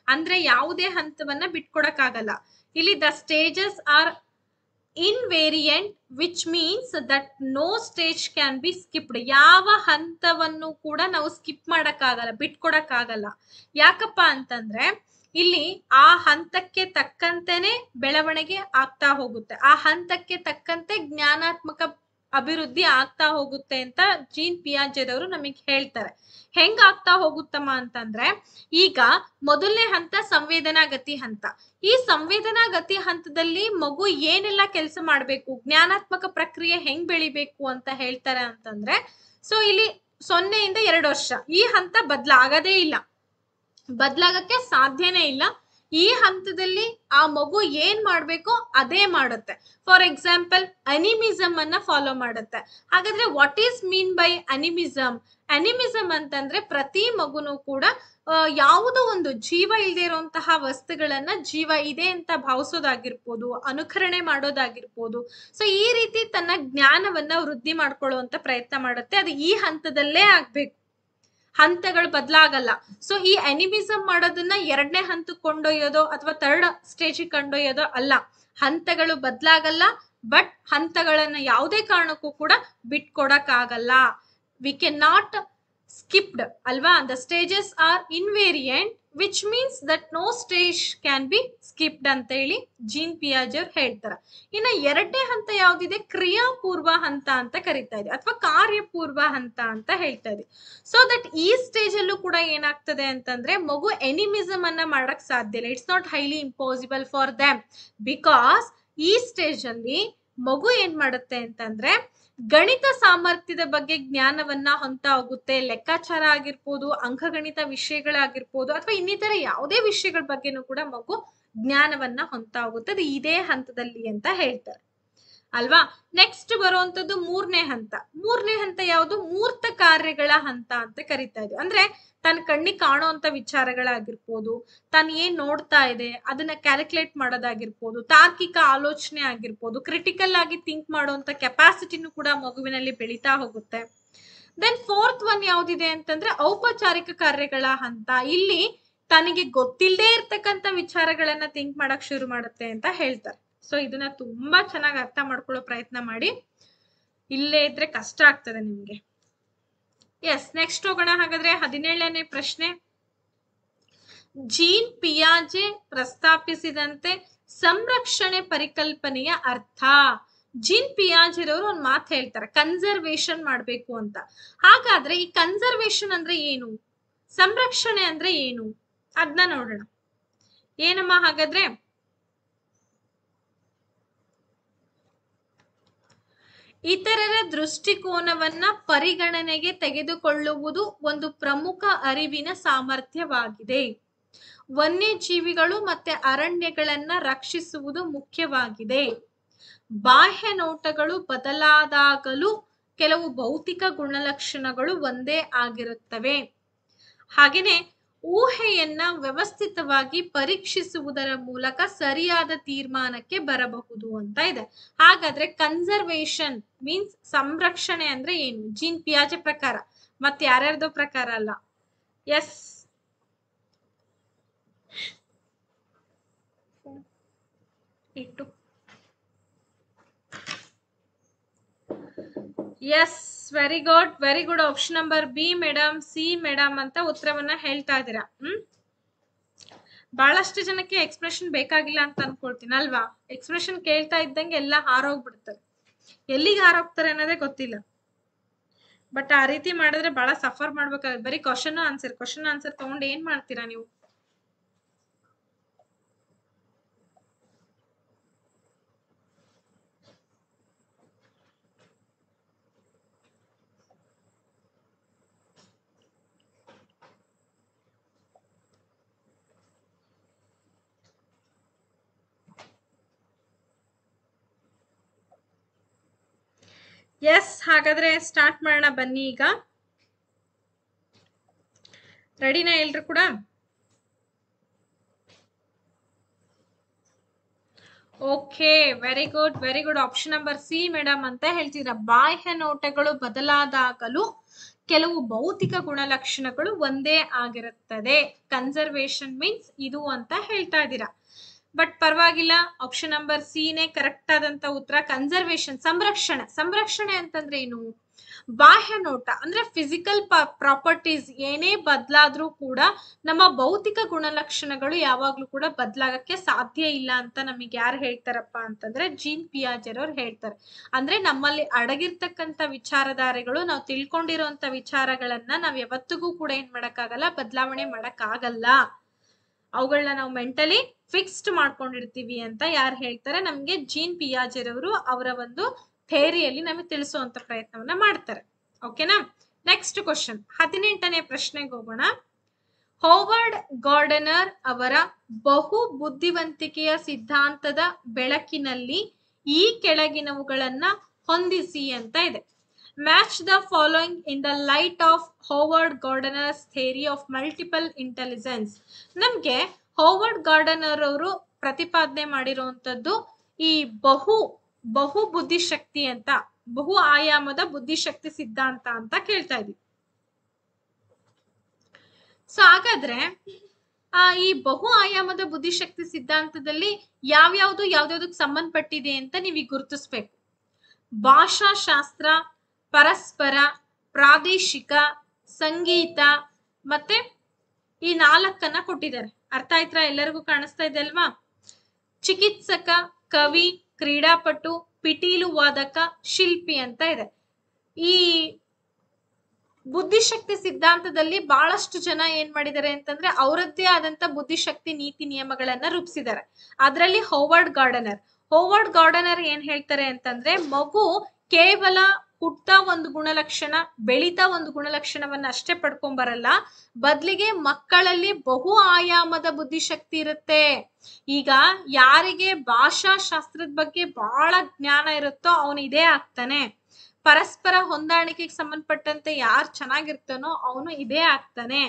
Speaker 1: ಅಂದ್ರೆ ಯಾವುದೇ ಹಂತವನ್ನ ಬಿಟ್ಕೊಡಕ್ಕಾಗಲ್ಲ. ಇಲ್ಲಿ the stages are invariant which means that no stage can be skipped. ಯಾವ ಹಂತವನ್ನು ಕೂಡ ನಾವು ಸ್ಕಿಪ್ ಮಾಡಕ್ಕಾಗಲ್ಲ, ಬಿಟ್ಕೊಡಕ್ಕಾಗಲ್ಲ. ಯಾಕಪ್ಪ ಅಂತಂದ್ರೆ ಇಲ್ಲಿ ಆ ಹಂತಕ್ಕೆ ತಕ್ಕಂತೆನೆ ಬೆಳವಣಿಗೆ ಆಗ್ತಾ ಹೋಗುತ್ತೆ, ಆ ಹಂತಕ್ಕೆ ತಕ್ಕಂತೆ ಜ್ಞಾನಾತ್ಮಕ ಅಭಿವೃದ್ಧಿ ಆಗ್ತಾ ಹೋಗುತ್ತೆ ಅಂತ ಜೀನ್ ಪಿಯಾಜೆರವರು ನಮಗೆ ಹೇಳ್ತಾರೆ. ಹೆಂಗ್ ಆಗ್ತಾ ಹೋಗುತ್ತಮ್ಮ ಅಂತಂದ್ರೆ, ಈಗ ಮೊದಲನೇ ಹಂತ ಸಂವೇದನಾಗತಿ ಹಂತ. ಈ ಸಂವೇದನಾಗತಿ ಹಂತದಲ್ಲಿ ಮಗು ಏನೆಲ್ಲ ಕೆಲಸ ಮಾಡ್ಬೇಕು, ಜ್ಞಾನಾತ್ಮಕ ಪ್ರಕ್ರಿಯೆ ಹೆಂಗ್ ಬೆಳಿಬೇಕು ಅಂತ ಹೇಳ್ತಾರೆ ಅಂತಂದ್ರೆ, ಸೊ ಇಲ್ಲಿ 0 ಇಂದ 2 ವರ್ಷ ಈ ಹಂತ ಬದಲಾಗದೇ ಇಲ್ಲ, ಬದಲಾಗಕ್ಕೆ ಸಾಧ್ಯನೇ ಇಲ್ಲ. ಈ ಹಂತದಲ್ಲಿ ಆ ಮಗು ಏನ್ ಮಾಡ್ಬೇಕೋ ಅದೇ ಮಾಡುತ್ತೆ. ಫಾರ್ ಎಕ್ಸಾಂಪಲ್ ಅನಿಮಿಸಮ್ ಅನ್ನ ಫಾಲೋ ಮಾಡುತ್ತೆ. ಹಾಗಾದ್ರೆ ವಾಟ್ ಈಸ್ ಮೀನ್ ಬೈ ಅನಿಮಿಸಮ್? ಅನಿಮಿಸಮ್ ಅಂತಂದ್ರೆ ಪ್ರತಿ ಮಗುನು ಕೂಡ ಯಾವುದೋ ಒಂದು ಜೀವ ಇಲ್ಲದೆ ಇರುವಂತಹ ವಸ್ತುಗಳನ್ನ ಜೀವ ಇದೆ ಅಂತ ಭಾವಿಸೋದಾಗಿರ್ಬೋದು, ಅನುಕರಣೆ ಮಾಡೋದಾಗಿರ್ಬೋದು. ಸೊ ಈ ರೀತಿ ತನ್ನ ಜ್ಞಾನವನ್ನ ವೃದ್ಧಿ ಮಾಡ್ಕೊಳ್ಳುವಂತ ಪ್ರಯತ್ನ ಮಾಡುತ್ತೆ. ಅದು ಈ ಹಂತದಲ್ಲೇ ಆಗ್ಬೇಕು, ಹಂತಗಳು ಬದಲಾಗಲ್ಲ. ಸೊ ಈ ಅನಿಮಿಸಮ್ ಮಾಡೋದನ್ನ 2ನೇ ಹಂತಕ್ಕೆ ಕೊಂಡೊಯ್ಯೋದೋ ಅಥವಾ 3rd ಸ್ಟೇಜಿಗೆ ಕೊಂಡೊಯ್ಯೋದೋ ಅಲ್ಲ. ಹಂತಗಳು ಬದಲಾಗಲ್ಲ, ಬಟ್ ಹಂತಗಳನ್ನ ಯಾವುದೇ ಕಾರಣಕ್ಕೂ ಕೂಡ ಬಿಟ್ಕೊಡಕ್ಕಾಗಲ್ಲ. ವಿ ಕ್ಯಾನ್ ನಾಟ್ ಸ್ಕಿಪ್ಡ್ ಅಲ್ವಾ? The stages are invariant which means that no stage can be skipped ಅಂತ ಹೇಳಿ ಜೀನ್ ಪಿಯಾಜೆ ಅವ್ರು ಹೇಳ್ತಾರೆ. ಇನ್ನು 2ನೇ ಹಂತ ಯಾವ್ದಿದೆ? ಕ್ರಿಯಾಪೂರ್ವ ಹಂತ ಅಂತ ಕರಿತಾ ಇದೆ, ಅಥವಾ ಕಾರ್ಯಪೂರ್ವ ಹಂತ ಅಂತ ಹೇಳ್ತಾ ಇದೆ. ಸೊ ದಟ್ ಈ ಸ್ಟೇಜ್ ಅಲ್ಲೂ ಕೂಡ ಏನಾಗ್ತದೆ ಅಂತಂದ್ರೆ ಮಗು ಎನಿಮಿಸಮ್ ಅನ್ನ ಮಾಡಕ್ ಸಾಧ್ಯ ಇಲ್ಲ. It's not highly impossible for them, because ಈ ಸ್ಟೇಜ್ ಅಲ್ಲಿ ಮಗು ಏನ್ ಮಾಡುತ್ತೆ ಅಂತಂದ್ರೆ ಗಣಿತ ಸಾಮರ್ಥ್ಯದ ಬಗ್ಗೆ ಜ್ಞಾನವನ್ನ ಹೊಂದ್ತಾ ಹೋಗುತ್ತೆ. ಲೆಕ್ಕಾಚಾರ ಆಗಿರ್ಬೋದು, ಅಂಕಗಣಿತ ವಿಷಯಗಳಾಗಿರ್ಬೋದು, ಅಥವಾ ಇನ್ನಿತರ ಯಾವುದೇ ವಿಷಯಗಳ ಬಗ್ಗೆನೂ ಕೂಡ ಮಗು ಜ್ಞಾನವನ್ನ ಹೊಂದ್ತಾ ಹೋಗುತ್ತೆ. ಅದು ಇದೇ ಹಂತದಲ್ಲಿ ಅಂತ ಹೇಳ್ತಾರೆ ಅಲ್ವಾ? ನೆಕ್ಸ್ಟ್ ಬರುವಂತದ್ದು 3ನೇ ಹಂತ. 3ನೇ ಹಂತ ಯಾವುದು? ಮೂರ್ತ ಕಾರ್ಯಗಳ ಹಂತ ಅಂತ ಕರಿತಾ ಇದ್ವಿ. ಅಂದ್ರೆ ತನ್ನ ಕಣ್ಣಿಗೆ ಕಾಣುವಂತ ವಿಚಾರಗಳಾಗಿರ್ಬೋದು, ತಾನು ಏನ್ ನೋಡ್ತಾ ಇದೆ ಅದನ್ನ ಕ್ಯಾಲ್ಕುಲೇಟ್ ಮಾಡೋದಾಗಿರ್ಬೋದು, ತಾರ್ಕಿಕ ಆಲೋಚನೆ ಆಗಿರ್ಬೋದು, ಕ್ರಿಟಿಕಲ್ ಆಗಿ ಥಿಂಕ್ ಮಾಡುವಂತ ಕೆಪಾಸಿಟಿನೂ ಕೂಡ ಮಗುವಿನಲ್ಲಿ ಬೆಳೀತಾ ಹೋಗುತ್ತೆ. ದೆನ್ 4th ಒನ್ ಯಾವ್ದಿದೆ ಅಂತಂದ್ರೆ ಔಪಚಾರಿಕ ಕಾರ್ಯಗಳ ಹಂತ. ಇಲ್ಲಿ ತನಗೆ ಗೊತ್ತಿಲ್ಲದೆ ಇರ್ತಕ್ಕಂಥ ವಿಚಾರಗಳನ್ನ ಥಿಂಕ್ ಮಾಡಕ್ ಶುರು ಮಾಡುತ್ತೆ ಅಂತ ಹೇಳ್ತಾರೆ. ಸೊ ಇದನ್ನ ತುಂಬಾ ಚೆನ್ನಾಗಿ ಅರ್ಥ ಮಾಡ್ಕೊಳ್ಳೋ ಪ್ರಯತ್ನ ಮಾಡಿ, ಇಲ್ಲೇ ಇದ್ರೆ ಕಷ್ಟ ಆಗ್ತದೆ ನಿಮ್ಗೆ. ಎಸ್, ನೆಕ್ಸ್ಟ್ ಹೋಗೋಣ. ಹಾಗಾದ್ರೆ 17ನೇ ಪ್ರಶ್ನೆ. ಜೀನ್ ಪಿಯಾಜೆ ಪ್ರಸ್ತಾಪಿಸಿದಂತೆ ಸಂರಕ್ಷಣೆ ಪರಿಕಲ್ಪನೆಯ ಅರ್ಥ. ಜೀನ್ ಪಿಯಾಜೆರವರು ಒಂದು ಮಾತು ಹೇಳ್ತಾರೆ, ಕನ್ಸರ್ವೇಷನ್ ಮಾಡ್ಬೇಕು ಅಂತ. ಹಾಗಾದ್ರೆ ಈ ಕನ್ಸರ್ವೇಷನ್ ಅಂದ್ರೆ ಏನು, ಸಂರಕ್ಷಣೆ ಅಂದ್ರೆ ಏನು ಅದನ್ನ ನೋಡೋಣ. ಏನಮ್ಮ ಹಾಗಾದ್ರೆ? ಇತರರ ದೃಷ್ಟಿಕೋನವನ್ನ ಪರಿಗಣನೆಗೆ ತೆಗೆದುಕೊಳ್ಳುವುದು ಒಂದು ಪ್ರಮುಖ ಅರಿವಿನ ಸಾಮರ್ಥ್ಯವಾಗಿದೆ. ವನ್ಯಜೀವಿಗಳು ಮತ್ತೆ ಅರಣ್ಯಗಳನ್ನ ರಕ್ಷಿಸುವುದು ಮುಖ್ಯವಾಗಿದೆ. ಬಾಹ್ಯ ನೋಟಗಳು ಬದಲಾದಾಗಲೂ ಕೆಲವು ಭೌತಿಕ ಗುಣಲಕ್ಷಣಗಳು ಒಂದೇ ಆಗಿರುತ್ತವೆ. ಹಾಗೆಯೇ ಊಹೆಯನ್ನ ವ್ಯವಸ್ಥಿತವಾಗಿ ಪರೀಕ್ಷಿಸುವುದರ ಮೂಲಕ ಸರಿಯಾದ ತೀರ್ಮಾನಕ್ಕೆ ಬರಬಹುದು ಅಂತ ಇದೆ. ಹಾಗಾದ್ರೆ ಕನ್ಸರ್ವೇಷನ್ ಮೀನ್ಸ್ ಸಂರಕ್ಷಣೆ ಅಂದ್ರೆ ಏನು? ಜೀನ್ ಪಿಯಾಜೆ ಪ್ರಕಾರ, ಮತ್ತೆ ಯಾರ್ಯಾರ್ದೋ ಪ್ರಕಾರ ಅಲ್ಲ. ಎಸ್, ಇಟ್ಟು yes, very good. Option number B madam, C madam ಅಂತ ಉತ್ತರವನ್ನ ಹೇಳ್ತಾ ಇದ್ದೀರಾ. ಬಹಳಷ್ಟು ಜನಕ್ಕೆ ಎಕ್ಸ್ಪ್ರೆಷನ್ ಬೇಕಾಗಿಲ್ಲ ಅಂತ ಅನ್ಕೊಳ್ತೀನಿ ಅಲ್ವಾ? ಎಕ್ಸ್ಪ್ರೆಷನ್ ಕೇಳ್ತಾ ಇದ್ದಂಗೆ ಎಲ್ಲ ಹಾರೋಗ್ಬಿಡ್ತಾರೆ. ಎಲ್ಲಿಗೆ ಹಾರೋಗ್ತಾರೆ ಅನ್ನೋದೇ ಗೊತ್ತಿಲ್ಲ. ಬಟ್ ಆ ರೀತಿ ಮಾಡಿದ್ರೆ ಬಹಳ ಸಫರ್ ಮಾಡ್ಬೇಕಾಗುತ್ತೆ. ಬರೀ ಕ್ವಶನ್ ಆನ್ಸರ್ ತಗೊಂಡು ಏನ್ ಮಾಡ್ತೀರಾ ನೀವು? ಎಸ್, ಹಾಗಾದ್ರೆ ಸ್ಟಾರ್ಟ್ ಮಾಡೋಣ ಬನ್ನಿ. ಈಗ ರೆಡಿನಾ ಎಲ್ರು ಕೂಡ? Okay, very good. Option number C madam ಅಂತ ಹೇಳ್ತೀರಾ. ಬಾಹ್ಯ ನೋಟಗಳು ಬದಲಾದಾಗಲೂ ಕೆಲವು ಭೌತಿಕ ಗುಣಲಕ್ಷಣಗಳು ಒಂದೇ ಆಗಿರುತ್ತದೆ. ಕನ್ಸರ್ವೇಷನ್ ಮೀನ್ಸ್ ಇದು ಅಂತ ಹೇಳ್ತಾ ಇದ್ದೀರಾ. ಬಟ್ ಪರವಾಗಿಲ್ಲ, ಆಪ್ಷನ್ ನಂಬರ್ ಸಿ ನೇ ಕರೆಕ್ಟ್ ಆದಂತ ಉತ್ತರ. ಕನ್ಸರ್ವೇಷನ್ ಸಂರಕ್ಷಣೆ ಅಂತಂದ್ರೆ ಏನು? ಬಾಹ್ಯ ನೋಟ ಅಂದ್ರೆ ಫಿಸಿಕಲ್ ಪ್ರಾಪರ್ಟೀಸ್ ಏನೇ ಬದಲಾದ್ರೂ ಕೂಡ ನಮ್ಮ ಭೌತಿಕ ಗುಣಲಕ್ಷಣಗಳು ಯಾವಾಗ್ಲೂ ಕೂಡ ಬದಲಾಗಕ್ಕೆ ಸಾಧ್ಯ ಇಲ್ಲ ಅಂತ ನಮಗೆ ಯಾರು ಹೇಳ್ತಾರಪ್ಪ ಅಂತಂದ್ರೆ ಜೀನ್ ಪಿಯಾಜೆರ್ ಅವ್ರು ಹೇಳ್ತಾರೆ. ಅಂದ್ರೆ ನಮ್ಮಲ್ಲಿ ಅಡಗಿರ್ತಕ್ಕಂಥ ವಿಚಾರಧಾರೆಗಳು, ನಾವು ತಿಳ್ಕೊಂಡಿರುವಂತ ವಿಚಾರಗಳನ್ನ ನಾವ್ ಯಾವತ್ತಿಗೂ ಕೂಡ ಏನ್ ಮಾಡಕ್ಕಾಗಲ್ಲ, ಬದಲಾವಣೆ ಮಾಡಕ್ಕಾಗಲ್ಲ. ಅವುಗಳನ್ನ ನಾವು ಮೆಂಟಲಿ ಫಿಕ್ಸ್ಡ್ ಮಾಡ್ಕೊಂಡಿರ್ತೀವಿ ಅಂತ ಯಾರು ಹೇಳ್ತಾರೆ? ನಮ್ಗೆ ಜೀನ್ ಪಿಯಾಜೆರ್ ಅವರು ಅವರ ಒಂದು ಥೇರಿಯಲ್ಲಿ ನಮಗೆ ತಿಳಿಸುವಂತ ಪ್ರಯತ್ನವನ್ನ ಮಾಡ್ತಾರೆ. ಓಕೆನಾ? ನೆಕ್ಸ್ಟ್ ಕ್ವಶನ್, 18ನೇ ಪ್ರಶ್ನೆಗೆ ಹೋಗೋಣ. ಹೋವರ್ಡ್ ಗಾರ್ಡನರ್ ಅವರ ಬಹು ಬುದ್ಧಿವಂತಿಕೆಯ ಸಿದ್ಧಾಂತದ ಬೆಳಕಿನಲ್ಲಿ ಈ ಕೆಳಗಿನವುಗಳನ್ನ ಹೊಂದಿಸಿ ಅಂತ ಇದೆ. Match the following in the light of Howard Gardner's theory of multiple intelligence. ನಮ್ಗೆ ಹೋವರ್ಡ್ ಗಾರ್ಡನರ್ ಅವರು ಪ್ರತಿಪಾದನೆ ಮಾಡಿರುವಂತದ್ದು ಈ ಬಹು ಬುದ್ಧಿಶಕ್ತಿ ಅಂತ, ಬಹು ಆಯಾಮದ ಬುದ್ಧಿಶಕ್ತಿ ಸಿದ್ಧಾಂತ ಅಂತ ಕೇಳ್ತಾ ಇದೀವಿ. ಸೊ ಹಾಗಾದ್ರೆ ಈ ಬಹು ಆಯಾಮದ ಬುದ್ಧಿಶಕ್ತಿ ಸಿದ್ಧಾಂತದಲ್ಲಿ ಯಾವ್ಯಾವ್ದಕ್ಕೆ ಸಂಬಂಧಪಟ್ಟಿದೆ ಅಂತ ನೀವೀಗ ಗುರುತಿಸ್ಬೇಕು. ಭಾಷಾಶಾಸ್ತ್ರ, ಪರಸ್ಪರ, ಪ್ರಾದೇಶಿಕ, ಸಂಗೀತ, ಮತ್ತೆ ಈ 4 ಕೊಟ್ಟಿದ್ದಾರೆ. ಅರ್ಥ ಆಯ್ತಾ? ಎಲ್ಲರಿಗೂ ಕಾಣಿಸ್ತಾ ಇದೆ ಅಲ್ವಾ? ಚಿಕಿತ್ಸಕ, ಕವಿ, ಕ್ರೀಡಾಪಟು, ಪಿಟೀಲು ವಾದಕ, ಶಿಲ್ಪಿ ಅಂತ ಇದೆ. ಈ ಬುದ್ಧಿಶಕ್ತಿ ಸಿದ್ಧಾಂತದಲ್ಲಿ ಬಹಳಷ್ಟು ಜನ ಏನ್ ಮಾಡಿದ್ದಾರೆ ಅಂತಂದ್ರೆ ಅವರದ್ದೇ ಆದಂತ ಬುದ್ಧಿಶಕ್ತಿ ನೀತಿ ನಿಯಮಗಳನ್ನ ರೂಪಿಸಿದ್ದಾರೆ. ಅದರಲ್ಲಿ ಹೋವರ್ಡ್ ಗಾರ್ಡನರ್ ಏನ್ ಹೇಳ್ತಾರೆ ಅಂತಂದ್ರೆ, ಮಗು ಕೇವಲ ಹುಟ್ಟ ಒಂದು ಗುಣಲಕ್ಷಣ, ಬೆಳೀತಾ ಒಂದು ಗುಣಲಕ್ಷಣವನ್ನ ಅಷ್ಟೇ ಪಡ್ಕೊಂಬರಲ್ಲ, ಬದಲಿಗೆ ಮಕ್ಕಳಲ್ಲಿ ಬಹು ಆಯಾಮದ ಬುದ್ಧಿಶಕ್ತಿ ಇರುತ್ತೆ. ಈಗ ಯಾರಿಗೆ ಭಾಷಾಶಾಸ್ತ್ರದ ಬಗ್ಗೆ ಬಹಳ ಜ್ಞಾನ ಇರುತ್ತೋ ಅವನು ಇದೇ ಆಗ್ತಾನೆ. ಪರಸ್ಪರ ಹೊಂದಾಣಿಕೆಗೆ ಸಂಬಂಧಪಟ್ಟಂತೆ ಯಾರು ಚೆನ್ನಾಗಿರ್ತಾನೋ ಅವನು ಇದೇ ಆಗ್ತಾನೆ.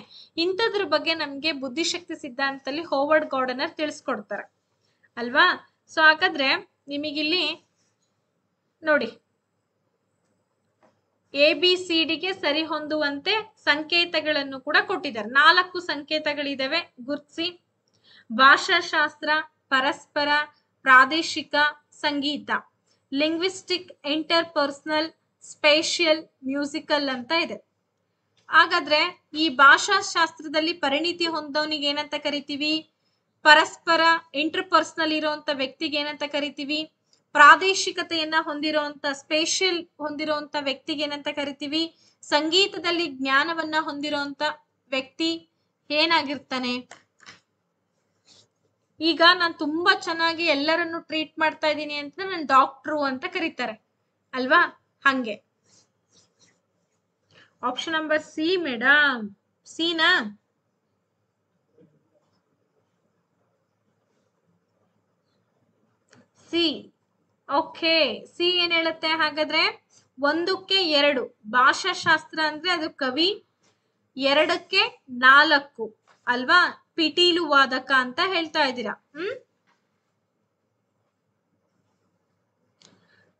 Speaker 1: ಇಂಥದ್ರ ಬಗ್ಗೆ ನಮ್ಗೆ ಬುದ್ಧಿಶಕ್ತಿ ಸಿದ್ಧಾಂತದಲ್ಲಿ ಹೋವರ್ಡ್ ಗಾರ್ಡನರ್ ತಿಳಿಸ್ಕೊಡ್ತಾರೆ ಅಲ್ವಾ? ಸೊ ಹಾಗಾದ್ರೆ ನಿಮಗಿಲ್ಲಿ ನೋಡಿ, ABCDಗೆ ಸರಿ ಹೊಂದುವಂತೆ ಸಂಕೇತಗಳನ್ನು ಕೂಡ ಕೊಟ್ಟಿದ್ದಾರೆ. 4 ಸಂಕೇತಗಳಿದಾವೆ, ಗುರ್ತಿಸಿ. ಭಾಷಾಶಾಸ್ತ್ರ, ಪರಸ್ಪರ, ಪ್ರಾದೇಶಿಕ, ಸಂಗೀತ. ಲಿಂಗ್ವಿಸ್ಟಿಕ್, ಇಂಟರ್ಪರ್ಸನಲ್, ಸ್ಪೇಷಿಯಲ್, ಮ್ಯೂಸಿಕಲ್ ಅಂತ ಇದೆ. ಹಾಗಾದ್ರೆ ಈ ಭಾಷಾಶಾಸ್ತ್ರದಲ್ಲಿ ಪರಿಣಿತಿ ಹೊಂದವನಿಗೆ ಏನಂತ ಕರಿತೀವಿ? ಪರಸ್ಪರ, ಇಂಟರ್ಪರ್ಸನಲ್ ಇರುವಂತ ವ್ಯಕ್ತಿಗೆ ಏನಂತ ಕರಿತೀವಿ? ಪ್ರಾದೇಶಿಕತೆಯನ್ನ ಹೊಂದಿರುವಂತ, ಸ್ಪೇಷಿಯಲ್ ಹೊಂದಿರುವಂತ ವ್ಯಕ್ತಿಗೆ ಏನಂತ ಕರಿತೀವಿ? ಸಂಗೀತದಲ್ಲಿ ಜ್ಞಾನವನ್ನ ಹೊಂದಿರುವಂತ ವ್ಯಕ್ತಿ ಏನಾಗಿರ್ತಾನೆ? ಈಗ ನಾನು ತುಂಬಾ ಚೆನ್ನಾಗಿ ಎಲ್ಲರನ್ನು ಟ್ರೀಟ್ ಮಾಡ್ತಾ ಇದ್ದೀನಿ ಅಂತ ನಾನು ಡಾಕ್ಟ್ರು ಅಂತ ಕರೀತಾರೆ ಅಲ್ವಾ? ಹಂಗೆ ಆಪ್ಷನ್ ನಂಬರ್ ಸಿ ಮೇಡಮ್. ಸಿನಾ? ಸಿ. ಓಕೆ, ಸಿ ಏನ್ ಹೇಳುತ್ತೆ ಹಾಗಾದ್ರೆ? 1ಕ್ಕೆ 2 ಭಾಷಾಶಾಸ್ತ್ರ ಅಂದ್ರೆ ಅದು ಕವಿ, 2ಕ್ಕೆ 4 ಅಲ್ವಾ ಪಿಟೀಲು ವಾದಕ ಅಂತ ಹೇಳ್ತಾ ಇದ್ದೀರಾ.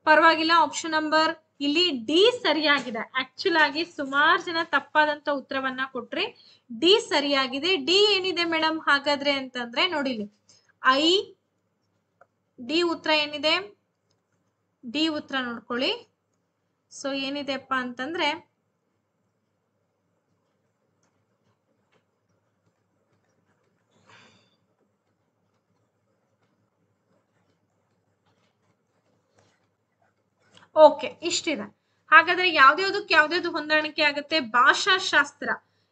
Speaker 1: ಪರವಾಗಿಲ್ಲ. ಆಪ್ಷನ್ ನಂಬರ್ ಇಲ್ಲಿ ಡಿ ಸರಿಯಾಗಿದೆ. ಆಕ್ಚುಲ್ ಆಗಿ ಸುಮಾರು ಜನ ತಪ್ಪಾದಂತ ಉತ್ತರವನ್ನ ಕೊಟ್ರಿ. ಡಿ ಸರಿಯಾಗಿದೆ. ಡಿ ಏನಿದೆ ಮೇಡಮ್ ಹಾಗಾದ್ರೆ ಅಂತಂದ್ರೆ ನೋಡಿಲಿ, ಡಿ ಉತ್ತರ ಏನಿದೆ? ಡಿ ಉತ್ತರ ನೋಡ್ಕೊಳ್ಳಿ. ಸೊ ಏನಿದೆಪ್ಪ ಅಂತಂದ್ರೆ ಓಕೆ, ಇಷ್ಟಿದೆ. ಹಾಗಾದ್ರೆ ಯಾವ್ದ್ಯಾವ್ದಕ್ಕೆ ಯಾವ್ದ್ಯಾವ್ದು ಹೊಂದಾಣಿಕೆ ಆಗುತ್ತೆ? ಭಾಷಾಶಾಸ್ತ್ರ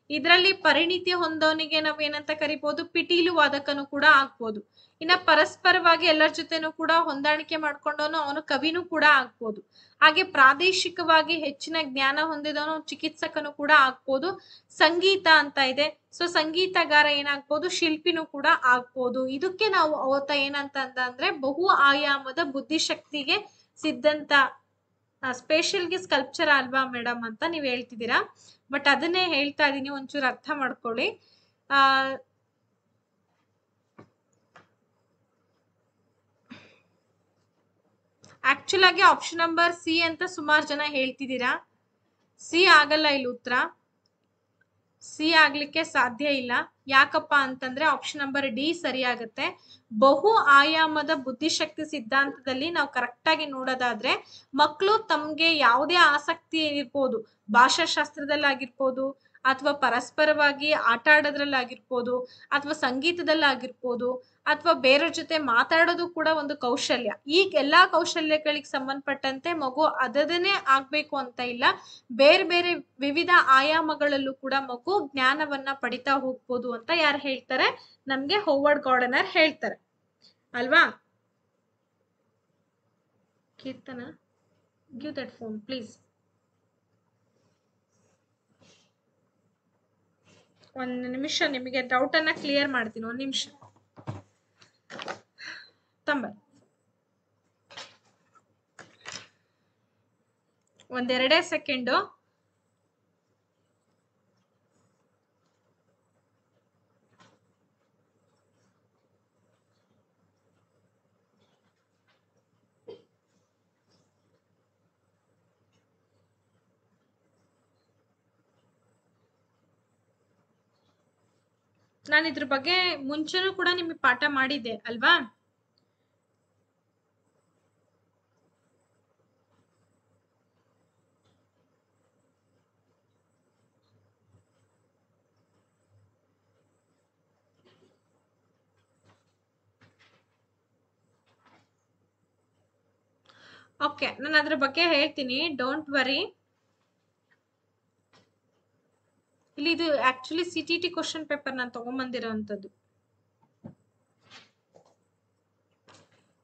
Speaker 1: ಇದರಲ್ಲಿ ಪರಿಣಿತಿ ಹೊಂದೋನಿಗೆ ನಾವ್ ಏನಂತ ಕರಿಬಹುದು? ಪಿಟೀಲು ವಾದಕನು ಕೂಡ ಆಗ್ಬೋದು. ಇನ್ನ ಪರಸ್ಪರವಾಗಿ ಎಲ್ಲರ ಜೊತೆನೂ ಕೂಡ ಹೊಂದಾಣಿಕೆ ಮಾಡ್ಕೊಂಡವನು ಅವನು ಕವಿನೂ ಕೂಡ ಆಗ್ಬೋದು. ಹಾಗೆ ಪ್ರಾದೇಶಿಕವಾಗಿ ಹೆಚ್ಚಿನ ಜ್ಞಾನ ಹೊಂದಿದವನು ಚಿಕಿತ್ಸಕನು ಕೂಡ ಆಗ್ಬೋದು. ಸಂಗೀತ ಅಂತ ಇದೆ, ಸೊ ಸಂಗೀತಗಾರ ಏನಾಗ್ಬೋದು? ಶಿಲ್ಪಿನೂ ಕೂಡ ಆಗ್ಬೋದು. ಇದಕ್ಕೆ ನಾವು ಅವತ್ತ ಏನಂತ ಅಂದ್ರೆ ಬಹು ಆಯಾಮದ ಬುದ್ಧಿಶಕ್ತಿಗೆ ಸಿದ್ಧಂತ ಸ್ಪೇಷಲ್ಗೆ ಸ್ಕಲ್ಪ್ಚರ್ ಅಲ್ವಾ ಮೇಡಮ್ ಅಂತ ನೀವ್ ಹೇಳ್ತಿದ್ದೀರಾ. ಬಟ್ ಅದನ್ನೇ ಹೇಳ್ತಾ ಇದೀನಿ, ಒಂಚೂರು ಅರ್ಥ ಮಾಡ್ಕೊಳ್ಳಿ. ಆಕ್ಚುಲ್ ಆಗಿ ಆಪ್ಷನ್ ನಂಬರ್ ಸಿ ಅಂತ ಸುಮಾರು ಜನ ಹೇಳ್ತಿದ್ದೀರಾ. ಸಿ ಆಗಲ್ಲ, ಇಲ್ಲಿ ಉತ್ತರ ಸಿ ಆಗ್ಲಿಕ್ಕೆ ಸಾಧ್ಯ ಇಲ್ಲ. ಯಾಕಪ್ಪ ಅಂತಂದ್ರೆ ಆಪ್ಷನ್ ನಂಬರ್ ಡಿ ಸರಿಯಾಗುತ್ತೆ. ಬಹು ಆಯಾಮದ ಬುದ್ಧಿಶಕ್ತಿ ಸಿದ್ಧಾಂತದಲ್ಲಿ ನಾವು ಕರೆಕ್ಟ್ ಆಗಿ ನೋಡೋದಾದ್ರೆ ಮಕ್ಕಳು ತಮ್ಗೆ ಯಾವುದೇ ಆಸಕ್ತಿ ಇರ್ಬೋದು, ಭಾಷಾಶಾಸ್ತ್ರದಲ್ಲಾಗಿರ್ಬೋದು ಅಥವಾ ಪರಸ್ಪರವಾಗಿ ಆಟ ಆಡೋದ್ರಲ್ಲಾಗಿರ್ಬೋದು ಅಥವಾ ಸಂಗೀತದಲ್ಲಾಗಿರ್ಬೋದು ಅಥವಾ ಬೇರೆಯವ್ರ ಜೊತೆ ಮಾತಾಡೋದು ಕೂಡ ಒಂದು ಕೌಶಲ್ಯ. ಈ ಎಲ್ಲಾ ಕೌಶಲ್ಯಗಳಿಗೆ ಸಂಬಂಧಪಟ್ಟಂತೆ ಮಗು ಅದನ್ನೇ ಆಗ್ಬೇಕು ಅಂತ ಇಲ್ಲ, ಬೇರೆ ಬೇರೆ ವಿವಿಧ ಆಯಾಮಗಳಲ್ಲೂ ಕೂಡ ಮಗು ಜ್ಞಾನವನ್ನ ಪಡಿತಾ ಹೋಗ್ಬೋದು ಅಂತ ಯಾರು ಹೇಳ್ತಾರೆ? ನಮ್ಗೆ ಹೋವರ್ಡ್ ಗಾರ್ಡನರ್ ಹೇಳ್ತಾರೆ ಅಲ್ವಾ. ಕೀರ್ತನ, ಗಿವ್ ದಟ್ ಫೋನ್ ಪ್ಲೀಸ್. ಒಂದು ನಿಮಿಷ, ನಿಮಗೆ ಡೌಟ್ ಅನ್ನ ಕ್ಲಿಯರ್ ಮಾಡ್ತೀನಿ. ಒಂದು ನಿಮಿಷ ತಂಬ, ಒಂದೆರಡೇ ಸೆಕೆಂಡು. ನಾನು ಇದ್ರ ಬಗ್ಗೆ ಮುಂಚೆನೂ ಕೂಡ ನಿಮಗೆ ಪಾಠ ಮಾಡಿದ್ದೆ ಅಲ್ವಾ. ಓಕೆ, ನಾನು ಅದ್ರ ಬಗ್ಗೆ ಹೇಳ್ತೀನಿ, ಡೋಂಟ್ ವರಿ. ಇಲ್ಲಿ ಇದು ಆಕ್ಚುಲಿ ಸಿಟಿಟಿ ಕ್ವಶನ್ ಪೇಪರ್ ನಾನು ತಗೊಂಡ್ಬಂದಿರೋಂಥದ್ದು.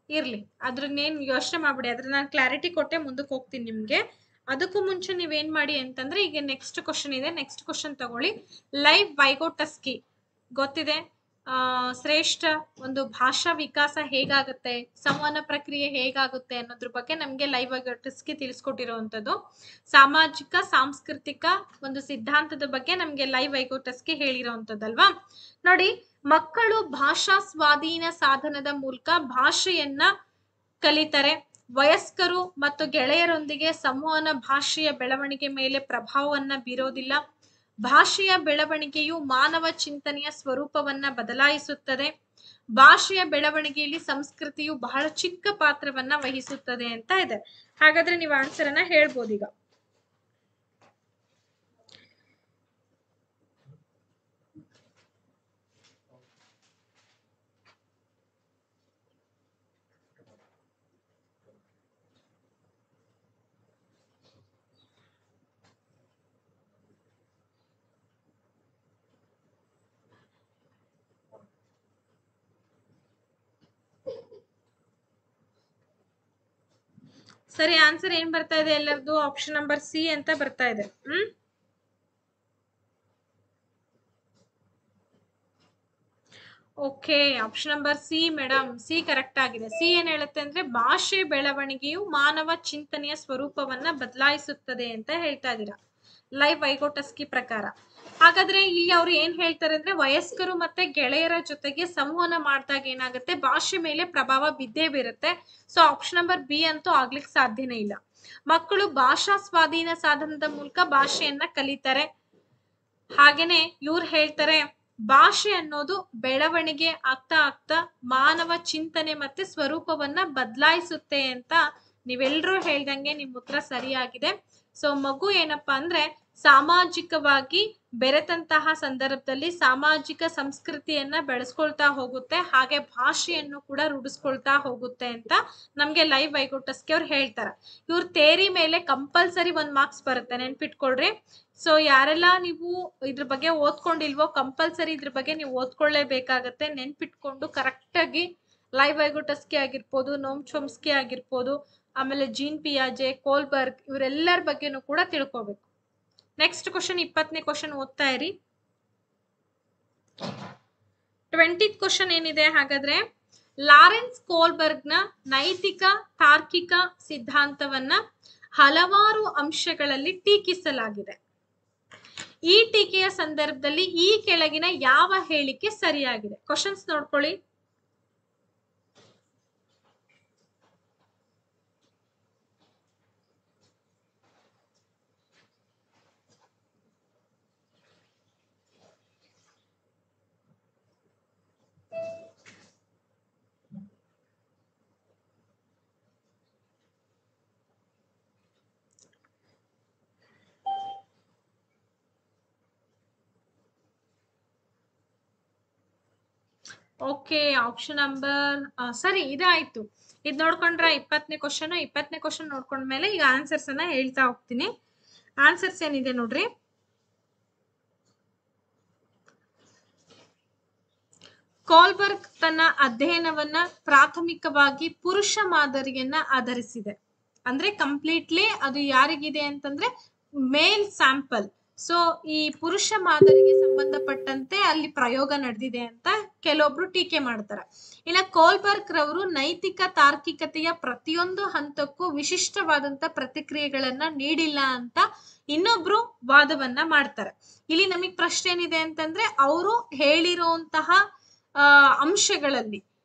Speaker 1: ಇರ್ಲಿ, ಅದ್ರನ್ನೇನು ಯೋಚನೆ ಮಾಡ್ಬಿಡಿ, ಅದ್ರ ನಾನು ಕ್ಲಾರಿಟಿ ಕೊಟ್ಟೆ ಮುಂದಕ್ಕೆ ಹೋಗ್ತೀನಿ ನಿಮ್ಗೆ. ಅದಕ್ಕೂ ಮುಂಚೆ ನೀವೇನ್ ಮಾಡಿ ಅಂತಂದ್ರೆ, ಈಗ ನೆಕ್ಸ್ಟ್ ಕ್ವಶನ್ ಇದೆ, ನೆಕ್ಸ್ಟ್ ಕ್ವಶನ್ ತಗೊಳ್ಳಿ. ಲೈವ್ ವೈಗೋಟಸ್ಕಿ ಗೊತ್ತಿದೆ, ಶ್ರೇಷ್ಠ ಒಂದು ಭಾಷಾ ವಿಕಾಸ ಹೇಗಾಗುತ್ತೆ, ಸಂವಹನ ಪ್ರಕ್ರಿಯೆ ಹೇಗಾಗುತ್ತೆ ಅನ್ನೋದ್ರ ಬಗ್ಗೆ ನಮ್ಗೆ ಲೈವ್ ವೈಗೋಟಸ್ಕಿ ತಿಳಿಸ್ಕೊಟ್ಟಿರುವಂತದ್ದು. ಸಾಮಾಜಿಕ ಸಾಂಸ್ಕೃತಿಕ ಒಂದು ಸಿದ್ಧಾಂತದ ಬಗ್ಗೆ ನಮ್ಗೆ ಲೈವ್ ವೈಗೋಟಸ್ಕಿ ಹೇಳಿರೋಂಥದ್ದಲ್ವಾ. ನೋಡಿ, ಮಕ್ಕಳು ಭಾಷಾ ಸ್ವಾಧೀನ ಸಾಧನದ ಮೂಲಕ ಭಾಷೆಯನ್ನ ಕಲಿತಾರೆ. ವಯಸ್ಕರು ಮತ್ತು ಗೆಳೆಯರೊಂದಿಗೆ ಸಂವಹನ ಭಾಷೆಯ ಬೆಳವಣಿಗೆ ಮೇಲೆ ಪ್ರಭಾವವನ್ನ ಬೀರೋದಿಲ್ಲ. ಭಾಷೆಯ ಬೆಳವಣಿಗೆಯು ಮಾನವ ಚಿಂತನೆಯ ಸ್ವರೂಪವನ್ನ ಬದಲಾಯಿಸುತ್ತದೆ. ಭಾಷೆಯ ಬೆಳವಣಿಗೆಯಲ್ಲಿ ಸಂಸ್ಕೃತಿಯು ಬಹಳ ಚಿಕ್ಕ ಪಾತ್ರವನ್ನ ವಹಿಸುತ್ತದೆ ಅಂತ ಇದೆ. ಹಾಗಾದ್ರೆ ನೀವು ಆನ್ಸರ್ ಅನ್ನ ಹೇಳ್ಬೋದು ಈಗ. ಸರಿ, ಆನ್ಸರ್ ಏನ್ ಬರ್ತಾ ಇದೆ ಎಲ್ಲರದು? ಆಪ್ಷನ್ ನಂಬರ್ ಸಿ ಅಂತ ಬರ್ತಾ ಇದೆ. Okay, option number C madam, C correct ಆಗಿದೆ. ಸಿ ಏನ್ ಹೇಳುತ್ತೆ ಅಂದ್ರೆ ಭಾಷೆ ಬೆಳವಣಿಗೆಯು ಮಾನವ ಚಿಂತನೆಯ ಸ್ವರೂಪವನ್ನ ಬದಲಾಯಿಸುತ್ತದೆ ಅಂತ ಹೇಳ್ತಾ ಇದ್ದೀರಾ ಲೈವ್ ವೈಗೋಟಸ್ಕಿ ಪ್ರಕಾರ. ಹಾಗಾದ್ರೆ ಇಲ್ಲಿ ಅವ್ರು ಏನ್ ಹೇಳ್ತಾರೆ ಅಂದ್ರೆ ವಯಸ್ಕರು ಮತ್ತೆ ಗೆಳೆಯರ ಜೊತೆಗೆ ಸಂವಹನ ಮಾಡಿದಾಗ ಏನಾಗುತ್ತೆ, ಭಾಷೆ ಮೇಲೆ ಪ್ರಭಾವ ಬಿದ್ದೇ ಬೀರುತ್ತೆ. ಸೊ ಆಪ್ಷನ್ ನಂಬರ್ ಬಿ ಅಂತೂ ಆಗ್ಲಿಕ್ಕೆ ಸಾಧ್ಯನೇ ಇಲ್ಲ. ಮಕ್ಕಳು ಭಾಷಾ ಸ್ವಾಧೀನ ಸಾಧನದ ಮೂಲಕ ಭಾಷೆಯನ್ನ ಕಲಿತಾರೆ. ಹಾಗೇನೆ ಇವ್ರು ಹೇಳ್ತಾರೆ ಭಾಷೆ ಅನ್ನೋದು ಬೆಳವಣಿಗೆ ಆಗ್ತಾ ಆಗ್ತಾ ಮಾನವ ಚಿಂತನೆ ಮತ್ತೆ ಸ್ವರೂಪವನ್ನ ಬದಲಾಯಿಸುತ್ತೆ ಅಂತ ನೀವೆಲ್ಲರೂ ಹೇಳ್ದಂಗೆ ನಿಮ್ ಉತ್ತರ ಸರಿಯಾಗಿದೆ. ಸೊ ಮಗು ಏನಪ್ಪಾ ಅಂದ್ರೆ ಸಾಮಾಜಿಕವಾಗಿ ಬೆರೆತಂತಹ ಸಂದರ್ಭದಲ್ಲಿ ಸಾಮಾಜಿಕ ಸಂಸ್ಕೃತಿಯನ್ನ ಬೆಳೆಸ್ಕೊಳ್ತಾ ಹೋಗುತ್ತೆ, ಹಾಗೆ ಭಾಷೆಯನ್ನು ಕೂಡ ರೂಢಿಸ್ಕೊಳ್ತಾ ಹೋಗುತ್ತೆ ಅಂತ ನಮ್ಗೆ ಲೈವ್ ವೈಗೋಟಸ್ಕಿ ಅವ್ರು ಹೇಳ್ತಾರೆ. ಇವ್ರ ಥೇರಿ ಮೇಲೆ ಕಂಪಲ್ಸರಿ 1 ಮಾರ್ಕ್ಸ್ ಬರುತ್ತೆ, ನೆನ್ಪಿಟ್ಕೊಳ್ರಿ. ಸೊ ಯಾರೆಲ್ಲ ನೀವು ಇದ್ರ ಬಗ್ಗೆ ಓದ್ಕೊಂಡಿಲ್ವೋ ಕಂಪಲ್ಸರಿ ಇದ್ರ ಬಗ್ಗೆ ನೀವು ಓದ್ಕೊಳ್ಳೇಬೇಕಾಗತ್ತೆ. ನೆನ್ಪಿಟ್ಕೊಂಡು ಕರೆಕ್ಟ್ ಆಗಿ ಲೈವ್ ವೈಗೋಟಸ್ಕಿ ಆಗಿರ್ಬೋದು, ನೋಮ್ ಚೊಮ್ಸ್ಕಿ ಆಗಿರ್ಬೋದು, ಆಮೇಲೆ ಜೀನ್ ಪಿಯಾಜೆ, ಕೋಲ್ಬರ್ಗ್ ಇವರೆಲ್ಲರ ಬಗ್ಗೆನೂ ಕೂಡ ತಿಳ್ಕೊಬೇಕು. ನೆಕ್ಸ್ಟ್ ಕ್ವಶನ್ 20ನೇ ಕ್ವಶನ್ ಓದ್ತಾ ಇರಿ. 20th ಕ್ವಶನ್ ಏನಿದೆ ಹಾಗಾದ್ರೆ, ಲಾರೆನ್ಸ್ ಕೋಲ್ಬರ್ಗ್ ನ ನೈತಿಕ ತಾರ್ಕಿಕ ಸಿದ್ಧಾಂತವನ್ನ ಹಲವಾರು ಅಂಶಗಳಲ್ಲಿ ಟೀಕಿಸಲಾಗಿದೆ. ಈ ಟೀಕೆಯ ಸಂದರ್ಭದಲ್ಲಿ ಈ ಕೆಳಗಿನ ಯಾವ ಹೇಳಿಕೆ ಸರಿಯಾಗಿದೆ? ಕ್ವಶನ್ಸ್ ನೋಡ್ಕೊಳ್ಳಿ. ಓಕೆ, ಆಪ್ಷನ್ ನಂಬರ್ ಸರಿ ಇದಾಯ್ತು. ಇದ್ ನೋಡ್ಕೊಂಡ್ರ 20ನೇ ಕ್ವಶನ್. 20ನೇ ಕ್ವಶನ್ ನೋಡ್ಕೊಂಡ್ಮೇಲೆ ಈಗ ಆನ್ಸರ್ಸ್ ಅನ್ನ ಹೇಳ್ತಾ ಹೋಗ್ತೀನಿ. ಆನ್ಸರ್ಸ್ ಏನಿದೆ ನೋಡ್ರಿ. ಕೋಲ್ಬರ್ಗ್ ತನ್ನ ಅಧ್ಯಯನವನ್ನ ಪ್ರಾಥಮಿಕವಾಗಿ ಪುರುಷ ಮಾದರಿಯನ್ನ ಆಧರಿಸಿದೆ. ಅಂದ್ರೆ ಕಂಪ್ಲೀಟ್ಲಿ ಅದು ಯಾರಿಗಿದೆ ಅಂತಂದ್ರೆ ಮೇಲ್ ಸ್ಯಾಂಪಲ್. ಸೊ ಈ ಪುರುಷ ಮಾದರಿಗೆ ಸಂಬಂಧಪಟ್ಟಂತೆ ಅಲ್ಲಿ ಪ್ರಯೋಗ ನಡೆದಿದೆ ಅಂತ ಕೆಲವೊಬ್ರು ಟೀಕೆ ಮಾಡ್ತಾರೆ. ಇನ್ನ ಕೋಲ್ಬರ್ಗ್ ರವರು ನೈತಿಕ ತಾರ್ಕಿಕತೆಯ ಪ್ರತಿಯೊಂದು ಹಂತಕ್ಕೂ ವಿಶಿಷ್ಟವಾದಂತ ಪ್ರತಿಕ್ರಿಯೆಗಳನ್ನ ನೀಡಿಲ್ಲ ಅಂತ ಇನ್ನೊಬ್ರು ವಾದವನ್ನ ಮಾಡ್ತಾರೆ. ಇಲ್ಲಿ ನಮಗ್ ಪ್ರಶ್ನೆ ಏನಿದೆ ಅಂತಂದ್ರೆ ಅವರು ಹೇಳಿರುವಂತಹ ಅಂಶಗಳಲ್ಲಿ,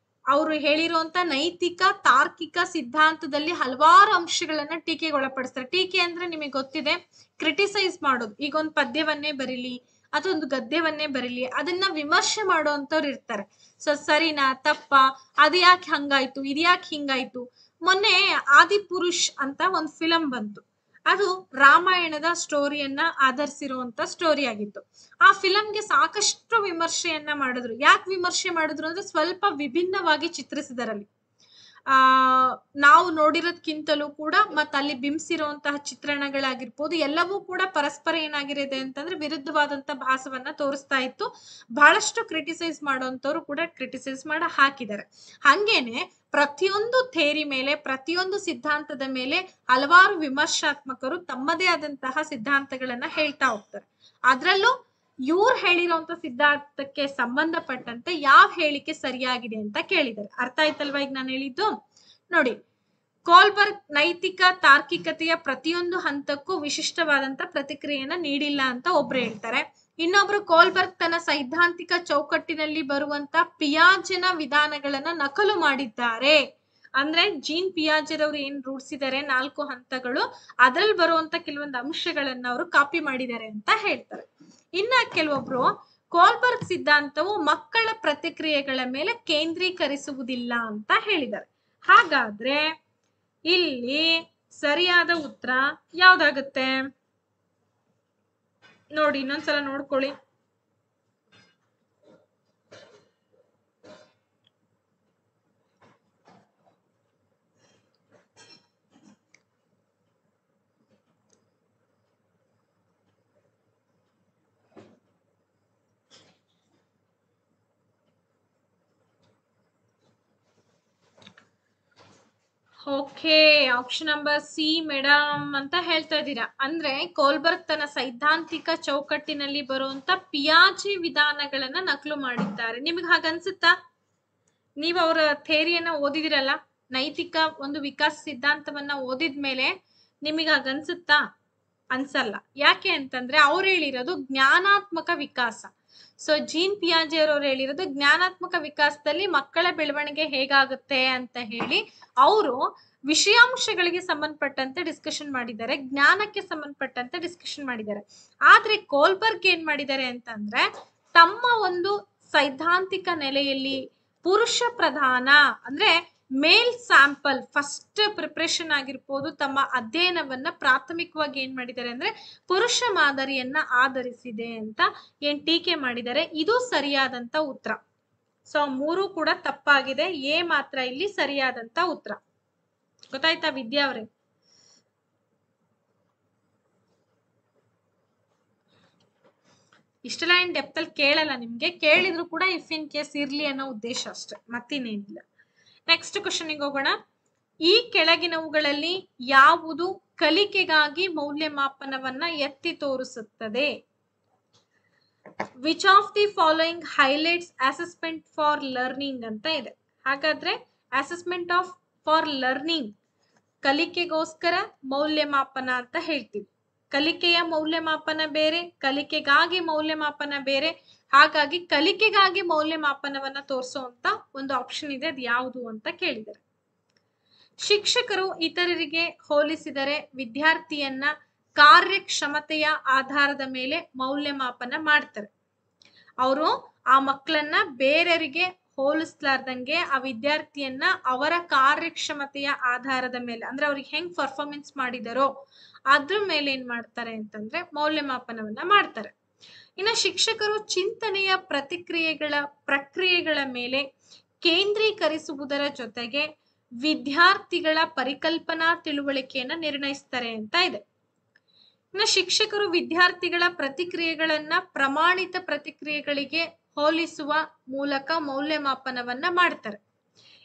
Speaker 1: ಅವರು ಹೇಳಿರುವಂತ ನೈತಿಕ ತಾರ್ಕಿಕ ಸಿದ್ಧಾಂತದಲ್ಲಿ ಹಲವಾರು ಅಂಶಗಳನ್ನ ಟೀಕೆಗೆ ಒಳಪಡಿಸ್ತಾರೆ. ಟೀಕೆ ಅಂದ್ರೆ ನಿಮಗೆ ಗೊತ್ತಿದೆ, ಕ್ರಿಟಿಸೈಸ್ ಮಾಡೋದು. ಈಗ ಒಂದು ಪದ್ಯವನ್ನೇ ಬರೀಲಿ ಅಥವಾ ಒಂದು ಗದ್ಯವನ್ನೇ ಬರೀಲಿ, ಅದನ್ನ ವಿಮರ್ಶೆ ಮಾಡುವಂತವ್ರು ಇರ್ತಾರೆ. ಸೊ ಸರಿನಾ ತಪ್ಪಾ, ಅದು ಯಾಕೆ ಹಂಗಾಯ್ತು, ಇದ್ಯಾಕೆ ಹಿಂಗಾಯ್ತು. ಮೊನ್ನೆ ಆದಿಪುರುಷ್ ಅಂತ ಒಂದು ಫಿಲಂ ಬಂತು. ಅದು ರಾಮಾಯಣದ ಸ್ಟೋರಿಯನ್ನ ಆಧರಿಸಿರುವಂತ ಸ್ಟೋರಿ ಆಗಿತ್ತು. ಆ ಫಿಲಂಗೆ ಸಾಕಷ್ಟು ವಿಮರ್ಶೆಯನ್ನ ಮಾಡಿದ್ರು. ಯಾಕೆ ವಿಮರ್ಶೆ ಮಾಡಿದ್ರು ಅಂದ್ರೆ ಸ್ವಲ್ಪ ವಿಭಿನ್ನವಾಗಿ ಚಿತ್ರಿಸಿದರಲ್ಲಿ. ನಾವು ನೋಡಿರೋದ್ಕಿಂತಲೂ ಕೂಡ ಮತ್ತೆ ಅಲ್ಲಿ ಬಿಂಬಿಸಿರುವಂತಹ ಚಿತ್ರಣಗಳಾಗಿರ್ಬೋದು ಎಲ್ಲವೂ ಕೂಡ ಪರಸ್ಪರ ಏನಾಗಿರಿದೆ ಅಂತಂದ್ರೆ ವಿರುದ್ಧವಾದಂತ ಭಾಸವನ್ನ ತೋರಿಸ್ತಾ ಇತ್ತು. ಬಹಳಷ್ಟು ಕ್ರಿಟಿಸೈಸ್ ಮಾಡುವಂತವ್ರು ಕೂಡ ಕ್ರಿಟಿಸೈಸ್ ಮಾಡಿ ಹಾಕಿದ್ದಾರೆ. ಹಂಗೇನೆ ಪ್ರತಿಯೊಂದು ಥೇರಿ ಮೇಲೆ, ಪ್ರತಿಯೊಂದು ಸಿದ್ಧಾಂತದ ಮೇಲೆ ಹಲವಾರು ವಿಮರ್ಶಾತ್ಮಕರು ತಮ್ಮದೇ ಆದಂತಹ ಸಿದ್ಧಾಂತಗಳನ್ನ ಹೇಳ್ತಾ ಹೋಗ್ತಾರೆ. ಅದ್ರಲ್ಲೂ ಇವ್ರು ಹೇಳಿರೋಂತ ಸಿದ್ಧಾಂತಕ್ಕೆ ಸಂಬಂಧಪಟ್ಟಂತೆ ಯಾವ ಹೇಳಿಕೆ ಸರಿಯಾಗಿದೆ ಅಂತ ಕೇಳಿದ್ದಾರೆ. ಅರ್ಥ ಆಯ್ತಲ್ವಾ ಈಗ ನಾನು ಹೇಳಿದ್ದು? ನೋಡಿ, ಕೋಲ್ಬರ್ಗ್ ನೈತಿಕ ತಾರ್ಕಿಕತೆಯ ಪ್ರತಿಯೊಂದು ಹಂತಕ್ಕೂ ವಿಶಿಷ್ಟವಾದಂತ ಪ್ರತಿಕ್ರಿಯೆಯನ್ನ ನೀಡಿಲ್ಲ ಅಂತ ಒಬ್ರು ಹೇಳ್ತಾರೆ. ಇನ್ನೊಬ್ರು ಕೋಲ್ಬರ್ಗ್ ತನ್ನ ಸೈದ್ಧಾಂತಿಕ ಚೌಕಟ್ಟಿನಲ್ಲಿ ಬರುವಂತ ಪಿಯಾಜೆನ ವಿಧಾನಗಳನ್ನ ನಕಲು ಮಾಡಿದ್ದಾರೆ. ಅಂದ್ರೆ ಜೀನ್ ಪಿಯಾಜೆರವ್ರು ಏನ್ ರೂಢಿಸಿದ್ದಾರೆ 4 ಹಂತಗಳು, ಅದ್ರಲ್ಲಿ ಬರುವಂತ ಕೆಲವೊಂದು ಅಂಶಗಳನ್ನ ಅವರು ಕಾಪಿ ಮಾಡಿದ್ದಾರೆ ಅಂತ ಹೇಳ್ತಾರೆ. ಇನ್ನ ಕೆಲವೊಬ್ರು ಕೋಲ್ಬರ್ಗ್ ಸಿದ್ಧಾಂತವು ಮಕ್ಕಳ ಪ್ರತಿಕ್ರಿಯೆಗಳ ಮೇಲೆ ಕೇಂದ್ರೀಕರಿಸುವುದಿಲ್ಲ ಅಂತ ಹೇಳಿದ್ದಾರೆ. ಹಾಗಾದ್ರೆ ಇಲ್ಲಿ ಸರಿಯಾದ ಉತ್ತರ ಯಾವ್ದಾಗುತ್ತೆ ನೋಡಿ, ಇನ್ನೊಂದ್ಸಲ ನೋಡ್ಕೊಳ್ಳಿ. Okay, option number C madam ಅಂತ ಹೇಳ್ತಾ ಇದ್ದೀರಾ. ಅಂದ್ರೆ ಕೋಲ್ಬರ್ಗ್ ತನ್ನ ಸೈದ್ಧಾಂತಿಕ ಚೌಕಟ್ಟಿನಲ್ಲಿ ಬರುವಂತ ಪಿಯಾಜೆ ವಿಧಾನಗಳನ್ನ ನಕಲು ಮಾಡಿದ್ದಾರೆ. ನಿಮ್ಗೆ ಹಾಗನ್ಸುತ್ತಾ? ನೀವು ಅವರ ಥೇರಿಯನ್ನ ಓದಿದಿರಲ್ಲ, ನೈತಿಕ ಒಂದು ವಿಕಾಸ ಸಿದ್ಧಾಂತವನ್ನ ಓದಿದ್ಮೇಲೆ ನಿಮಗೆ ಹಾಗನ್ಸುತ್ತಾ? ಅನ್ಸಲ್ಲ. ಯಾಕೆ ಅಂತಂದ್ರೆ ಅವ್ರು ಹೇಳಿರೋದು ಜ್ಞಾನಾತ್ಮಕ ವಿಕಾಸ. ಸೊ ಜೀನ್ ಪಿಯಾಜೆ ಅವ್ರು ಹೇಳಿರೋದು ಜ್ಞಾನಾತ್ಮಕ ವಿಕಾಸದಲ್ಲಿ ಮಕ್ಕಳ ಬೆಳವಣಿಗೆ ಹೇಗಾಗುತ್ತೆ ಅಂತ ಹೇಳಿ ಅವರು ವಿಷಯಾಂಶಗಳಿಗೆ ಸಂಬಂಧಪಟ್ಟಂತೆ ಡಿಸ್ಕಷನ್ ಮಾಡಿದ್ದಾರೆ, ಜ್ಞಾನಕ್ಕೆ ಸಂಬಂಧಪಟ್ಟಂತೆ ಡಿಸ್ಕಷನ್ ಮಾಡಿದ್ದಾರೆ. ಆದ್ರೆ ಕೋಲ್ಬರ್ಗ್ ಏನ್ ಮಾಡಿದ್ದಾರೆ ಅಂತಂದ್ರೆ ತಮ್ಮ ಒಂದು ಸೈದ್ಧಾಂತಿಕ ನೆಲೆಯಲ್ಲಿ ಪುರುಷ ಪ್ರಧಾನ ಅಂದ್ರೆ ಮೇಲ್ ಸ್ಯಾಂಪಲ್ ಫಸ್ಟ್ ಪ್ರಿಪರೇಷನ್ ಆಗಿರ್ಬೋದು, ತಮ್ಮ ಅಧ್ಯಯನವನ್ನ ಪ್ರಾಥಮಿಕವಾಗಿ ಏನ್ ಮಾಡಿದ್ದಾರೆ ಅಂದ್ರೆ ಪುರುಷ ಮಾದರಿಯನ್ನ ಆಧರಿಸಿದೆ ಅಂತ ಏನ್ ಟೀಕೆ ಮಾಡಿದ್ದಾರೆ. ಇದು ಸರಿಯಾದಂತ ಉತ್ತರ. ಸೊ ಮೂರು ಕೂಡ ತಪ್ಪಾಗಿದೆ, ಎ ಮಾತ್ರ ಇಲ್ಲಿ ಸರಿಯಾದಂತ ಉತ್ತರ. ಗೊತ್ತಾಯ್ತಾ ವಿದ್ಯಾ ಅವ್ರೆ? ಇಷ್ಟೆಲ್ಲ ಏನ್ ಡೆಪ್ತ್ ಅಲ್ಲಿ ಕೇಳಲ್ಲ ನಿಮ್ಗೆ, ಕೇಳಿದ್ರು ಕೂಡ ಇಫ್ ಇನ್ ಕೇಸ್ ಇರ್ಲಿ ಅನ್ನೋ ಉದ್ದೇಶ ಅಷ್ಟೇ, ಮತ್ತಿನ್ನೇನಿಲ್ಲ. ನೆಕ್ಸ್ಟ್ ಕ್ವಶನ್ಗೆ ಹೋಗೋಣ. ಈ ಕೆಳಗಿನವುಗಳಲ್ಲಿ ಯಾವುದು ಕಲಿಕೆಗಾಗಿ ಮೌಲ್ಯಮಾಪನವನ್ನ ಎತ್ತಿ ತೋರಿಸುತ್ತದೆ? Which of the following highlights assessment for learning ಅಂತ ಇದೆ. ಹಾಗಾದ್ರೆ ಅಸೆಸ್ಮೆಂಟ್ ಆಫ್ ಫಾರ್ ಲರ್ನಿಂಗ್ ಕಲಿಕೆಗೋಸ್ಕರ ಮೌಲ್ಯಮಾಪನ ಅಂತ ಹೇಳ್ತೀವಿ. ಕಲಿಕೆಯ ಮೌಲ್ಯಮಾಪನ ಬೇರೆ, ಕಲಿಕೆಗಾಗಿ ಮೌಲ್ಯಮಾಪನ ಬೇರೆ. ಹಾಗಾಗಿ ಕಲಿಕೆಗಾಗಿ ಮೌಲ್ಯಮಾಪನವನ್ನ ತೋರಿಸುವಂತ ಒಂದು ಆಪ್ಷನ್ ಇದೆ, ಅದು ಯಾವುದು ಅಂತ ಕೇಳಿದ್ದಾರೆ. ಶಿಕ್ಷಕರು ಇತರರಿಗೆ ಹೋಲಿಸಿದರೆ ವಿದ್ಯಾರ್ಥಿಯನ್ನ ಕಾರ್ಯಕ್ಷಮತೆಯ ಆಧಾರದ ಮೇಲೆ ಮೌಲ್ಯಮಾಪನ ಮಾಡ್ತಾರೆ. ಅವರು ಆ ಮಕ್ಕಳನ್ನ ಬೇರೆಯವರಿಗೆ ಹೋಲಿಸ್ಲಾರ್ದಂಗೆ ಆ ವಿದ್ಯಾರ್ಥಿಯನ್ನ ಅವರ ಕಾರ್ಯಕ್ಷಮತೆಯ ಆಧಾರದ ಮೇಲೆ ಅಂದ್ರೆ ಅವ್ರಿಗೆ ಹೆಂಗ್ ಪರ್ಫಾರ್ಮೆನ್ಸ್ ಮಾಡಿದಾರೋ ಅದ್ರ ಮೇಲೆ ಏನ್ ಮಾಡ್ತಾರೆ ಅಂತಂದ್ರೆ ಮೌಲ್ಯಮಾಪನವನ್ನ ಮಾಡ್ತಾರೆ. ಇನ್ನು ಶಿಕ್ಷಕರು ಚಿಂತನೆಯ ಪ್ರಕ್ರಿಯೆಗಳ ಮೇಲೆ ಕೇಂದ್ರೀಕರಿಸುವುದರ ಜೊತೆಗೆ ವಿದ್ಯಾರ್ಥಿಗಳ ಪರಿಕಲ್ಪನಾ ತಿಳುವಳಿಕೆಯನ್ನ ನಿರ್ಣಯಿಸ್ತಾರೆ ಅಂತ ಇದೆ. ಇನ್ನು ಶಿಕ್ಷಕರು ವಿದ್ಯಾರ್ಥಿಗಳ ಪ್ರತಿಕ್ರಿಯೆಗಳನ್ನ ಪ್ರಮಾಣಿತ ಪ್ರತಿಕ್ರಿಯೆಗಳಿಗೆ ಹೋಲಿಸುವ ಮೂಲಕ ಮೌಲ್ಯಮಾಪನವನ್ನ ಮಾಡ್ತಾರೆ.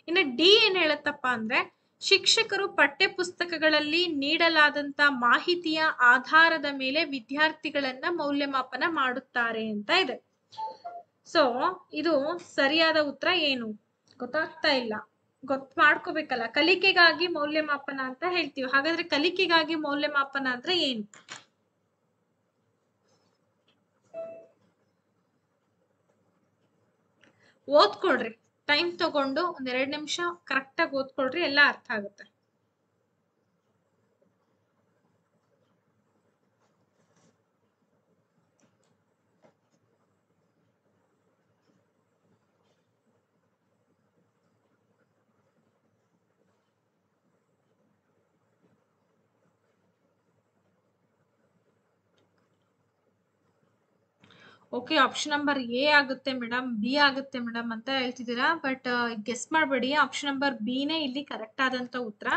Speaker 1: ಇನ್ನು ಡಿ ಏನ್ ಹೇಳತ್ತಪ್ಪ ಅಂದ್ರೆ ಶಿಕ್ಷಕರು ಪಠ್ಯ ಪುಸ್ತಕಗಳಲ್ಲಿ ನೀಡಲಾದಂತ ಮಾಹಿತಿಯ ಆಧಾರದ ಮೇಲೆ ವಿದ್ಯಾರ್ಥಿಗಳನ್ನ ಮೌಲ್ಯಮಾಪನ ಮಾಡುತ್ತಾರೆ ಅಂತ ಇದೆ. ಸೊ ಇದು ಸರಿಯಾದ ಉತ್ತರ ಏನು ಗೊತ್ತಾಗ್ತಾ ಇಲ್ಲ, ಮಾಡ್ಕೋಬೇಕಲ್ಲ. ಕಲಿಕೆಗಾಗಿ ಮೌಲ್ಯಮಾಪನ ಅಂತ ಹೇಳ್ತೀವಿ. ಹಾಗಾದ್ರೆ ಕಲಿಕೆಗಾಗಿ ಮೌಲ್ಯಮಾಪನ ಅಂದ್ರೆ ಏನು? ಓದ್ಕೊಳ್ರಿ, ಟೈಮ್ ತಗೊಂಡು ಒಂದ್ 2 ನಿಮಿಷ ಕರೆಕ್ಟ್ ಆಗಿ ಓದ್ಕೊಳ್ರಿ, ಎಲ್ಲ ಅರ್ಥ ಆಗುತ್ತೆ. ಓಕೆ, ಆಪ್ಷನ್ ನಂಬರ್ ಎ ಆಗುತ್ತೆ ಮೇಡಮ್, ಬಿ ಆಗುತ್ತೆ ಮೇಡಮ್ ಅಂತ ಹೇಳ್ತಿದ್ದೀರಾ. ಬಟ್ ಗೆಸ್ ಮಾಡಬೇಡಿ, ಆಪ್ಷನ್ ನಂಬರ್ ಬಿ ನೇ ಇಲ್ಲಿ ಕರೆಕ್ಟ್ ಆದಂತ ಉತ್ತರ.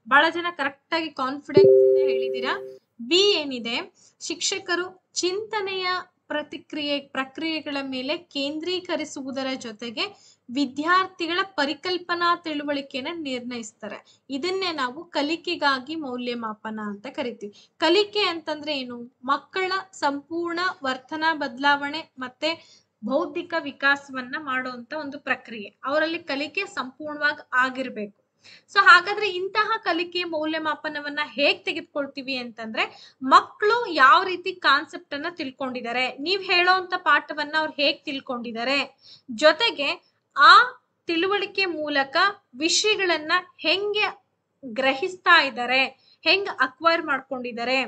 Speaker 1: ಬಹಳ ಜನ ಕರೆಕ್ಟ್ ಆಗಿ ಕಾನ್ಫಿಡೆನ್ಸ್ ಹೇಳಿದೀರಾ. ಬಿ ಏನಿದೆ, ಶಿಕ್ಷಕರು ಚಿಂತನೆಯ ಪ್ರಕ್ರಿಯೆಗಳ ಮೇಲೆ ಕೇಂದ್ರೀಕರಿಸುವುದರ ಜೊತೆಗೆ ವಿದ್ಯಾರ್ಥಿಗಳ ಪರಿಕಲ್ಪನಾ ತಿಳುವಳಿಕೆಯನ್ನ ನಿರ್ಣಯಿಸ್ತಾರೆ. ಇದನ್ನೇ ನಾವು ಕಲಿಕೆಗಾಗಿ ಮೌಲ್ಯಮಾಪನ ಅಂತ ಕರಿತೀವಿ. ಕಲಿಕೆ ಅಂತಂದ್ರೆ ಏನು? ಮಕ್ಕಳ ಸಂಪೂರ್ಣ ವರ್ತನಾ ಬದಲಾವಣೆ ಮತ್ತೆ ಬೌದ್ಧಿಕ ವಿಕಾಸವನ್ನ ಮಾಡುವಂತ ಒಂದು ಪ್ರಕ್ರಿಯೆ. ಅವರಲ್ಲಿ ಕಲಿಕೆ ಸಂಪೂರ್ಣವಾಗಿ ಆಗಿರ್ಬೇಕು. ಸೊ ಹಾಗಾದ್ರೆ ಇಂತಹ ಕಲಿಕೆ ಮೌಲ್ಯಮಾಪನವನ್ನ ಹೇಗ್ ತೆಗೆದುಕೊಳ್ತೀವಿ ಅಂತಂದ್ರೆ ಮಕ್ಕಳು ಯಾವ ರೀತಿ ಕಾನ್ಸೆಪ್ಟ್ ಅನ್ನ ತಿಳ್ಕೊಂಡಿದ್ದಾರೆ, ನೀವ್ ಹೇಳೋಂತ ಪಾಠವನ್ನ ಅವ್ರು ಹೇಗ್ ತಿಳ್ಕೊಂಡಿದ್ದಾರೆ, ಜೊತೆಗೆ ಆ ತಿಳುವಳಿಕೆ ಮೂಲಕ ವಿಷಯಗಳನ್ನ ಹೆಂಗೆ ಗ್ರಹಿಸ್ತಾ ಇದ್ದಾರೆ, ಹೆಂಗ್ ಅಕ್ವೈರ್ ಮಾಡ್ಕೊಂಡಿದ್ದಾರೆ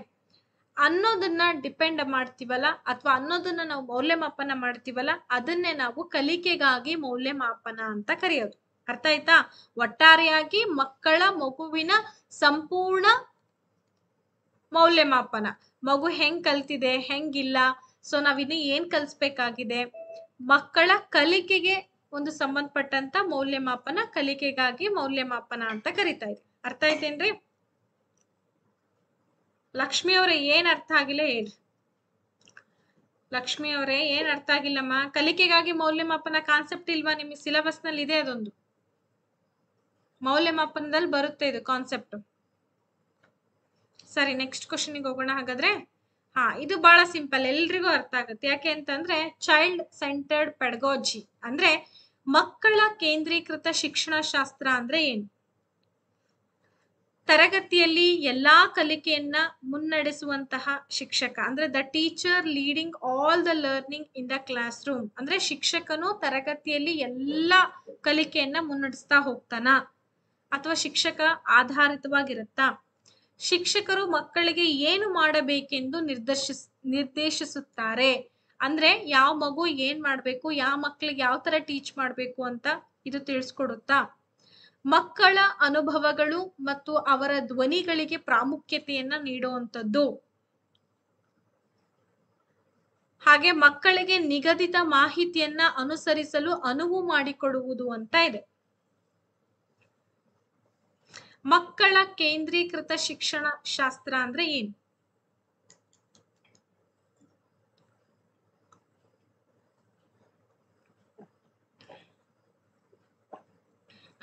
Speaker 1: ಅನ್ನೋದನ್ನ ಡಿಪೆಂಡ್ ಮಾಡ್ತೀವಲ್ಲ, ಅಥವಾ ಅನ್ನೋದನ್ನ ನಾವು ಮೌಲ್ಯಮಾಪನ ಮಾಡ್ತೀವಲ್ಲ, ಅದನ್ನೇ ನಾವು ಕಲಿಕೆಗಾಗಿ ಮೌಲ್ಯಮಾಪನ ಅಂತ ಕರೆಯೋದು. ಅರ್ಥ ಆಯ್ತಾ? ಒಟ್ಟಾರೆಯಾಗಿ ಮಗುವಿನ ಸಂಪೂರ್ಣ ಮೌಲ್ಯಮಾಪನ, ಮಗು ಹೆಂಗ್ ಕಲ್ತಿದೆ ಹೆಂಗಿಲ್ಲ, ಸೊ ನಾವಿನ್ನು ಏನ್ ಕಲಿಸ್ಬೇಕಾಗಿದೆ, ಮಕ್ಕಳ ಕಲಿಕೆಗೆ ಒಂದು ಸಂಬಂಧಪಟ್ಟಂತ ಮೌಲ್ಯಮಾಪನ, ಕಲಿಕೆಗಾಗಿ ಮೌಲ್ಯಮಾಪನ ಅಂತ ಕರಿತಾ ಇದೆ. ಅರ್ಥ ಆಯ್ತೇನ್ರಿ? ಲಕ್ಷ್ಮಿ ಅವರೇ ಏನ್ ಅರ್ಥ ಆಗಿಲ್ಲ ಹೇಳಿ. ಲಕ್ಷ್ಮಿ ಅವರೇ ಏನ್ ಅರ್ಥ ಆಗಿಲ್ಲಮ್ಮ? ಕಲಿಕೆಗಾಗಿ ಮೌಲ್ಯಮಾಪನ ಕಾನ್ಸೆಪ್ಟ್ ಇಲ್ವಾ ನಿಮಗೆ? ಸಿಲೆಬಸ್ ನಲ್ಲಿ ಇದೆ ಅದೊಂದು. ಮೌಲ್ಯಮಾಪನದಲ್ಲಿ ಬರುತ್ತೆ ಇದು ಕಾನ್ಸೆಪ್ಟ್. ಸರಿ, ನೆಕ್ಸ್ಟ್ ಕ್ವಶನ್ಗೆ ಹೋಗೋಣ ಹಾಗಾದ್ರೆ. ಇದು ಬಹಳ ಸಿಂಪಲ್, ಎಲ್ರಿಗೂ ಅರ್ಥ ಆಗುತ್ತೆ. ಯಾಕೆ ಅಂತಂದ್ರೆ ಚೈಲ್ಡ್ ಸೆಂಟರ್ಡ್ ಪೆಡಗಾಜಿ ಅಂದ್ರೆ ಮಕ್ಕಳ ಕೇಂದ್ರೀಕೃತ ಶಿಕ್ಷಣ ಶಾಸ್ತ್ರ ಅಂದ್ರೆ ಏನು? ತರಗತಿಯಲ್ಲಿ ಎಲ್ಲಾ ಕಲಿಕೆಯನ್ನ ಮುನ್ನಡೆಸುವಂತಹ ಶಿಕ್ಷಕ ಅಂದ್ರೆ the teacher leading all the learning in the class room. ಅಂದ್ರೆ ಶಿಕ್ಷಕನು ತರಗತಿಯಲ್ಲಿ ಎಲ್ಲಾ ಕಲಿಕೆಯನ್ನ ಮುನ್ನಡೆಸ್ತಾ ಹೋಗ್ತಾನ, ಅಥವಾ ಶಿಕ್ಷಕ ಆಧಾರಿತವಾಗಿರುತ್ತಾ? ಶಿಕ್ಷಕರು ಮಕ್ಕಳಿಗೆ ಏನು ಮಾಡಬೇಕೆಂದು ನಿರ್ದೇಶಿಸುತ್ತಾರೆ. ಅಂದ್ರೆ ಯಾವ ಮಗು ಏನ್ ಮಾಡ್ಬೇಕು, ಯಾವ ಮಕ್ಕಳಿಗೆ ಯಾವ ತರ ಟೀಚ್ ಮಾಡ್ಬೇಕು ಅಂತ ಇದು ತಿಳಿಸ್ಕೊಡುತ್ತಾ? ಮಕ್ಕಳ ಅನುಭವಗಳು ಮತ್ತು ಅವರ ಧ್ವನಿಗಳಿಗೆ ಪ್ರಾಮುಖ್ಯತೆಯನ್ನ ನೀಡುವಂಥದ್ದು. ಹಾಗೆ ಮಕ್ಕಳಿಗೆ ನಿಗದಿತ ಮಾಹಿತಿಯನ್ನ ಅನುಸರಿಸಲು ಅನುವು ಮಾಡಿಕೊಡುವುದು ಅಂತ ಇದೆ. ಮಕ್ಕಳ ಕೇಂದ್ರೀಕೃತ ಶಿಕ್ಷಣ ಶಾಸ್ತ್ರ ಅಂದ್ರೆ ಏನು?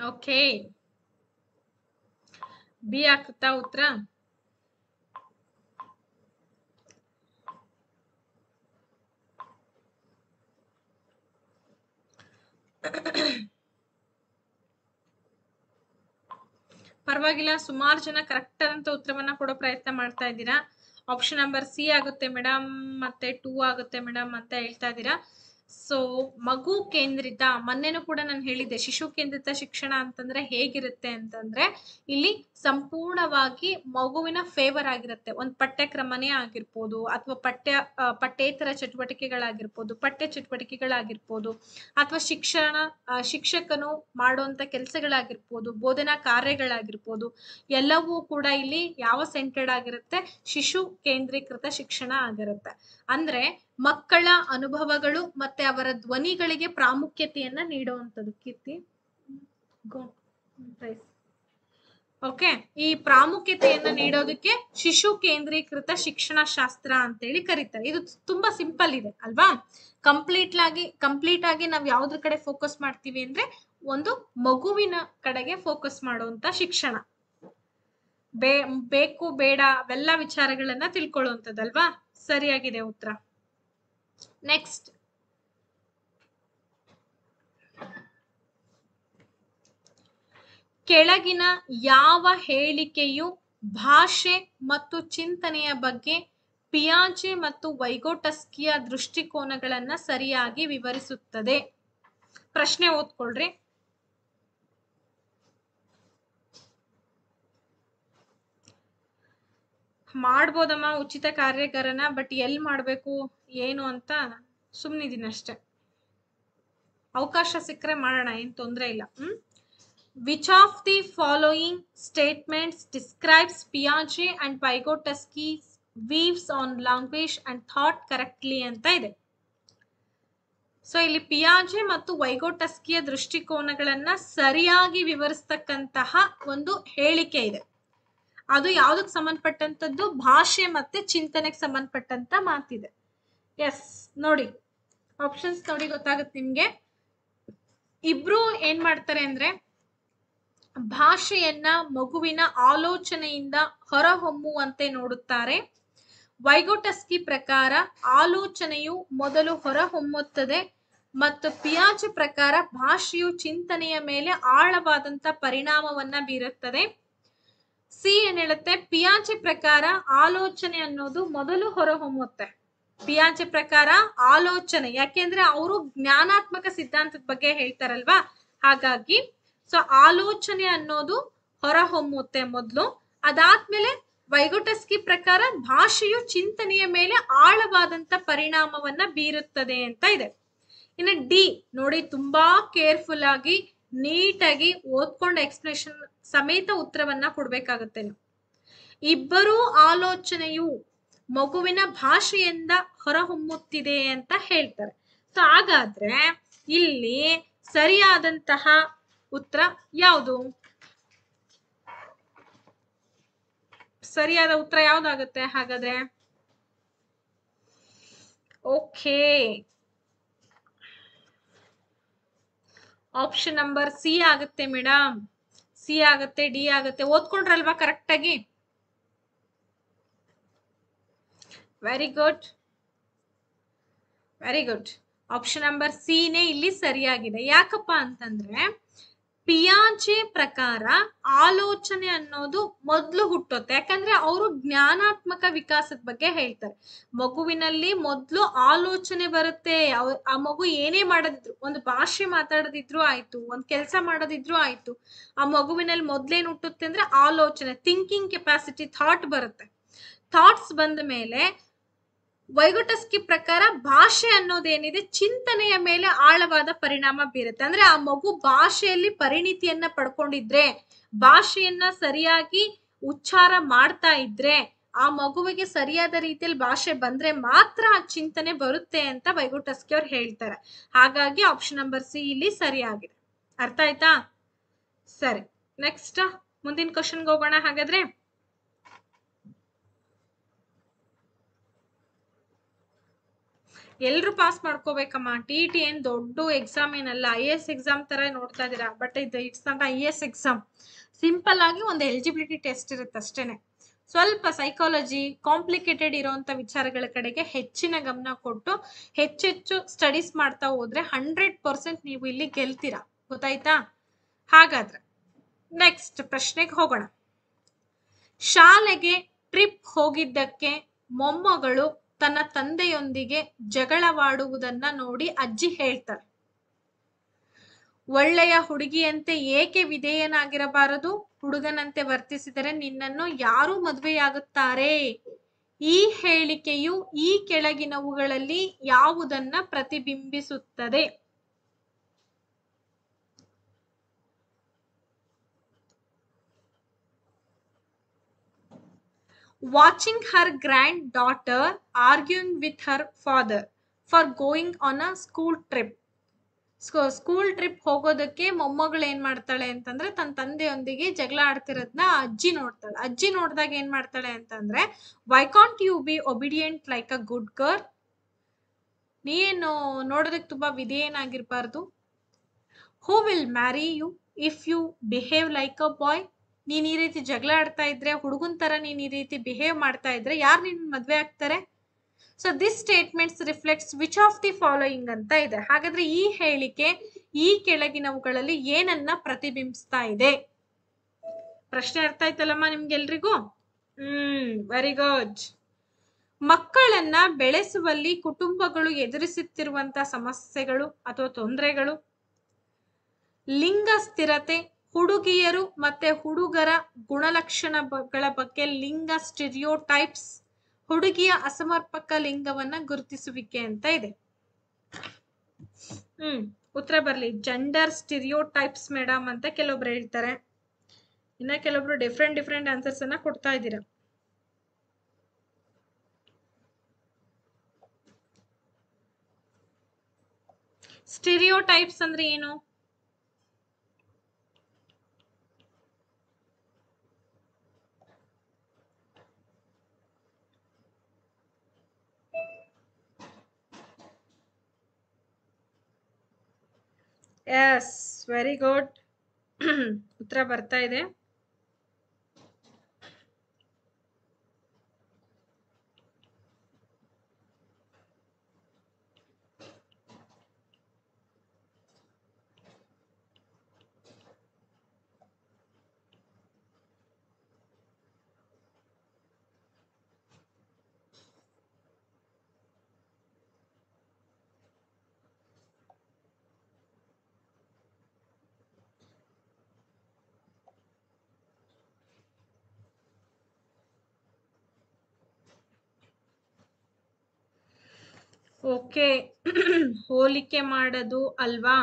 Speaker 1: ಓಕೆ, ಬಿ ಆಗ್ತಾ ಉತ್ತರ? ಪರವಾಗಿಲ್ಲ, ಸುಮಾರು ಜನ ಕರೆಕ್ಟ್ ಆದಂತ ಉತ್ತರವನ್ನ ಕೊಡೋ ಪ್ರಯತ್ನ ಮಾಡ್ತಾ ಇದ್ದೀರಾ. ಆಪ್ಷನ್ ನಂಬರ್ ಸಿ ಆಗುತ್ತೆ ಮೇಡಮ್, ಮತ್ತೆ 2 ಆಗುತ್ತೆ ಮೇಡಮ್ ಅಂತ ಹೇಳ್ತಾ ಇದ್ದೀರಾ. ಸೊ ಮಗು ಕೇಂದ್ರಿತ, ಮೊನ್ನೆನೂ ಕೂಡ ನಾನು ಹೇಳಿದ್ದೆ ಶಿಶು ಕೇಂದ್ರಿತ ಶಿಕ್ಷಣ ಅಂತಂದ್ರೆ ಹೇಗಿರುತ್ತೆ ಅಂತಂದ್ರೆ ಇಲ್ಲಿ ಸಂಪೂರ್ಣವಾಗಿ ಮಗುವಿನ ಫೇವರ್ ಆಗಿರುತ್ತೆ. ಒಂದು ಪಠ್ಯಕ್ರಮನೇ ಆಗಿರ್ಬೋದು, ಅಥವಾ ಪಠ್ಯೇತರ ಚಟುವಟಿಕೆಗಳಾಗಿರ್ಬೋದು, ಪಠ್ಯ ಚಟುವಟಿಕೆಗಳಾಗಿರ್ಬೋದು, ಅಥವಾ ಶಿಕ್ಷಕನು ಮಾಡುವಂತ ಕೆಲಸಗಳಾಗಿರ್ಬೋದು, ಬೋಧನಾ ಕಾರ್ಯಗಳಾಗಿರ್ಬೋದು, ಎಲ್ಲವೂ ಕೂಡ ಇಲ್ಲಿ ಯಾವ ಸೆಂಟರ್ಡ್ ಆಗಿರುತ್ತೆ? ಶಿಶು ಕೇಂದ್ರೀಕೃತ ಶಿಕ್ಷಣ ಆಗಿರುತ್ತೆ. ಅಂದ್ರೆ ಮಕ್ಕಳ ಅನುಭವಗಳು ಮತ್ತೆ ಅವರ ಧ್ವನಿಗಳಿಗೆ ಪ್ರಾಮುಖ್ಯತೆಯನ್ನ ನೀಡುವಂಥದ್ದು. ಕೀರ್ತಿ, ಓಕೆ, ಈ ಪ್ರಾಮುಖ್ಯತೆಯನ್ನ ನೀಡೋದಕ್ಕೆ ಶಿಶು ಕೇಂದ್ರೀಕೃತ ಶಿಕ್ಷಣ ಶಾಸ್ತ್ರ ಅಂತೇಳಿ ಕರೀತಾರೆ. ಇದು ತುಂಬಾ ಸಿಂಪಲ್ ಇದೆ ಅಲ್ವಾ? ಕಂಪ್ಲೀಟ್ ಆಗಿ ನಾವ್ ಯಾವ್ದ್ರ ಕಡೆ ಫೋಕಸ್ ಮಾಡ್ತೀವಿ ಅಂದ್ರೆ ಒಂದು ಮಗುವಿನ ಕಡೆಗೆ ಫೋಕಸ್ ಮಾಡುವಂತ ಶಿಕ್ಷಣ. ಬೇಕು ಬೇಡ ಅವೆಲ್ಲ ವಿಚಾರಗಳನ್ನ ತಿಳ್ಕೊಳ್ಳುವಂಥದ್ದಲ್ವಾ? ಸರಿಯಾಗಿದೆ ಉತ್ತರ. ನೆಕ್ಸ್ಟ್, ಕೆಳಗಿನ ಯಾವ ಹೇಳಿಕೆಯು ಭಾಷೆ ಮತ್ತು ಚಿಂತನೆಯ ಬಗ್ಗೆ ಪಿಯಾಜೆ ಮತ್ತು ವೈಗೋಟಸ್ಕಿಯ ದೃಷ್ಟಿಕೋನಗಳನ್ನ ಸರಿಯಾಗಿ ವಿವರಿಸುತ್ತದೆ? ಪ್ರಶ್ನೆ ಓದ್ಕೊಳ್ರಿ. ಮಾಡ್ಬೋದಮ್ಮ ಉಚಿತ ಕಾರ್ಯಾಗಾರನ, ಬಟ್ ಎಲ್ಲಿ ಮಾಡ್ಬೇಕು ಏನು ಅಂತ ಸುಮ್ನಿದೀನಿ ಅಷ್ಟೆ. ಅವಕಾಶ ಸಿಕ್ಕರೆ ಮಾಡೋಣ, ಏನ್ ತೊಂದ್ರೆ ಇಲ್ಲ. Which of the following statements describes Piaget and Vygotsky's views on language and thought correctly ಅಂತ ಇದೆ. ಸೊ ಇಲ್ಲಿ ಪಿಯಾಜೆ ಮತ್ತು ವೈಗೋಟಸ್ಕಿಯ ದೃಷ್ಟಿಕೋನಗಳನ್ನ ಸರಿಯಾಗಿ ವಿವರಿಸ್ತಕ್ಕಂತಹ ಒಂದು ಹೇಳಿಕೆ ಇದೆ. ಅದು ಯಾವುದಕ್ಕೆ ಸಂಬಂಧಪಟ್ಟಂತದ್ದು? ಭಾಷೆ ಮತ್ತೆ ಚಿಂತನೆಗೆ ಸಂಬಂಧಪಟ್ಟಂತ ಮಾತಿದೆ. ಎಸ್, ನೋಡಿ ಆಪ್ಷನ್ಸ್ ನೋಡಿ ಗೊತ್ತಾಗುತ್ತೆ ನಿಮ್ಗೆ. ಇಬ್ರು ಏನ್ ಮಾಡ್ತಾರೆ ಅಂದ್ರೆ ಭಾಷೆಯನ್ನ ಮಗುವಿನ ಆಲೋಚನೆಯಿಂದ ಹೊರಹೊಮ್ಮುವಂತೆ ನೋಡುತ್ತಾರೆ. ವೈಗೋಟಸ್ಕಿ ಪ್ರಕಾರ ಆಲೋಚನೆಯು ಮೊದಲು ಹೊರಹೊಮ್ಮುತ್ತದೆ ಮತ್ತು ಪಿಯಾಜೆ ಪ್ರಕಾರ ಭಾಷೆಯು ಚಿಂತನೆಯ ಮೇಲೆ ಆಳವಾದಂತ ಪರಿಣಾಮವನ್ನ ಬೀರುತ್ತದೆ. ಸಿ ಏನ್ ಹೇಳುತ್ತೆ? ಪಿಯಾಜೆ ಪ್ರಕಾರ ಆಲೋಚನೆ ಅನ್ನೋದು ಮೊದಲು ಹೊರಹೊಮ್ಮುತ್ತೆ. ಪಿಯಾಜೆ ಪ್ರಕಾರ ಆಲೋಚನೆ, ಯಾಕೆಂದ್ರೆ ಅವರು ಜ್ಞಾನಾತ್ಮಕ ಸಿದ್ಧಾಂತದ ಬಗ್ಗೆ ಹೇಳ್ತಾರಲ್ವಾ, ಹಾಗಾಗಿ ಸೊ ಆಲೋಚನೆ ಅನ್ನೋದು ಹೊರಹೊಮ್ಮುತ್ತೆ ಮೊದಲು. ಅದಾದ್ಮೇಲೆ ವೈಗೋಟಸ್ಕಿ ಪ್ರಕಾರ ಭಾಷೆಯು ಚಿಂತನೆಯ ಮೇಲೆ ಆಳವಾದಂತ ಪರಿಣಾಮವನ್ನ ಬೀರುತ್ತದೆ ಅಂತ ಇದೆ. ಇನ್ನು ಡಿ ನೋಡಿ, ತುಂಬಾ ಕೇರ್ಫುಲ್ ಆಗಿ ನೀಟಾಗಿ ಓದ್ಕೊಂಡು ಎಕ್ಸ್ಪ್ಲೇಷನ್ ಸಮೇತ ಉತ್ತರವನ್ನ ಕೊಡ್ಬೇಕಾಗತ್ತೆ ನೀವು. ಇಬ್ಬರೂ ಆಲೋಚನೆಯು ಮಗುವಿನ ಭಾಷೆಯಿಂದ ಹೊರಹೊಮ್ಮುತ್ತಿದೆ ಅಂತ ಹೇಳ್ತಾರೆ. ಸೊ ಹಾಗಾದ್ರೆ ಇಲ್ಲಿ ಸರಿಯಾದಂತಹ ಉತ್ತರ ಯಾವುದು? ಸರಿಯಾದ ಉತ್ತರ ಯಾವ್ದಾಗುತ್ತೆ ಹಾಗಾದ್ರೆ? ಓಕೆ, ಆಪ್ಷನ್ ನಂಬರ್ ಸಿ ಆಗುತ್ತೆ ಮೇಡಮ್. ಸಿ ಆಗತ್ತೆ, ಡಿ ಆಗತ್ತೆ. ಓದ್ಕೊಂಡ್ರಲ್ವಾ ಕರೆಕ್ಟ್ ಆಗಿ? Very good, very good. Option number C ನೇ ಇಲ್ಲಿ ಸರಿಯಾಗಿದೆ. ಯಾಕಪ್ಪ ಅಂತಂದ್ರೆ ಪಿಯಾಜೆ ಪ್ರಕಾರ ಆಲೋಚನೆ ಅನ್ನೋದು ಮೊದಲು ಹುಟ್ಟುತ್ತೆ. ಯಾಕಂದ್ರೆ ಅವರು ಜ್ಞಾನಾತ್ಮಕ ವಿಕಾಸದ ಬಗ್ಗೆ ಹೇಳ್ತಾರೆ. ಮಗುವಿನಲ್ಲಿ ಮೊದಲು ಆಲೋಚನೆ ಬರುತ್ತೆ. ಆ ಮಗು ಏನೇ ಮಾಡೋದಿದ್ರು, ಒಂದು ಭಾಷೆ ಮಾತಾಡೋದಿದ್ರು ಆಯ್ತು, ಒಂದ್ ಕೆಲಸ ಮಾಡೋದಿದ್ರು ಆಯ್ತು, ಆ ಮಗುವಿನಲ್ಲಿ ಮೊದ್ಲೇನ್ ಹುಟ್ಟುತ್ತೆ ಅಂದ್ರೆ ಆಲೋಚನೆ, ಥಿಂಕಿಂಗ್ ಕೆಪಾಸಿಟಿ, ಥಾಟ್ ಬರುತ್ತೆ. ಥಾಟ್ಸ್ ಬಂದ ಮೇಲೆ ವೈಗೊಟಸ್ಕಿ ಪ್ರಕಾರ ಭಾಷೆ ಅನ್ನೋದೇನಿದೆ ಚಿಂತನೆಯ ಮೇಲೆ ಆಳವಾದ ಪರಿಣಾಮ ಬೀರುತ್ತೆ. ಅಂದ್ರೆ ಆ ಮಗು ಭಾಷೆಯಲ್ಲಿ ಪರಿಣಿತಿಯನ್ನ ಪಡ್ಕೊಂಡಿದ್ರೆ, ಭಾಷೆಯನ್ನ ಸರಿಯಾಗಿ ಉಚ್ಚಾರ ಮಾಡ್ತಾ ಇದ್ರೆ, ಆ ಮಗುವಿಗೆ ಸರಿಯಾದ ರೀತಿಯಲ್ಲಿ ಭಾಷೆ ಬಂದ್ರೆ ಮಾತ್ರ ಆ ಚಿಂತನೆ ಬರುತ್ತೆ ಅಂತ ವೈಗೊಟಸ್ಕಿ ಅವ್ರು ಹೇಳ್ತಾರೆ. ಹಾಗಾಗಿ ಆಪ್ಷನ್ ನಂಬರ್ ಸಿ ಇಲ್ಲಿ ಸರಿಯಾಗಿದೆ. ಅರ್ಥ ಆಯ್ತಾ? ಸರಿ, ನೆಕ್ಸ್ಟ್ ಮುಂದಿನ ಕ್ವಶನ್ಗೆ ಹೋಗೋಣ. ಹಾಗಾದ್ರೆ ಎಲ್ರು ಪಾಸ್ ಮಾಡ್ಕೋಬೇಕಮ್ಮ. ಟಿ ಏನ್ ದೊಡ್ಡ ಎಕ್ಸಾಮ್ ಏನಲ್ಲ, IAS ಎಕ್ಸಾಮ್ ತರ ನೋಡ್ತಾ ಇದೀರಾ. ಬಟ್ ಇದು it's not IAS exam. Simple ಆಗಿ ಒಂದು ಎಲಿಜಿಬಿಲಿಟಿ ಟೆಸ್ಟ್ ಇರುತ್ತೆ ಅಷ್ಟೇನೆ. ಸ್ವಲ್ಪ ಸೈಕಾಲಜಿ, ಕಾಂಪ್ಲಿಕೇಟೆಡ್ ಇರುವಂತ ವಿಚಾರಗಳ ಕಡೆಗೆ ಹೆಚ್ಚಿನ ಗಮನ ಕೊಟ್ಟು ಹೆಚ್ಚೆಚ್ಚು ಸ್ಟಡೀಸ್ ಮಾಡ್ತಾ ಹೋದ್ರೆ 100% ನೀವು ಇಲ್ಲಿ ಗೆಲ್ತೀರಾ. ಗೊತ್ತಾಯ್ತಾ? ಹಾಗಾದ್ರೆ ನೆಕ್ಸ್ಟ್ ಪ್ರಶ್ನೆಗೆ ಹೋಗೋಣ. ಶಾಲೆಗೆ ಟ್ರಿಪ್ ಹೋಗಿದ್ದಕ್ಕೆ ಮೊಮ್ಮಗಳು ತನ್ನ ತಂದೆಯೊಂದಿಗೆ ಜಗಳವಾಡುವುದನ್ನ ನೋಡಿ ಅಜ್ಜಿ ಹೇಳ್ತಾಳೆ, ಒಳ್ಳೆಯ ಹುಡುಗಿಯಂತೆ ಏಕೆ ವಿಧೇಯನಾಗಿರಬಾರದು? ಹುಡುಗನಂತೆ ವರ್ತಿಸಿದರೆ ನಿನ್ನನ್ನು ಯಾರು ಮದುವೆಯಾಗುತ್ತಾರೆ? ಈ ಹೇಳಿಕೆಯು ಈ ಕೆಳಗಿನವುಗಳಲ್ಲಿ ಯಾವುದನ್ನ ಪ್ರತಿಬಿಂಬಿಸುತ್ತದೆ? Watching her granddaughter arguing with her father for going on a school trip. School trip ಹೋಗೋದಕ್ಕೆ ಮೊಮ್ಮಗಳು ಏನ್ ಮಾಡ್ತಾಳೆ ಅಂತಂದ್ರೆ ತನ್ನ ತಂದೆಯೊಂದಿಗೆ ಜಗಳ ಆಡ್ತಿರೋದನ್ನ ಅಜ್ಜಿ ನೋಡ್ತಾಳೆ. ಅಜ್ಜಿ ನೋಡಿದಾಗ ಏನ್ ಮಾಡ್ತಾಳೆ ಅಂತಂದ್ರೆ, why can't you be obedient like a good girl? ನೀನು ನೋಡೋದಕ್ಕೆ ತುಂಬಾ ವಿಧೇಯನಾಗಿರ್ಬಾರ್ದು. Who will marry you if you behave like a boy? ನೀನ್ ಈ ರೀತಿ ಜಗಳ ಆಡ್ತಾ ಇದ್ರೆ, ಹುಡುಗನ್ ತರ ನೀನ್ ಈ ರೀತಿ ಬಿಹೇವ್ ಮಾಡ್ತಾ ಇದ್ರೆ ಯಾರು ನಿನ್ ಮದ್ವೆ ಆಗ್ತಾರೆ? So this statements reflects which of the following ಅಂತ ಇದೆ. ಹಾಗಾದ್ರೆ ಈ ಹೇಳಿಕೆ ಈ ಕೆಳಗಿನವುಗಳಲ್ಲಿ ಏನನ್ನ ಪ್ರತಿಬಿಂಬಿಸ್ತಾ ಇದೆ? ಪ್ರಶ್ನೆ ಅರ್ಥ ಆಯ್ತಲ್ಲಮ್ಮ ನಿಮ್ಗೆಲ್ರಿಗೂ? Very good. ಮಕ್ಕಳನ್ನ ಬೆಳೆಸುವಲ್ಲಿ ಕುಟುಂಬಗಳು ಎದುರಿಸುತ್ತಿರುವಂತ ಸಮಸ್ಯೆಗಳು ಅಥವಾ ತೊಂದರೆಗಳು, ಲಿಂಗ ಸ್ಥಿರತೆ, ಹುಡುಗಿಯರು ಮತ್ತೆ ಹುಡುಗರ ಗುಣಲಕ್ಷಣಗಳ ಬಗ್ಗೆ ಲಿಂಗ ಸ್ಟಿರಿಯೋಟೈಪ್ಸ್, ಹುಡುಗಿಯ ಅಸಮರ್ಪಕ ಲಿಂಗವನ್ನ ಗುರುತಿಸುವಿಕೆ ಅಂತ ಇದೆ. ಉತ್ತರ ಬರ್ಲಿ. ಜೆಂಡರ್ ಸ್ಟಿರಿಯೋಟೈಪ್ಸ್ ಮೇಡಮ್ ಅಂತ ಕೆಲವೊಬ್ರು ಹೇಳ್ತಾರೆ, ಇನ್ನ ಕೆಲವೊಬ್ರು ಡಿಫ್ರೆಂಟ್ ಆನ್ಸರ್ಸ್ ಅನ್ನ ಕೊಡ್ತಾ ಇದ್ದೀರಾ. ಸ್ಟಿರಿಯೋಟೈಪ್ಸ್ ಅಂದ್ರೆ ಏನು? Yes, very good. ಉತ್ತರ ಬರ್ತಾ ಇದೆ. ಓಕೆ, ಹೋಲಿಕೆ ಮಾಡೋದು ಅಲ್ವಾ?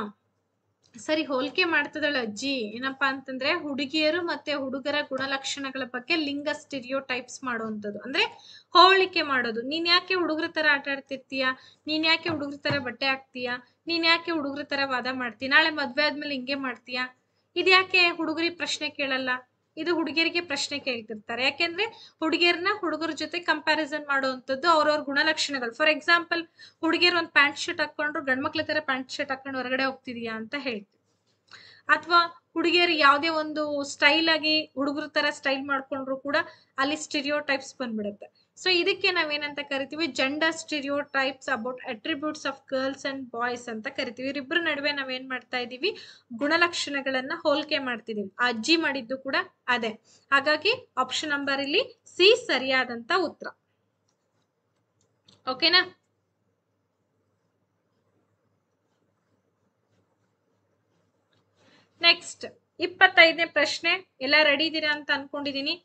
Speaker 1: ಸರಿ, ಹೋಲಿಕೆ ಮಾಡ್ತದಳ ಅಜ್ಜಿ. ಏನಪ್ಪಾ ಅಂತಂದ್ರೆ ಹುಡುಗಿಯರು ಮತ್ತೆ ಹುಡುಗರ ಗುಣಲಕ್ಷಣಗಳ ಬಗ್ಗೆ ಲಿಂಗ ಸ್ಟಿರಿಯೋಟೈಪ್ಸ್ ಮಾಡುವಂಥದ್ದು, ಅಂದ್ರೆ ಹೋಲಿಕೆ ಮಾಡೋದು. ನೀನ್ ಯಾಕೆ ಹುಡುಗರ ತರ ಆಟ ಆಡ್ತಿರ್ತೀಯ? ನೀನ್ ಯಾಕೆ ಹುಡುಗರ ತರ ಬಟ್ಟೆ ಹಾಕ್ತೀಯಾ? ನೀನ್ ಯಾಕೆ ಹುಡುಗರ ತರ ವಾದ ಮಾಡ್ತೀಯ? ನಾಳೆ ಮದ್ವೆ ಆದ್ಮೇಲೆ ಹಿಂಗೆ ಮಾಡ್ತೀಯಾ? ಇದ್ಯಾಕೆ ಹುಡುಗರಿಗೆ ಪ್ರಶ್ನೆ ಕೇಳಲ್ಲ? ಇದು ಹುಡುಗಿಯರಿಗೆ ಪ್ರಶ್ನೆ ಕೇಳ್ತಿರ್ತಾರೆ. ಯಾಕೆಂದ್ರೆ ಹುಡುಗಿಯರನ್ನ ಹುಡುಗರ ಜೊತೆ ಕಂಪ್ಯಾರಿಸನ್ ಮಾಡುವಂಥದ್ದು ಅವ್ರವ್ರ ಗುಣಲಕ್ಷಣಗಳು. ಫಾರ್ ಎಕ್ಸಾಂಪಲ್, ಹುಡುಗಿಯರು ಒಂದು ಪ್ಯಾಂಟ್ ಶರ್ಟ್ ಹಾಕೊಂಡ್ರು ಗಂಡ್ಮಕ್ಳ ತರ ಪ್ಯಾಂಟ್ ಶರ್ಟ್ ಹಾಕೊಂಡು ಹೊರಗಡೆ ಹೋಗ್ತಿದೀಯಾ ಅಂತ ಹೇಳ್ತೀವಿ. ಅಥವಾ ಹುಡುಗಿಯರು ಯಾವುದೇ ಒಂದು ಸ್ಟೈಲ್ ಆಗಿ ಹುಡುಗರ ತರ ಸ್ಟೈಲ್ ಮಾಡ್ಕೊಂಡ್ರು ಕೂಡ ಅಲ್ಲಿ ಸ್ಟಿರಿಯೋ ಟೈಪ್ಸ್ ಬಂದ್ಬಿಡುತ್ತೆ. ಸೊ ಇದಕ್ಕೆ ನಾವೇನಂತ ಕರಿತೀವಿ, gender stereo types about attributes of girls and boys ಅಂತ ಕರಿತೀವಿ. ಇವರಿಬ್ಬರ ನಡುವೆ ನಾವೇನ್ ಮಾಡ್ತಾ ಇದೀವಿ, ಗುಣಲಕ್ಷಣಗಳನ್ನ ಹೋಲಿಕೆ ಮಾಡ್ತಿದೀವಿ. ಆ ಅಜ್ಜಿ ಮಾಡಿದ್ದು ಕೂಡ ಅದೇ. ಹಾಗಾಗಿ ಆಪ್ಷನ್ ನಂಬರ್ ಇಲ್ಲಿ ಸಿ ಸರಿಯಾದಂತ ಉತ್ತರ. ಓಕೆನಾ? ನೆಕ್ಸ್ಟ್ 25ನೇ ಪ್ರಶ್ನೆ. ಎಲ್ಲ ರೆಡಿ ಇದ್ದೀರಾ ಅಂತ ಅನ್ಕೊಂಡಿದೀನಿ.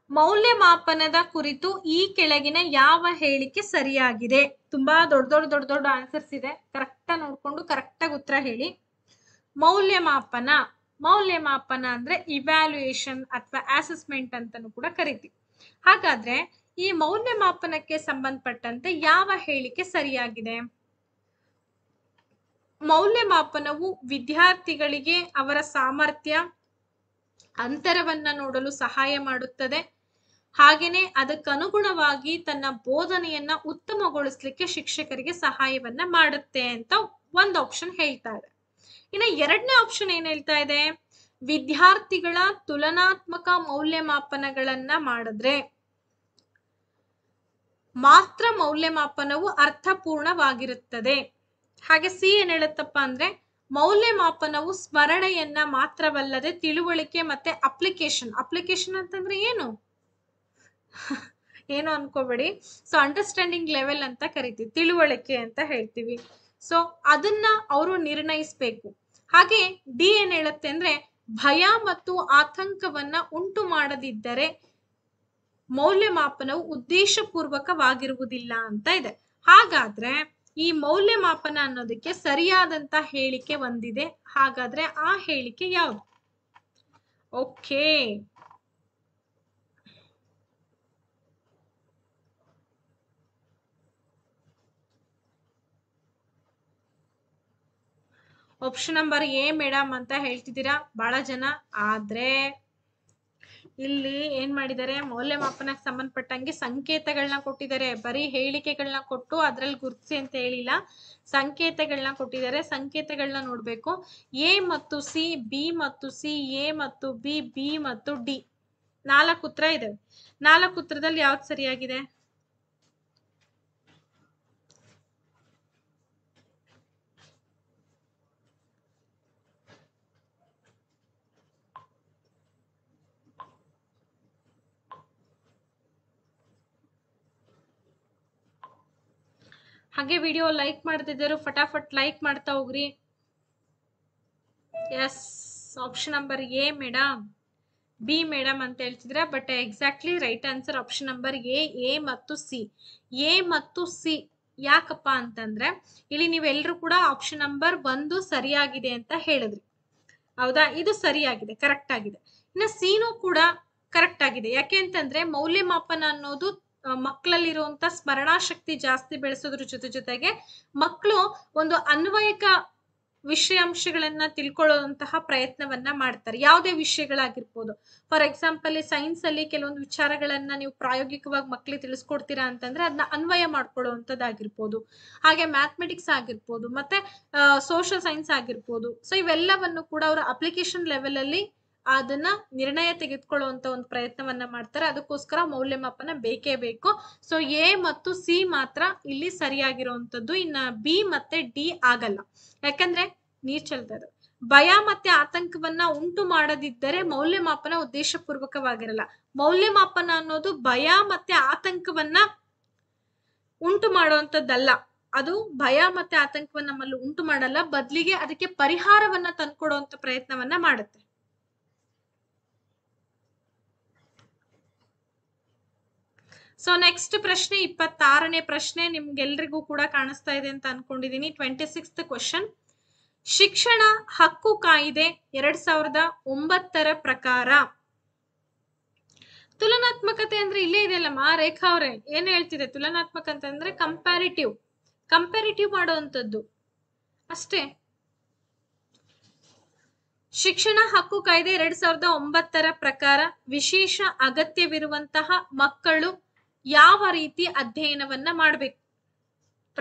Speaker 1: ಮೌಲ್ಯಮಾಪನದ ಕುರಿತು ಈ ಕೆಳಗಿನ ಯಾವ ಹೇಳಿಕೆ ಸರಿಯಾಗಿದೆ? ತುಂಬಾ ದೊಡ್ಡ ಆನ್ಸರ್ಸ್ ಇದೆ. ಕರೆಕ್ಟ್ ನೋಡ್ಕೊಂಡು ಕರೆಕ್ಟ್ ಆಗಿ ಉತ್ತರ ಹೇಳಿ. ಮೌಲ್ಯಮಾಪನ ಅಂದ್ರೆ ಇವ್ಯಾಲ್ಯೂಯೇಷನ್ ಅಥವಾ ಅಸೆಸ್ಮೆಂಟ್ ಅಂತಾನೂ ಕೂಡ ಕರಿತೀವಿ. ಹಾಗಾದ್ರೆ ಈ ಮೌಲ್ಯಮಾಪನಕ್ಕೆ ಸಂಬಂಧಪಟ್ಟಂತೆ ಯಾವ ಹೇಳಿಕೆ ಸರಿಯಾಗಿದೆ? ಮೌಲ್ಯಮಾಪನವು ವಿದ್ಯಾರ್ಥಿಗಳಿಗೆ ಅವರ ಸಾಮರ್ಥ್ಯ, ಅಂತರವನ್ನ ನೋಡಲು ಸಹಾಯ ಮಾಡುತ್ತದೆ. ಹಾಗೇನೆ ಅದಕ್ಕನುಗುಣವಾಗಿ ತನ್ನ ಬೋಧನೆಯನ್ನ ಉತ್ತಮಗೊಳಿಸ್ಲಿಕ್ಕೆ ಶಿಕ್ಷಕರಿಗೆ ಸಹಾಯವನ್ನ ಮಾಡುತ್ತೆ ಅಂತ ಒಂದು ಆಪ್ಷನ್ ಹೇಳ್ತಾ ಇದೆ. ಇನ್ನು ಎರಡನೇ ಆಪ್ಷನ್ ಏನ್ ಹೇಳ್ತಾ ಇದೆ, ವಿದ್ಯಾರ್ಥಿಗಳ ತುಲನಾತ್ಮಕ ಮೌಲ್ಯಮಾಪನಗಳನ್ನ ಮಾಡಿದ್ರೆ ಮಾತ್ರ ಮೌಲ್ಯಮಾಪನವು ಅರ್ಥಪೂರ್ಣವಾಗಿರುತ್ತದೆ. ಹಾಗೆ ಸಿ ಏನ್ ಹೇಳುತ್ತಪ್ಪ ಅಂದ್ರೆ, ಮೌಲ್ಯಮಾಪನವು ಸ್ಮರಣೆಯನ್ನ ಮಾತ್ರವಲ್ಲದೆ ತಿಳುವಳಿಕೆ ಮತ್ತೆ ಅಪ್ಲಿಕೇಶನ್ ಅಂತಂದ್ರೆ ಏನು ಅನ್ಕೋಬೇಡಿ. ಸೊ ಅಂಡರ್ಸ್ಟ್ಯಾಂಡಿಂಗ್ ಲೆವೆಲ್ ಅಂತ ಕರಿತೀವಿ, ತಿಳುವಳಿಕೆ ಅಂತ ಹೇಳ್ತೀವಿ. ಸೊ ಅದನ್ನ ಅವರು ನಿರ್ಣಯಿಸ್ಬೇಕು. ಹಾಗೆ ಡಿ ಏನ್ ಹೇಳುತ್ತೆ ಅಂದ್ರೆ, ಭಯ ಮತ್ತು ಆತಂಕವನ್ನ ಉಂಟು ಮಾಡದಿದ್ದರೆ ಮೌಲ್ಯಮಾಪನವು ಉದ್ದೇಶಪೂರ್ವಕವಾಗಿರುವುದಿಲ್ಲ ಅಂತ ಇದೆ. ಹಾಗಾದ್ರೆ ಈ ಮೌಲ್ಯಮಾಪನ ಅನ್ನೋದಕ್ಕೆ ಸರಿಯಾದಂತ ಹೇಳಿಕೆ ಒಂದಿದೆ. ಹಾಗಾದ್ರೆ ಆ ಹೇಳಿಕೆ ಯಾವುದು? Okay, option number A madam ಅಂತ ಹೇಳ್ತಿದ್ದೀರಾ ಬಹಳ ಜನ. ಆದ್ರೆ ಇಲ್ಲಿ ಏನ್ ಮಾಡಿದ್ದಾರೆ, ಮೌಲ್ಯಮಾಪನಕ್ಕೆ ಸಂಬಂಧಪಟ್ಟಂಗೆ ಸಂಕೇತಗಳನ್ನ ಕೊಟ್ಟಿದ್ದಾರೆ. ಬರೀ ಹೇಳಿಕೆಗಳನ್ನ ಕೊಟ್ಟು ಅದ್ರಲ್ಲಿ ಗುರುತಿಸಿ ಅಂತ ಹೇಳಿಲ್ಲ, ಸಂಕೇತಗಳನ್ನ ಕೊಟ್ಟಿದ್ದಾರೆ. ಸಂಕೇತಗಳನ್ನ ನೋಡ್ಬೇಕು. ಎ ಮತ್ತು ಸಿ, ಬಿ ಮತ್ತು ಸಿ, ಎ ಮತ್ತು ಬಿ, ಬಿ ಮತ್ತು ಡಿ, 4 ಉತ್ತರ ಇದೆ. 4 ಉತ್ತರದಲ್ಲಿ ಯಾವ್ದು ಸರಿಯಾಗಿದೆ? ಹಾಗೆ ವಿಡಿಯೋ ಲೈಕ್ ಮಾಡ್ತಿದ್ದರು ಫಟಾಫಟ್ ಲೈಕ್ ಮಾಡ್ತಾ ಹೋಗ್ರಿ. Yes, option number A madam, B madam ಅಂತ ಹೇಳ್ತಿದ್ರ. But exactly right answer option number A ಮತ್ತು ಸಿ. ಎ ಮತ್ತು ಸಿ ಯಾಕಪ್ಪ ಅಂತಂದ್ರೆ, ಇಲ್ಲಿ ನೀವೆಲ್ಲರೂ ಕೂಡ ಆಪ್ಷನ್ ನಂಬರ್ 1 ಸರಿಯಾಗಿದೆ ಅಂತ ಹೇಳಿದ್ರಿ. ಹೌದಾ? ಇದು ಸರಿಯಾಗಿದೆ, ಕರೆಕ್ಟ್ ಆಗಿದೆ. ಇನ್ನು ಸಿನೂ ಕೂಡ ಕರೆಕ್ಟ್ ಆಗಿದೆ. ಯಾಕೆ ಅಂತಂದ್ರೆ ಮೌಲ್ಯಮಾಪನ ಅನ್ನೋದು ಮಕ್ಕಳಲ್ಲಿರುವಂತ ಸ್ಮರಣಾ ಶಕ್ತಿ ಜಾಸ್ತಿ ಬೆಳೆಸೋದ್ರ ಜೊತೆಗೆ ಮಕ್ಕಳು ಒಂದು ಅನ್ವಯಿಕ ವಿಷಯಾಂಶಗಳನ್ನ ತಿಳ್ಕೊಳ್ಳುವಂತಹ ಪ್ರಯತ್ನವನ್ನ ಮಾಡ್ತಾರೆ. ಯಾವುದೇ ವಿಷಯಗಳಾಗಿರ್ಬೋದು. ಫಾರ್ ಎಕ್ಸಾಂಪಲ್ ಸೈನ್ಸ್ ಅಲ್ಲಿ ಕೆಲವೊಂದು ವಿಚಾರಗಳನ್ನ ನೀವು ಪ್ರಾಯೋಗಿಕವಾಗಿ ಮಕ್ಕಳಿಗೆ ತಿಳಿಸ್ಕೊಡ್ತೀರಾ ಅಂತಂದ್ರೆ ಅದನ್ನ ಅನ್ವಯ ಮಾಡ್ಕೊಳ್ಳುವಂಥದ್ದಾಗಿರ್ಬೋದು. ಹಾಗೆ ಮ್ಯಾಥಮೆಟಿಕ್ಸ್ ಆಗಿರ್ಬೋದು, ಮತ್ತೆ ಸೋಷಿಯಲ್ ಸೈನ್ಸ್ ಆಗಿರ್ಬೋದು. ಸೊ ಇವೆಲ್ಲವನ್ನು ಕೂಡ ಅವರ ಅಪ್ಲಿಕೇಶನ್ ಲೆವೆಲ್ ಅಲ್ಲಿ ಅದನ್ನ ನಿರ್ಣಯ ತೆಗೆದುಕೊಳ್ಳುವಂತ ಒಂದು ಪ್ರಯತ್ನವನ್ನ ಮಾಡ್ತಾರೆ. ಅದಕ್ಕೋಸ್ಕರ ಮೌಲ್ಯಮಾಪನ ಬೇಕೇ ಬೇಕು. ಸೊ ಎ ಮತ್ತು ಸಿ ಮಾತ್ರ ಇಲ್ಲಿ ಸರಿಯಾಗಿರುವಂತದ್ದು. ಇನ್ನ ಬಿ ಮತ್ತೆ ಡಿ ಆಗಲ್ಲ. ಯಾಕಂದ್ರೆ ನೀರ್ ಚೆಲ್ತಾ ಇದೆ. ಭಯ ಮತ್ತೆ ಆತಂಕವನ್ನ ಉಂಟು ಮಾಡದಿದ್ದರೆ ಮೌಲ್ಯಮಾಪನ ಉದ್ದೇಶಪೂರ್ವಕವಾಗಿರಲ್ಲ. ಮೌಲ್ಯಮಾಪನ ಅನ್ನೋದು ಭಯ ಮತ್ತೆ ಆತಂಕವನ್ನ ಉಂಟು ಮಾಡುವಂತದ್ದಲ್ಲ. ಅದು ಭಯ ಮತ್ತೆ ಆತಂಕವನ್ನ ನಮ್ಮಲ್ಲಿ ಉಂಟು ಮಾಡಲ್ಲ, ಬದಲಿಗೆ ಅದಕ್ಕೆ ಪರಿಹಾರವನ್ನ ತಂದ್ಕೊಡುವಂತ ಪ್ರಯತ್ನವನ್ನ ಮಾಡುತ್ತೆ. ಸೊ ನೆಕ್ಸ್ಟ್ ಪ್ರಶ್ನೆ 26ನೇ ಪ್ರಶ್ನೆ ನಿಮ್ಗೆಲ್ರಿಗೂ ಕೂಡ ಕಾಣಿಸ್ತಾ ಇದೆ ಅಂತ ಅನ್ಕೊಂಡಿದೀನಿ. 26th question. ಶಿಕ್ಷಣ ಹಕ್ಕು ಕಾಯಿದೆ 2009 ಪ್ರಕಾರ ತುಲನಾತ್ಮಕತೆ ಅಂದ್ರೆ ಇಲ್ಲೇ ಇದೆಯಲ್ಲಮ್ಮ ರೇಖಾ ಅವ್ರೆ, ಏನ್ ಹೇಳ್ತಿದೆ? ತುಲನಾತ್ಮಕ ಅಂತಂದ್ರೆ ಕಂಪ್ಯಾರಿಟಿವ್ ಮಾಡುವಂತದ್ದು ಅಷ್ಟೇ. ಶಿಕ್ಷಣ ಹಕ್ಕು ಕಾಯ್ದೆ 2009 ಪ್ರಕಾರ ವಿಶೇಷ ಅಗತ್ಯವಿರುವಂತಹ ಮಕ್ಕಳು ಯಾವ ರೀತಿ ಅಧ್ಯಯನವನ್ನ ಮಾಡ್ಬೇಕು?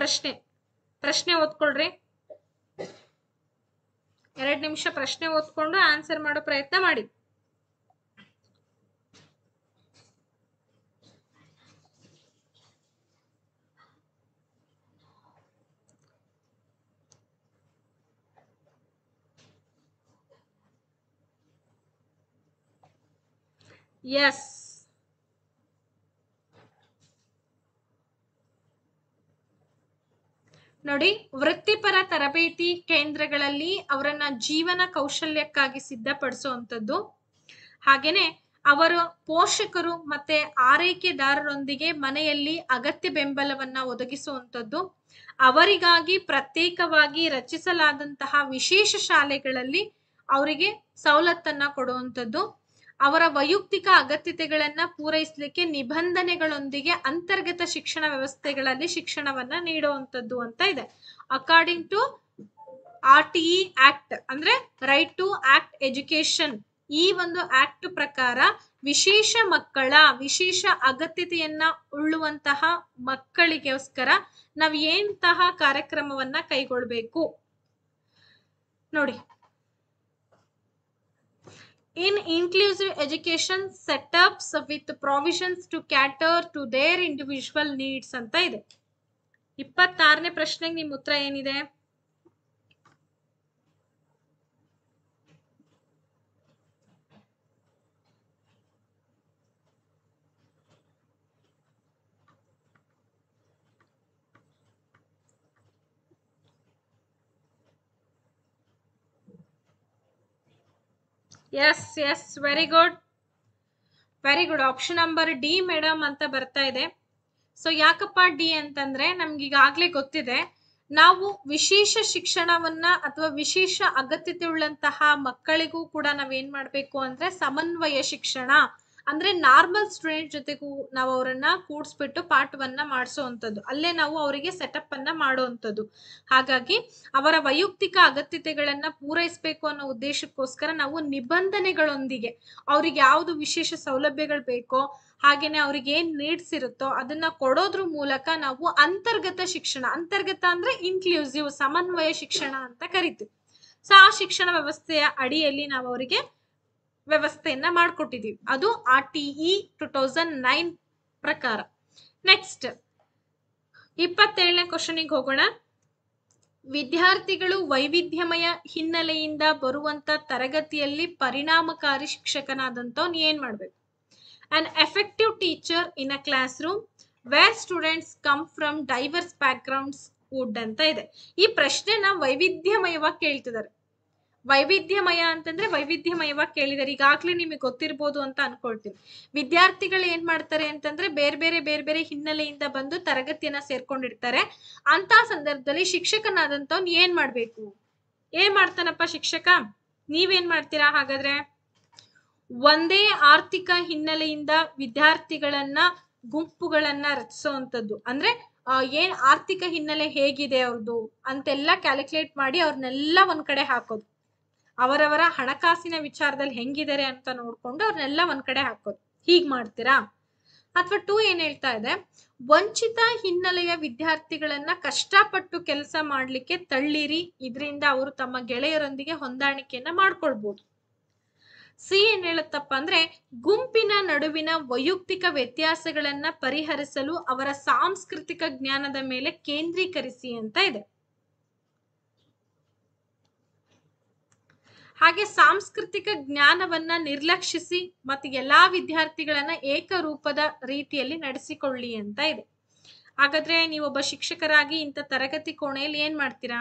Speaker 1: ಪ್ರಶ್ನೆ ಓದ್ಕೊಳ್ರಿ. 2 ನಿಮಿಷ ಪ್ರಶ್ನೆ ಓದ್ಕೊಂಡು ಆನ್ಸರ್ ಮಾಡೋ ಪ್ರಯತ್ನ ಮಾಡಿ. ಎಸ್, ನೋಡಿ, ವೃತ್ತಿಪರ ತರಬೇತಿ ಕೇಂದ್ರಗಳಲ್ಲಿ ಅವರನ್ನ ಜೀವನ ಕೌಶಲ್ಯಕ್ಕಾಗಿ ಸಿದ್ಧಪಡಿಸುವಂಥದ್ದು, ಹಾಗೇನೆ ಅವರ ಪೋಷಕರು ಮತ್ತೆ ಆರೈಕೆದಾರರೊಂದಿಗೆ ಮನೆಯಲ್ಲಿ ಅಗತ್ಯ ಬೆಂಬಲವನ್ನ ಒದಗಿಸುವಂಥದ್ದು, ಅವರಿಗಾಗಿ ಪ್ರತ್ಯೇಕವಾಗಿ ರಚಿಸಲಾದಂತಹ ವಿಶೇಷ ಶಾಲೆಗಳಲ್ಲಿ ಅವರಿಗೆ ಸವಲತ್ತನ್ನ ಕೊಡುವಂಥದ್ದು, ಅವರ ವೈಯಕ್ತಿಕ ಅಗತ್ಯತೆಗಳನ್ನ ಪೂರೈಸಲಿಕ್ಕೆ ನಿಬಂಧನೆಗಳೊಂದಿಗೆ ಅಂತರ್ಗತ ಶಿಕ್ಷಣ ವ್ಯವಸ್ಥೆಗಳಲ್ಲಿ ಶಿಕ್ಷಣವನ್ನ ನೀಡುವಂಥದ್ದು ಅಂತ ಇದೆ. ಅಕಾರ್ಡಿಂಗ್ ಟು RTE ಆಕ್ಟ್ ಅಂದ್ರೆ ರೈಟ್ ಟು ಆಕ್ಟ್ ಎಜುಕೇಶನ್, ಈ ಒಂದು ಆಕ್ಟ್ ಪ್ರಕಾರ ವಿಶೇಷ ಅಗತ್ಯತೆಯನ್ನ ಉಳ್ಳುವಂತಹ ಮಕ್ಕಳಿಗೋಸ್ಕರ ನಾವ್ ಎಂತಹ ಕಾರ್ಯಕ್ರಮವನ್ನ ಕೈಗೊಳ್ಬೇಕು ನೋಡಿ. In inclusive education setups with provisions to cater to their individual needs ಅಂತ ಇದೆ. 26ನೇ ಪ್ರಶ್ನೆಗೆ ನಿಮ್ಮ ಉತ್ತರ ಏನಿದೆ? Yes, very good. Option number D madam ಅಂತ ಬರ್ತಾ ಇದೆ. ಸೊ ಯಾಕಪ್ಪ ಡಿ ಅಂತಂದ್ರೆ ನಮ್ಗೆ ಈಗಾಗ್ಲೇ ಗೊತ್ತಿದೆ, ನಾವು ವಿಶೇಷ ಶಿಕ್ಷಣವನ್ನ ಅಥವಾ ವಿಶೇಷ ಅಗತ್ಯತೆ ಉಳ್ಳಂತಹ ಮಕ್ಕಳಿಗೂ ಕೂಡ ನಾವೇನ್ ಮಾಡ್ಬೇಕು ಅಂದ್ರೆ ಸಮನ್ವಯ ಶಿಕ್ಷಣ ಅಂದ್ರೆ ನಾರ್ಮಲ್ ಸ್ಟೂಡೆಂಟ್ ಜೊತೆಗೂ ನಾವು ಅವರನ್ನ ಕೂಡಿಸ್ಬಿಟ್ಟು ಪಾಠವನ್ನ ಮಾಡಿಸುವಂಥದ್ದು, ಅಲ್ಲೇ ನಾವು ಅವರಿಗೆ ಸೆಟಪ್ ಅನ್ನ ಮಾಡುವಂಥದ್ದು. ಹಾಗಾಗಿ ಅವರ ವೈಯಕ್ತಿಕ ಅಗತ್ಯತೆಗಳನ್ನ ಪೂರೈಸಬೇಕು ಅನ್ನೋ ಉದ್ದೇಶಕ್ಕೋಸ್ಕರ ನಾವು ನಿಬಂಧನೆಗಳೊಂದಿಗೆ ಅವ್ರಿಗೆ ಯಾವ್ದು ವಿಶೇಷ ಸೌಲಭ್ಯಗಳು ಬೇಕೋ ಹಾಗೇನೆ ಅವ್ರಿಗೆ ಏನ್ ನೀಡ್ಸ್ ಇರುತ್ತೋ ಅದನ್ನ ಕೊಡೋದ್ರ ಮೂಲಕ ನಾವು ಅಂತರ್ಗತ ಶಿಕ್ಷಣ, ಅಂತರ್ಗತ ಅಂದ್ರೆ ಇನ್ಕ್ಲೂಸಿವ್, ಸಮನ್ವಯ ಶಿಕ್ಷಣ ಅಂತ ಕರಿತೀವಿ. ಸೊ ಆ ಶಿಕ್ಷಣ ವ್ಯವಸ್ಥೆಯ ಅಡಿಯಲ್ಲಿ ನಾವು ಅವರಿಗೆ ವ್ಯವಸ್ಥೆಯನ್ನ ಮಾಡ್ಕೊಟ್ಟಿದೀವಿ. ಅದು RTE 2009 ಪ್ರಕಾರ. ನೆಕ್ಸ್ಟ್ 27ನೇ ಕ್ವಶನಿಗೆ ಹೋಗೋಣ. ವಿದ್ಯಾರ್ಥಿಗಳು ವೈವಿಧ್ಯಮಯ ಹಿನ್ನೆಲೆಯಿಂದ ಬರುವಂತ ತರಗತಿಯಲ್ಲಿ ಪರಿಣಾಮಕಾರಿ ಶಿಕ್ಷಕನಾದಂತವ್ನು ಏನ್ ಮಾಡ್ಬೇಕು? An effective teacher in a classroom where students come from diverse backgrounds would ಅಂತ ಇದೆ. ಈ ಪ್ರಶ್ನೆನ ವೈವಿಧ್ಯಮಯವಾಗಿ ಕೇಳ್ತಿದ್ದಾರೆ. ವೈವಿಧ್ಯಮಯ ಅಂತಂದ್ರೆ ವೈವಿಧ್ಯಮಯವಾಗಿ ಕೇಳಿದಾರೆ. ಈಗಾಗ್ಲೇ ನಿಮಗೆ ಗೊತ್ತಿರ್ಬೋದು ಅಂತ ಅನ್ಕೊಳ್ತೀನಿ. ವಿದ್ಯಾರ್ಥಿಗಳು ಏನ್ ಮಾಡ್ತಾರೆ ಅಂತಂದ್ರೆ ಬೇರೆ ಬೇರೆ ಹಿನ್ನೆಲೆಯಿಂದ ಬಂದು ತರಗತಿಯನ್ನ ಸೇರ್ಕೊಂಡಿರ್ತಾರೆ. ಅಂತ ಸಂದರ್ಭದಲ್ಲಿ ಶಿಕ್ಷಕನಾದಂತವ್ನು ಏನ್ ಮಾಡ್ಬೇಕು? ಏನ್ ಮಾಡ್ತಾನಪ್ಪ ಶಿಕ್ಷಕ? ನೀವೇನ್ ಮಾಡ್ತೀರಾ ಹಾಗಾದ್ರೆ? ಒಂದೇ ಆರ್ಥಿಕ ಹಿನ್ನೆಲೆಯಿಂದ ವಿದ್ಯಾರ್ಥಿಗಳನ್ನ ಗುಂಪುಗಳನ್ನ ರಚಿಸುವಂತದ್ದು, ಅಂದ್ರೆ ಏನ್ ಆರ್ಥಿಕ ಹಿನ್ನೆಲೆ ಹೇಗಿದೆ ಅವ್ರದ್ದು ಅಂತೆಲ್ಲ ಕ್ಯಾಲ್ಕುಲೇಟ್ ಮಾಡಿ ಅವ್ರನ್ನೆಲ್ಲ ಒಂದ್ ಕಡೆ ಹಾಕೋದು. ಅವರವರ ಹಣಕಾಸಿನ ವಿಚಾರದಲ್ಲಿ ಹೆಂಗಿದ್ದಾರೆ ಅಂತ ನೋಡ್ಕೊಂಡು ಅವ್ರನ್ನೆಲ್ಲ ಒಂದ್ ಕಡೆ ಹಾಕೋದು. ಹೀಗ್ ಮಾಡ್ತೀರಾ? ಅಥವಾ 2 ಏನ್ ಹೇಳ್ತಾ ಇದೆ, ವಂಚಿತ ಹಿನ್ನೆಲೆಯ ವಿದ್ಯಾರ್ಥಿಗಳನ್ನ ಕಷ್ಟಪಟ್ಟು ಕೆಲಸ ಮಾಡ್ಲಿಕ್ಕೆ ತಳ್ಳಿರಿ, ಇದರಿಂದ ಅವರು ತಮ್ಮ ಗೆಳೆಯರೊಂದಿಗೆ ಹೊಂದಾಣಿಕೆಯನ್ನ ಮಾಡ್ಕೊಳ್ಬಹುದು. ಸಿ ಏನ್ ಹೇಳುತ್ತಪ್ಪ ಅಂದ್ರೆ ಗುಂಪಿನ ನಡುವಿನ ವೈಯಕ್ತಿಕ ವ್ಯತ್ಯಾಸಗಳನ್ನ ಪರಿಹರಿಸಲು ಅವರ ಸಾಂಸ್ಕೃತಿಕ ಜ್ಞಾನದ ಮೇಲೆ ಕೇಂದ್ರೀಕರಿಸಿ ಅಂತ ಇದೆ. ಹಾಗೆ ಸಾಂಸ್ಕೃತಿಕ ಜ್ಞಾನವನ್ನ ನಿರ್ಲಕ್ಷಿಸಿ ಮತ್ತೆ ಎಲ್ಲಾ ವಿದ್ಯಾರ್ಥಿಗಳನ್ನ ಏಕರೂಪದ ರೀತಿಯಲ್ಲಿ ನಡೆಸಿಕೊಳ್ಳಿ ಅಂತ ಇದೆ. ಹಾಗಾದ್ರೆ ನೀವೊಬ್ಬ ಶಿಕ್ಷಕರಾಗಿ ಇಂಥ ತರಗತಿ ಕೋಣೆಯಲ್ಲಿ ಏನ್ ಮಾಡ್ತೀರಾ?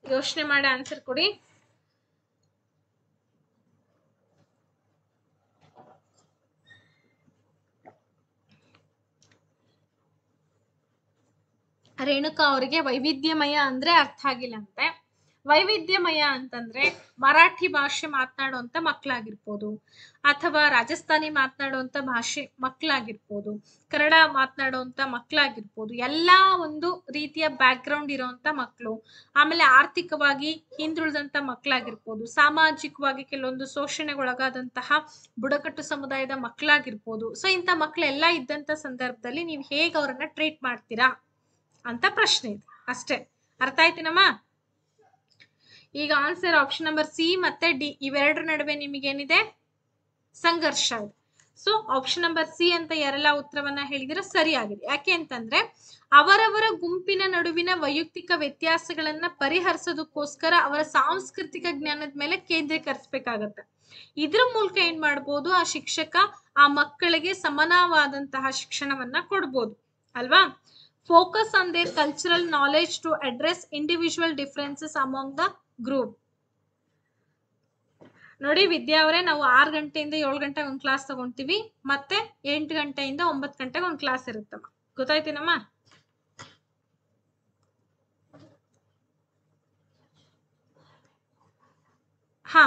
Speaker 1: ಯೋಚನೆ ಮಾಡಿ ಆನ್ಸರ್ ಕೊಡಿ. ರೇಣುಕಾ ಅವರಿಗೆ ವೈವಿಧ್ಯಮಯ ಅಂದ್ರೆ ಅರ್ಥ ಆಗಿಲ್ಲ ಅಂತೆ. ವೈವಿಧ್ಯಮಯ ಅಂತಂದ್ರೆ ಮರಾಠಿ ಭಾಷೆ ಮಾತನಾಡುವಂತ ಮಕ್ಕಳಾಗಿರ್ಬೋದು, ಅಥವಾ ರಾಜಸ್ಥಾನಿ ಮಾತನಾಡುವಂತ ಭಾಷೆ ಮಕ್ಕಳಾಗಿರ್ಬೋದು, ಕನ್ನಡ ಮಾತನಾಡುವಂತ ಮಕ್ಕಳಾಗಿರ್ಬೋದು, ಎಲ್ಲಾ ಒಂದು ರೀತಿಯ ಬ್ಯಾಕ್ ಗ್ರೌಂಡ್ ಇರುವಂತ ಮಕ್ಕಳು, ಆಮೇಲೆ ಆರ್ಥಿಕವಾಗಿ ಹಿಂದುಳಿದಂತ ಮಕ್ಕಳಾಗಿರ್ಬೋದು, ಸಾಮಾಜಿಕವಾಗಿ ಕೆಲವೊಂದು ಶೋಷಣೆಗೊಳಗಾದಂತಹ ಬುಡಕಟ್ಟು ಸಮುದಾಯದ ಮಕ್ಕಳಾಗಿರ್ಬೋದು. ಸೊ ಇಂಥ ಮಕ್ಕಳೆಲ್ಲ ಇದ್ದಂತ ಸಂದರ್ಭದಲ್ಲಿ ನೀವು ಹೇಗೆ ಅವ್ರನ್ನ ಟ್ರೀಟ್ ಮಾಡ್ತೀರಾ? ಅಂತ ಪ್ರಶ್ನೆ ಇದೆ ಅಷ್ಟೇ. ಅರ್ಥ ಆಯ್ತೇನಮ್ಮ? ಈಗ ಆನ್ಸರ್ ಆಪ್ಷನ್ ನಂಬರ್ ಸಿ ಮತ್ತೆ ಡಿ ಇವೆರಡರ ನಡುವೆ ನಿಮಗೇನಿದೆ? ಸಂಘರ್ಷ ಇದೆ. ಸೊ ಆಪ್ಷನ್ ನಂಬರ್ ಸಿ ಅಂತ ಯಾರೆಲ್ಲ ಉತ್ತರವನ್ನ ಹೇಳಿದಿರೋ ಸರಿಯಾಗಿದೆ. ಯಾಕೆ ಅಂತಂದ್ರೆ ಅವರವರ ಗುಂಪಿನ ನಡುವಿನ ವೈಯಕ್ತಿಕ ವ್ಯತ್ಯಾಸಗಳನ್ನ ಪರಿಹರಿಸೋದಕ್ಕೋಸ್ಕರ ಅವರ ಸಾಂಸ್ಕೃತಿಕ ಜ್ಞಾನದ ಮೇಲೆ ಕೇಂದ್ರೀಕರಿಸಬೇಕಾಗತ್ತೆ. ಇದ್ರ ಮೂಲಕ ಏನ್ ಮಾಡ್ಬೋದು, ಆ ಶಿಕ್ಷಕ ಆ ಮಕ್ಕಳಿಗೆ ಸಮಾನವಾದಂತಹ ಶಿಕ್ಷಣವನ್ನ ಕೊಡ್ಬೋದು ಅಲ್ವಾ? Focus on their cultural knowledge to address individual differences among the group. ನೋಡಿ ವಿದ್ಯಾ ಅವರೇ, ನಾವು 6 ಗಂಟೆಯಿಂದ 7 ಗಂಟೆಗೆ ಒಂದು ಕ್ಲಾಸ್ ತಗೊಂತೀವಿ, ಮತ್ತೆ 8 ಗಂಟೆಯಿಂದ 9 ಗಂಟೆಗೆ ಒಂದು ಕ್ಲಾಸ್ ಇರುತ್ತಮ್ಮ. ಗೊತ್ತಾಯ್ತೇನಮ್ಮ? ಹಾ,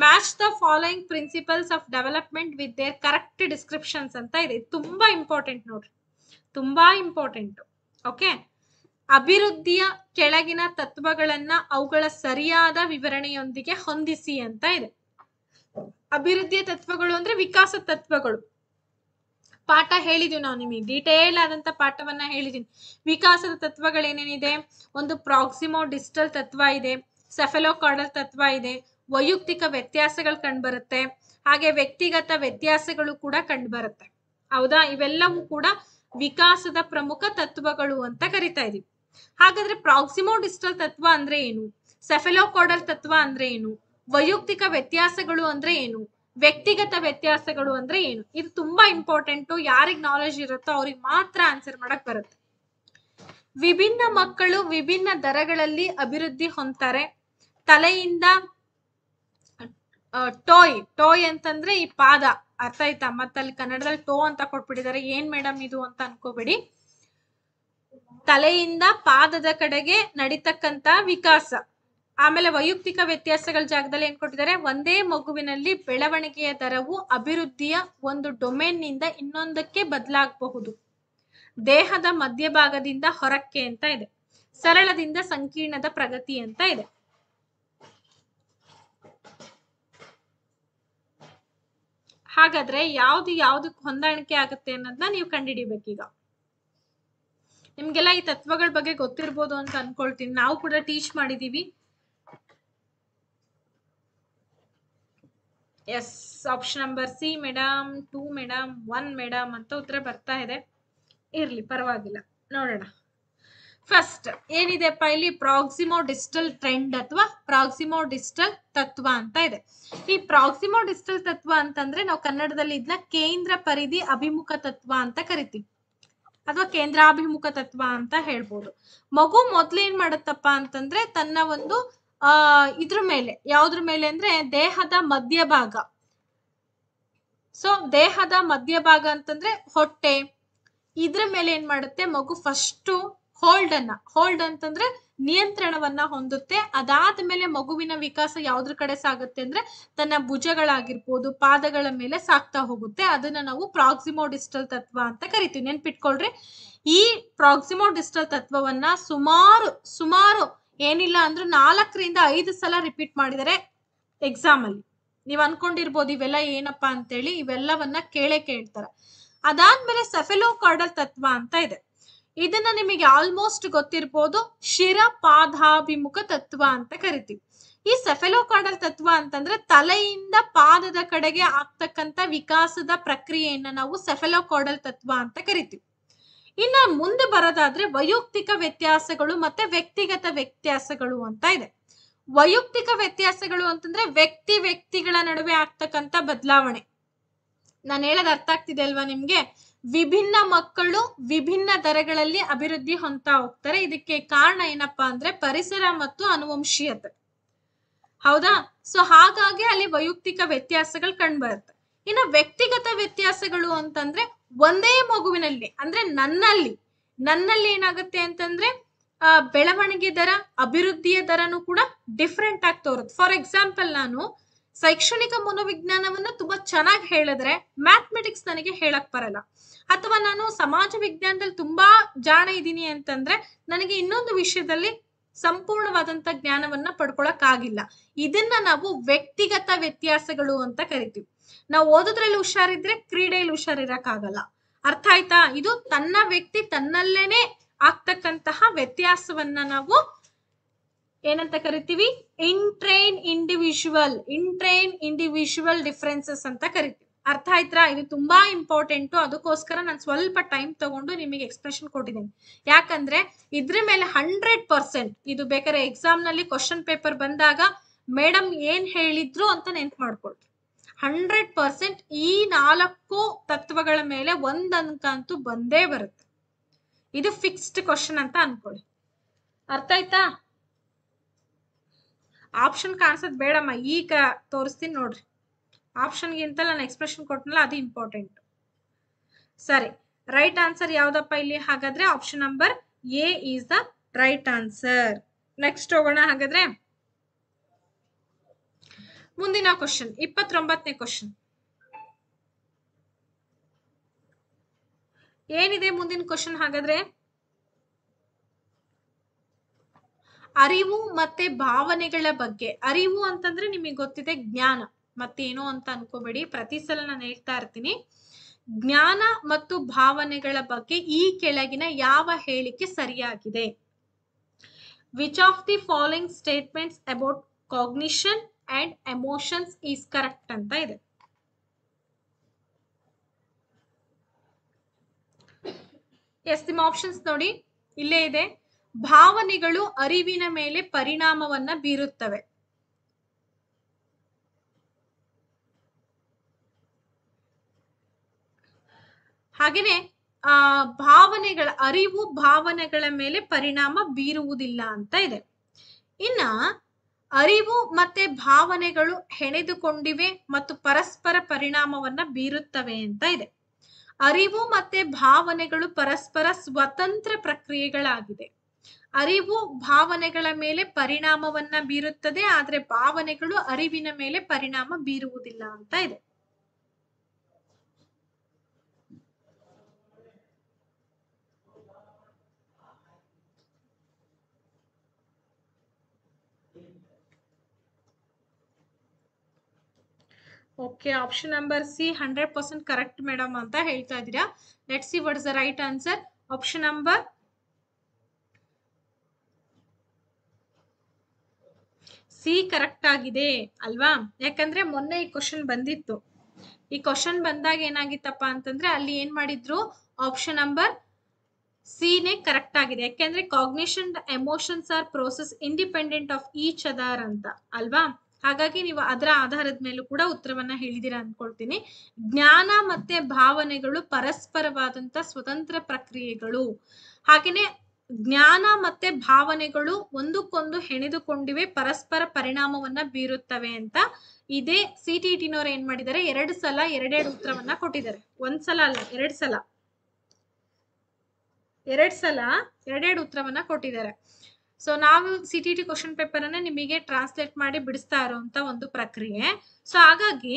Speaker 1: match the following principles of development with their correct descriptions ಅಂತ ಇದೆ. ತುಂಬಾ ಇಂಪಾರ್ಟೆಂಟ್ ನೋಡ್ರಿ, ತುಂಬಾ ಇಂಪಾರ್ಟೆಂಟ್. ಓಕೆ, ಅಭಿವೃದ್ಧಿಯ ಕೆಳಗಿನ ತತ್ವಗಳನ್ನ ಅವುಗಳ ಸರಿಯಾದ ವಿವರಣೆಯೊಂದಿಗೆ ಹೊಂದಿಸಿ ಅಂತ ಇದೆ. ಅಭಿವೃದ್ಧಿಯ ತತ್ವಗಳು ಅಂದ್ರೆ ವಿಕಾಸ ತತ್ವಗಳು. ಪಾಠ ಹೇಳಿದೀವಿ ನಾವು, ನಿಮಗೆ ಡೀಟೇಲ್ ಆದಂತ ಪಾಠವನ್ನ ಹೇಳಿದೀನಿ. ವಿಕಾಸದ ತತ್ವಗಳೇನೇನಿದೆ? ಒಂದು ಪ್ರಾಕ್ಸಿಮೋ ಡಿಸ್ಟಲ್ ತತ್ವ ಇದೆ, ಸೆಫೆಲೋಕಾರ್ಡಲ್ ತತ್ವ ಇದೆ, ವೈಯಕ್ತಿಕ ವ್ಯತ್ಯಾಸಗಳು ಕಂಡುಬರುತ್ತೆ, ಹಾಗೆ ವ್ಯಕ್ತಿಗತ ವ್ಯತ್ಯಾಸಗಳು ಕೂಡ ಕಂಡುಬರುತ್ತೆ. ಹೌದಾ? ಇವೆಲ್ಲವೂ ಕೂಡ ವಿಕಾಸದ ಪ್ರಮುಖ ತತ್ವಗಳು ಅಂತ ಕರಿತಾ ಇದೀವಿ. ಹಾಗಾದ್ರೆ ಪ್ರಾಕ್ಸಿಮೋ ಡಿಸ್ಟಲ್ ತತ್ವ ಅಂದ್ರೆ ಏನು? ಸೆಫೆಲೋಕಾರ್ಡಲ್ ತತ್ವ ಅಂದ್ರೆ ಏನು? ವೈಯಕ್ತಿಕ ವ್ಯತ್ಯಾಸಗಳು ಅಂದ್ರೆ ಏನು? ವ್ಯಕ್ತಿಗತ ವ್ಯತ್ಯಾಸಗಳು ಅಂದ್ರೆ ಏನು? ಇದು ತುಂಬಾ ಇಂಪಾರ್ಟೆಂಟ್. ಯಾರಿಗ್ ನಾಲೆಜ್ ಇರುತ್ತೋ ಅವ್ರಿಗೆ ಮಾತ್ರ ಆನ್ಸರ್ ಮಾಡಕ್ ಬರುತ್ತೆ. ವಿಭಿನ್ನ ಮಕ್ಕಳು ವಿಭಿನ್ನ ದರಗಳಲ್ಲಿ ಅಭಿವೃದ್ಧಿ ಹೊಂದ್ತಾರೆ. ತಲೆಯಿಂದ ಟೋಯ್ ಅಂತಂದ್ರೆ ಈ ಪಾದ, ಅರ್ಥ ಆಯ್ತಾ? ಮತ್ತೆ ಅಲ್ಲಿ ಕನ್ನಡದಲ್ಲಿ ಟೋ ಅಂತ ಕೊಟ್ಬಿಟ್ಟಿದ್ದಾರೆ, ಏನ್ ಮೇಡಮ್ ಇದು ಅಂತ ಅನ್ಕೋಬೇಡಿ. ತಲೆಯಿಂದ ಪಾದದ ಕಡೆಗೆ ನಡೀತಕ್ಕಂತ ವಿಕಾಸ. ಆಮೇಲೆ ವೈಯಕ್ತಿಕ ವ್ಯತ್ಯಾಸಗಳ ಜಾಗದಲ್ಲಿ ಏನ್ ಕೊಟ್ಟಿದ್ದಾರೆ? ಒಂದೇ ಮಗುವಿನಲ್ಲಿ ಬೆಳವಣಿಗೆಯ ದರವು ಅಭಿವೃದ್ಧಿಯ ಒಂದು ಡೊಮೇನ್ ನಿಂದ ಇನ್ನೊಂದಕ್ಕೆ ಬದಲಾಗಬಹುದು. ದೇಹದ ಮಧ್ಯಭಾಗದಿಂದ ಹೊರಕ್ಕೆ ಅಂತ ಇದೆ. ಸರಳದಿಂದ ಸಂಕೀರ್ಣದ ಪ್ರಗತಿ ಅಂತ ಇದೆ. ಹಾಗಾದ್ರೆ ಯಾವ್ದಕ್ಕೆ ಹೊಂದಾಣಿಕೆ ಆಗುತ್ತೆ ಅನ್ನೋದನ್ನ ನೀವು ಕಂಡುಹಿಡಿಬೇಕೀಗ. ನಿಮ್ಗೆಲ್ಲ ಈ ತತ್ವಗಳ ಬಗ್ಗೆ ಗೊತ್ತಿರ್ಬೋದು ಅಂತ ಅನ್ಕೊಳ್ತೀನಿ, ನಾವು ಕೂಡ ಟೀಚ್ ಮಾಡಿದೀವಿ. Yes, option number C madam, 2 madam, 1 madam ಅಂತ ಉತ್ತರ ಬರ್ತಾ ಇದೆ. ಇರ್ಲಿ ಪರವಾಗಿಲ್ಲ, ನೋಡೋಣ. ಫಸ್ಟ್ ಏನಿದೆಪ್ಪ ಇಲ್ಲಿ? ಪ್ರಾಕ್ಸಿಮೋ ಡಿಸ್ಟಲ್ ಟ್ರೆಂಡ್ ಅಥವಾ ಪ್ರಾಕ್ಸಿಮೋ ಡಿಸ್ಟಲ್ ತತ್ವ ಅಂತ ಇದೆ. ಈ ಪ್ರಾಕ್ಸಿಮೋ ಡಿಸ್ಟಲ್ ತತ್ವ ಅಂತಂದ್ರೆ ನಾವು ಕನ್ನಡದಲ್ಲಿ ಇದನ್ನ ಕೇಂದ್ರ ಪರಿಧಿ ಅಭಿಮುಖ ತತ್ವ ಅಂತ ಕರಿತೀವಿ, ಅಥವಾ ಕೇಂದ್ರಾಭಿಮುಖ ತತ್ವ ಅಂತ ಹೇಳ್ಬೋದು. ಮಗು ಮೊದ್ಲೇನ್ ಮಾಡತ್ತಪ್ಪ ಅಂತಂದ್ರೆ ತನ್ನ ಒಂದು ಇದ್ರ ಮೇಲೆ, ಯಾವ್ದ್ರ ಮೇಲೆ ಅಂದ್ರೆ ದೇಹದ ಮಧ್ಯಭಾಗ. ಸೊ ದೇಹದ ಮಧ್ಯಭಾಗ ಅಂತಂದ್ರೆ ಹೊಟ್ಟೆ, ಇದ್ರ ಮೇಲೆ ಏನ್ ಮಾಡುತ್ತೆ ಮಗು? ಫಸ್ಟ್ ಹೋಲ್ಡ್ ಅಂತಂದ್ರೆ ನಿಯಂತ್ರಣವನ್ನ ಹೊಂದುತ್ತೆ. ಅದಾದ್ಮೇಲೆ ಮಗುವಿನ ವಿಕಾಸ ಯಾವ್ದ್ರ ಕಡೆ ಸಾಗುತ್ತೆ ಅಂದ್ರೆ ತನ್ನ ಭುಜಗಳಾಗಿರ್ಬೋದು, ಪಾದಗಳ ಮೇಲೆ ಸಾಕ್ತಾ ಹೋಗುತ್ತೆ. ಅದನ್ನ ನಾವು ಪ್ರಾಕ್ಸಿಮೋ ಡಿಸ್ಟಲ್ ತತ್ವ ಅಂತ ಕರಿತೀವಿ. ನೆನ್ಪಿಟ್ಕೊಳ್ರಿ, ಈ ಪ್ರಾಕ್ಸಿಮೋ ಡಿಸ್ಟಲ್ ತತ್ವವನ್ನ ಸುಮಾರು ಏನಿಲ್ಲ ಅಂದ್ರೂ 4 ರಿಂದ 5 ಸಲ ರಿಪೀಟ್ ಮಾಡಿದರೆ ಎಕ್ಸಾಮ್ ಅಲ್ಲಿ. ನೀವ್ ಅನ್ಕೊಂಡಿರ್ಬೋದು ಇವೆಲ್ಲ ಏನಪ್ಪಾ ಅಂತೇಳಿ, ಇವೆಲ್ಲವನ್ನ ಕೇಳ್ತಾರೆ. ಅದಾದ್ಮೇಲೆ ಸೆಫೆಲೋಕಾರ್ಡಲ್ ತತ್ವ ಅಂತ ಇದೆ. ಇದನ್ನ ನಿಮಗೆ ಆಲ್ಮೋಸ್ಟ್ ಗೊತ್ತಿರ್ಬೋದು, ಶಿರ ಪಾದಾಭಿಮುಖ ತತ್ವ ಅಂತ ಕರಿತೀವಿ. ಈ ಸೆಫೆಲೋಕಾರ್ಡಲ್ ತತ್ವ ಅಂತಂದ್ರೆ ತಲೆಯಿಂದ ಪಾದದ ಕಡೆಗೆ ಆಗ್ತಕ್ಕಂತ ವಿಕಾಸದ ಪ್ರಕ್ರಿಯೆಯನ್ನ ನಾವು ಸೆಫೆಲೋಕಾರ್ಡಲ್ ತತ್ವ ಅಂತ ಕರಿತೀವಿ. ಇನ್ನ ಮುಂದೆ ಬರೋದಾದ್ರೆ ವೈಯಕ್ತಿಕ ವ್ಯತ್ಯಾಸಗಳು ಮತ್ತೆ ವ್ಯಕ್ತಿಗತ ವ್ಯತ್ಯಾಸಗಳು ಅಂತ ಇದೆ. ವೈಯಕ್ತಿಕ ವ್ಯತ್ಯಾಸಗಳು ಅಂತಂದ್ರೆ ವ್ಯಕ್ತಿಗಳ ನಡುವೆ ಆಗ್ತಕ್ಕಂತ ಬದಲಾವಣೆ. ನಾನು ಹೇಳೋದು ಅರ್ಥ ಆಗ್ತಿದೆ ಅಲ್ವಾ ನಿಮ್ಗೆ? ವಿಭಿನ್ನ ಮಕ್ಕಳು ವಿಭಿನ್ನ ದರಗಳಲ್ಲಿ ಅಭಿವೃದ್ಧಿ ಹೊಂದ್ತಾ ಹೋಗ್ತಾರೆ. ಇದಕ್ಕೆ ಕಾರಣ ಏನಪ್ಪಾ ಅಂದ್ರೆ ಪರಿಸರ ಮತ್ತು ಅನುವಂಶೀಯತೆ. ಹೌದಾ? ಸೊ ಹಾಗಾಗಿ ಅಲ್ಲಿ ವೈಯಕ್ತಿಕ ವ್ಯತ್ಯಾಸಗಳು ಕಂಡುಬರುತ್ತೆ. ಇನ್ನು ವ್ಯಕ್ತಿಗತ ವ್ಯತ್ಯಾಸಗಳು ಅಂತಂದ್ರೆ ಒಂದೇ ಮಗುವಿನಲ್ಲಿ ಅಂದ್ರೆ ನನ್ನಲ್ಲಿ ಏನಾಗುತ್ತೆ ಅಂತಂದ್ರೆ ಬೆಳವಣಿಗೆ ದರ, ಅಭಿವೃದ್ಧಿಯ ದರನು ಕೂಡ ಡಿಫ್ರೆಂಟ್ ಆಗಿ ತೋರುತ್ತೆ. ಫಾರ್ ಎಕ್ಸಾಂಪಲ್, ನಾನು ಶೈಕ್ಷಣಿಕ ಮನೋವಿಜ್ಞಾನವನ್ನ ತುಂಬಾ ಚೆನ್ನಾಗಿ ಹೇಳಿದ್ರೆ ಮ್ಯಾಥಮೆಟಿಕ್ಸ್ ನನಗೆ ಹೇಳಕ್ ಬರಲ್ಲ. ಅಥವಾ ನಾನು ಸಮಾಜ ವಿಜ್ಞಾನದಲ್ಲಿ ತುಂಬಾ ಜಾಣ ಇದ್ದೀನಿ ಅಂತಂದ್ರೆ ನನಗೆ ಇನ್ನೊಂದು ವಿಷಯದಲ್ಲಿ ಸಂಪೂರ್ಣವಾದಂತ ಜ್ಞಾನವನ್ನ ಪಡ್ಕೊಳಕ್ ಆಗಿಲ್ಲ. ಇದನ್ನ ನಾವು ವ್ಯಕ್ತಿಗತ ವ್ಯತ್ಯಾಸಗಳು ಅಂತ ಕರಿತೀವಿ. ನಾವು ಓದೋದ್ರಲ್ಲಿ ಹುಷಾರಿದ್ರೆ ಕ್ರೀಡೆಯಲ್ಲಿ ಹುಷಾರಿರಕ್ ಆಗಲ್ಲ. ಅರ್ಥ ಆಯ್ತಾ? ಇದು ತನ್ನ ವ್ಯಕ್ತಿ ತನ್ನಲ್ಲೇನೆ ಆಗ್ತಕ್ಕಂತಹ ವ್ಯತ್ಯಾಸವನ್ನ ನಾವು ಏನಂತ ಕರಿತೀವಿ? ಇಂಟ್ರೈನ್ ಇಂಡಿವಿಜುವಲ್ ಡಿಫರೆನ್ಸಸ್ ಅಂತ ಕರಿತೀವಿ. ಅರ್ಥ ಆಯ್ತಾ? ಇದು ತುಂಬಾ ಇಂಪಾರ್ಟೆಂಟ್. ಅದಕ್ಕೋಸ್ಕರ ನಾನು ಸ್ವಲ್ಪ ಟೈಮ್ ತಗೊಂಡು ನಿಮಗೆ ಎಕ್ಸ್ಪ್ರೆಷನ್ ಕೊಟ್ಟಿದ್ದೀನಿ. ಯಾಕಂದ್ರೆ ಇದ್ರ ಮೇಲೆ 100% ಇದು ಬೇಕಾದ್ರೆ ಎಕ್ಸಾಮ್ ನಲ್ಲಿ ಕ್ವಶನ್ ಪೇಪರ್ ಬಂದಾಗ ಮೇಡಮ್ ಏನ್ ಹೇಳಿದ್ರು ಅಂತ ನೆನ್ಪು ಮಾಡ್ಕೊಳ್ರಿ. 100% ಈ 4 ತತ್ವಗಳ ಮೇಲೆ 1 ಅಂಕ ಅಂತೂ ಬಂದೇ ಬರುತ್ತೆ. ಇದು ಫಿಕ್ಸ್ಡ್ ಕ್ವಶನ್ ಅಂತ ಅನ್ಕೊಳ್ಳಿ. ಅರ್ಥ ಆಯ್ತಾ? ಆಪ್ಷನ್ ಕಾಣಿಸೋದು ಬೇಡಮ್ಮ, ಈಗ ತೋರಿಸ್ತೀನಿ ನೋಡ್ರಿ. ಆಪ್ಷನ್ಗಿಂತ ನಾನು ಎಕ್ಸ್ಪ್ರೆಷನ್ ಕೊಟ್ಟನಲ್ಲ ಅದು ಇಂಪಾರ್ಟೆಂಟ್. ಸರಿ, ರೈಟ್ ಆನ್ಸರ್ ಯಾವ್ದಪ್ಪ ಇಲ್ಲಿ? ಹಾಗಾದ್ರೆ option number A is the right answer. Next ಹೋಗೋಣ. ಹಾಗಾದ್ರೆ ಮುಂದಿನ ಕ್ವಶನ್, 29ನೇ ಕ್ವಶನ್ ಏನಿದೆ ಮುಂದಿನ ಕ್ವಶನ್? ಹಾಗಾದ್ರೆ ಅರಿವು ಮತ್ತೆ ಭಾವನೆಗಳ ಬಗ್ಗೆ. ಅರಿವು ಅಂತಂದ್ರೆ ನಿಮಗೆ ಗೊತ್ತಿದೆ ಜ್ಞಾನ, ಮತ್ತೇನೋ ಅಂತ ಅನ್ಕೋಬೇಡಿ, ಪ್ರತಿ ಸಲ ನಾನು ಹೇಳ್ತಾ ಇರ್ತೀನಿ. ಜ್ಞಾನ ಮತ್ತು ಭಾವನೆಗಳ ಬಗ್ಗೆ ಈ ಕೆಳಗಿನ ಯಾವ ಹೇಳಿಕೆ ಸರಿಯಾಗಿದೆ? Which of the following statements about cognition and emotions is correct ಅಂತ ಇದೆ. ಎಸ್, ನಿಮ್ಮ ಆಪ್ಷನ್ಸ್ ನೋಡಿ, ಇಲ್ಲೇ ಇದೆ. ಭಾವನೆಗಳು ಅರಿವಿನ ಮೇಲೆ ಪರಿಣಾಮವನ್ನ ಬೀರುತ್ತವೆ. ಹಾಗೇನೆ ಭಾವನೆಗಳ ಅರಿವು ಭಾವನೆಗಳ ಮೇಲೆ ಪರಿಣಾಮ ಬೀರುವುದಿಲ್ಲ ಅಂತ ಇದೆ. ಇನ್ನ ಅರಿವು ಮತ್ತೆ ಭಾವನೆಗಳು ಹೆಣೆದುಕೊಂಡಿವೆ ಮತ್ತು ಪರಸ್ಪರ ಪರಿಣಾಮವನ್ನ ಬೀರುತ್ತವೆ ಅಂತ ಇದೆ. ಅರಿವು ಮತ್ತೆ ಭಾವನೆಗಳು ಪರಸ್ಪರ ಸ್ವತಂತ್ರ ಪ್ರಕ್ರಿಯೆಗಳಾಗಿದೆ. ಅರಿವು ಭಾವನೆಗಳ ಮೇಲೆ ಪರಿಣಾಮವನ್ನ ಬೀರುತ್ತದೆ, ಆದ್ರೆ ಭಾವನೆಗಳು ಅರಿವಿನ ಮೇಲೆ ಪರಿಣಾಮ ಬೀರುವುದಿಲ್ಲ ಅಂತ ಇದೆ. Okay, option number C 100% correct madam ಅಂತ ಹೇಳ್ತಾ ಇದ್ದೀರಾ. Let's see what is the right answer. Option number C correct ಆಗಿದೆ ಅಲ್ವಾ? ಯಾಕಂದ್ರೆ ಮೊನ್ನೆ ಈ ಕ್ವಶನ್ ಬಂದಿತ್ತು. ಈ ಕ್ವಶನ್ ಬಂದಾಗ ಏನಾಗಿತ್ತಪ್ಪ ಅಂತಂದ್ರೆ ಅಲ್ಲಿ ಏನ್ ಮಾಡಿದ್ರು, ಆಪ್ಷನ್ ನಂಬರ್ ಸಿ ನೇ ಕರೆಕ್ಟ್ ಆಗಿದೆ. ಯಾಕೆಂದ್ರೆ cognition emotions are process independent of each other ಅಂತ ಅಲ್ವಾ? ಹಾಗಾಗಿ ನೀವು ಅದರ ಆಧಾರದ ಮೇಲೂ ಕೂಡ ಉತ್ತರವನ್ನ ಹೇಳಿದೀರಾ ಅನ್ಕೊಳ್ತೀನಿ. ಜ್ಞಾನ ಮತ್ತೆ ಭಾವನೆಗಳು ಪರಸ್ಪರವಾದಂತ ಸ್ವತಂತ್ರ ಪ್ರಕ್ರಿಯೆಗಳು. ಹಾಗೇನೆ ಜ್ಞಾನ ಮತ್ತೆ ಭಾವನೆಗಳು ಒಂದಕ್ಕೊಂದು ಹೆಣೆದುಕೊಂಡಿವೆ, ಪರಸ್ಪರ ಪರಿಣಾಮವನ್ನ ಬೀರುತ್ತವೆ ಅಂತ ಇದೇ CTET-ನವ್ರು ಏನ್ ಮಾಡಿದ್ದಾರೆ, 2 ಸಲ 2 ಉತ್ತರವನ್ನ ಕೊಟ್ಟಿದ್ದಾರೆ. 1 ಸಲ ಅಲ್ಲ, 2 ಸಲ 2 ಉತ್ತರವನ್ನ ಕೊಟ್ಟಿದ್ದಾರೆ. ಸೊ ನಾವು CTET ಕ್ವಶನ್ ಪೇಪರ್ ಅನ್ನ ನಿಮಗೆ ಟ್ರಾನ್ಸ್ಲೇಟ್ ಮಾಡಿ ಬಿಡಿಸ್ತಾ ಇರುವಂತ ಒಂದು ಪ್ರಕ್ರಿಯೆ. ಸೊ ಹಾಗಾಗಿ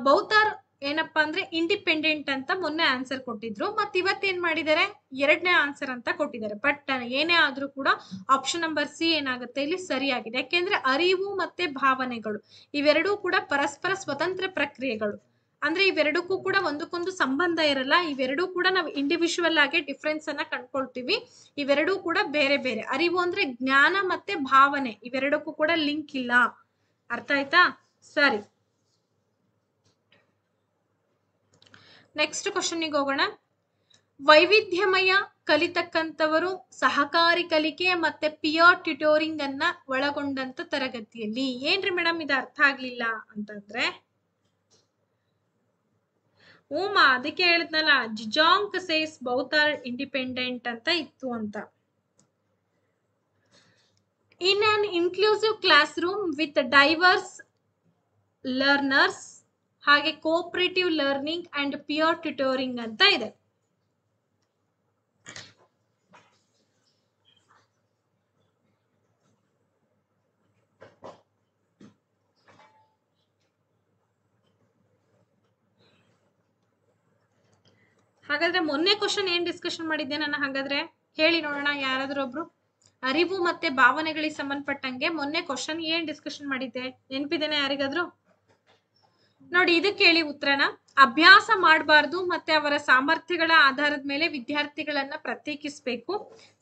Speaker 1: ಬೌತಾರ್ ಏನಪ್ಪಾ ಅಂದ್ರೆ ಇಂಡಿಪೆಂಡೆಂಟ್ ಅಂತ ಮೊನ್ನೆ ಆನ್ಸರ್ ಕೊಟ್ಟಿದ್ರು, ಮತ್ತೆ ಇವತ್ತೇನ್ ಮಾಡಿದ್ದಾರೆ 2ನೇ ಆನ್ಸರ್ ಅಂತ ಕೊಟ್ಟಿದ್ದಾರೆ. ಬಟ್ ಏನೇ ಆದ್ರೂ ಕೂಡ ಆಪ್ಷನ್ ನಂಬರ್ ಸಿ ಏನಾಗುತ್ತೆ ಇಲ್ಲಿ ಸರಿಯಾಗಿದೆ. ಯಾಕೆಂದ್ರೆ ಅರಿವು ಮತ್ತೆ ಭಾವನೆಗಳು ಇವೆರಡೂ ಕೂಡ ಪರಸ್ಪರ ಸ್ವತಂತ್ರ ಪ್ರಕ್ರಿಯೆಗಳು. ಅಂದ್ರೆ ಇವೆರಡಕ್ಕೂ ಕೂಡ ಒಂದಕ್ಕೊಂದು ಸಂಬಂಧ ಇರಲ್ಲ. ಇವೆರಡೂ ಕೂಡ ನಾವು ಇಂಡಿವಿಜುವಲ್ ಆಗಿ ಡಿಫ್ರೆನ್ಸ್ ಅನ್ನ ಕಂಡ್ಕೊಳ್ತೀವಿ. ಇವೆರಡೂ ಕೂಡ ಬೇರೆ ಬೇರೆ. ಅರಿವು ಅಂದ್ರೆ ಜ್ಞಾನ ಮತ್ತೆ ಭಾವನೆ, ಇವೆರಡಕ್ಕೂ ಕೂಡ ಲಿಂಕ್ ಇಲ್ಲ. ಅರ್ಥ ಆಯ್ತಾ? ಸರಿ, ನೆಕ್ಸ್ಟ್ ಕ್ವಶನ್ಗೆ ಹೋಗೋಣ. ವೈವಿಧ್ಯಮಯ ಕಲಿತಕ್ಕಂಥವರು ಸಹಕಾರಿ ಕಲಿಕೆ ಮತ್ತೆ ಪಿಯರ್ ಟ್ಯುಟೋರಿಂಗ್ ಅನ್ನ ಒಳಗೊಂಡಂತ ತರಗತಿಯಲ್ಲಿ. ಏನ್ರಿ ಮೇಡಮ್ ಇದು ಅರ್ಥ ಆಗ್ಲಿಲ್ಲ ಅಂತಂದ್ರೆ, ಅದಕ್ಕೆ ಹೇಳಿದ್ನಲ್ಲ, ಜಿಜಾಂಗ್ ಸೇಸ್ ಬೋತ್ ಆರ್ ಇಂಡಿಪೆಂಡೆಂಟ್ ಅಂತ ಇತ್ತು ಅಂತ. In an inclusive classroom with diverse learners, ಹಾಗೆ cooperative learning and peer tutoring ಅಂತ ಇದೆ. ಹಾಗಾದ್ರೆ ಮೊನ್ನೆ ಕ್ವಶನ್ ಏನ್ ಡಿಸ್ಕಷನ್ ಮಾಡಿದ್ದೆ ನಾನು? ಹಾಗಾದ್ರೆ ಹೇಳಿ ನೋಡೋಣ ಯಾರಾದ್ರೂ ಒಬ್ರು. ಅರಿವು ಮತ್ತೆ ಭಾವನೆಗಳಿಗೆ ಸಂಬಂಧಪಟ್ಟಂಗೆ ಮೊನ್ನೆ ಕ್ವಶನ್ ಏನ್ ಡಿಸ್ಕಷನ್ ಮಾಡಿದ್ದೆ? ನೆನಪಿದ್ದೇನೆ ಯಾರಿಗಾದ್ರು? ನೋಡಿ ಇದಕ್ಕೆ ಹೇಳಿ ಉತ್ತರನ. ಅಭ್ಯಾಸ ಮಾಡಬಾರ್ದು ಮತ್ತೆ ಅವರ ಸಾಮರ್ಥ್ಯಗಳ ಆಧಾರದ ಮೇಲೆ ವಿದ್ಯಾರ್ಥಿಗಳನ್ನ ಪ್ರತ್ಯೇಕಿಸಬೇಕು.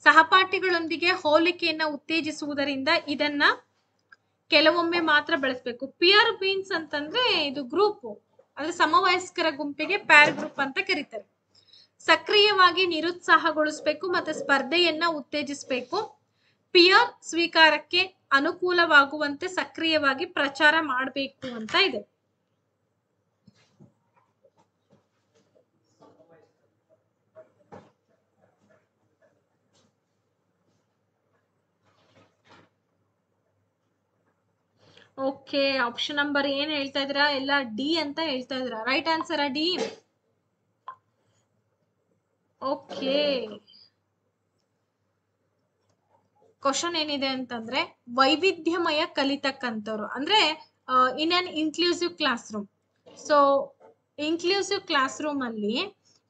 Speaker 1: ಸಹಪಾಠಿಗಳೊಂದಿಗೆ ಹೋಲಿಕೆಯನ್ನ ಉತ್ತೇಜಿಸುವುದರಿಂದ ಇದನ್ನ ಕೆಲವೊಮ್ಮೆ ಮಾತ್ರ ಬಳಸಬೇಕು. ಪಿಯರ್ ಮೀನ್ಸ್ ಅಂತಂದ್ರೆ ಇದು ಗ್ರೂಪ್, ಅಂದ್ರೆ ಸಮವಯಸ್ಕರ ಗುಂಪಿಗೆ ಪ್ಯಾರ್ ಗ್ರೂಪ್ ಅಂತ ಕರೀತಾರೆ. ಸಕ್ರಿಯವಾಗಿ ನಿರುತ್ಸಾಹಗೊಳಿಸಬೇಕು ಮತ್ತೆ ಸ್ಪರ್ಧೆಯನ್ನ ಉತ್ತೇಜಿಸಬೇಕು. ಪಿಯರ್ ಸ್ವೀಕಾರಕ್ಕೆ ಅನುಕೂಲವಾಗುವಂತೆ ಸಕ್ರಿಯವಾಗಿ ಪ್ರಚಾರ ಮಾಡಬೇಕು ಅಂತ ಇದೆ. ಓಕೆ, ಆಪ್ಷನ್ ನಂಬರ್ ಏನ್ ಹೇಳ್ತಾ ಇದ್ದೀರಾ? ಎಲ್ಲ ಡಿ ಅಂತ ಹೇಳ್ತಾ ಇದ್ದೀರಾ. Right answer D. Okay, question ಏನಿದೆ ಅಂತಂದ್ರೆ ವೈವಿಧ್ಯಮಯ ಕಲಿತಕ್ಕಂಥವ್ರು ಅಂದ್ರೆ in an inclusive classroom. So inclusive classroom ಅಲ್ಲಿ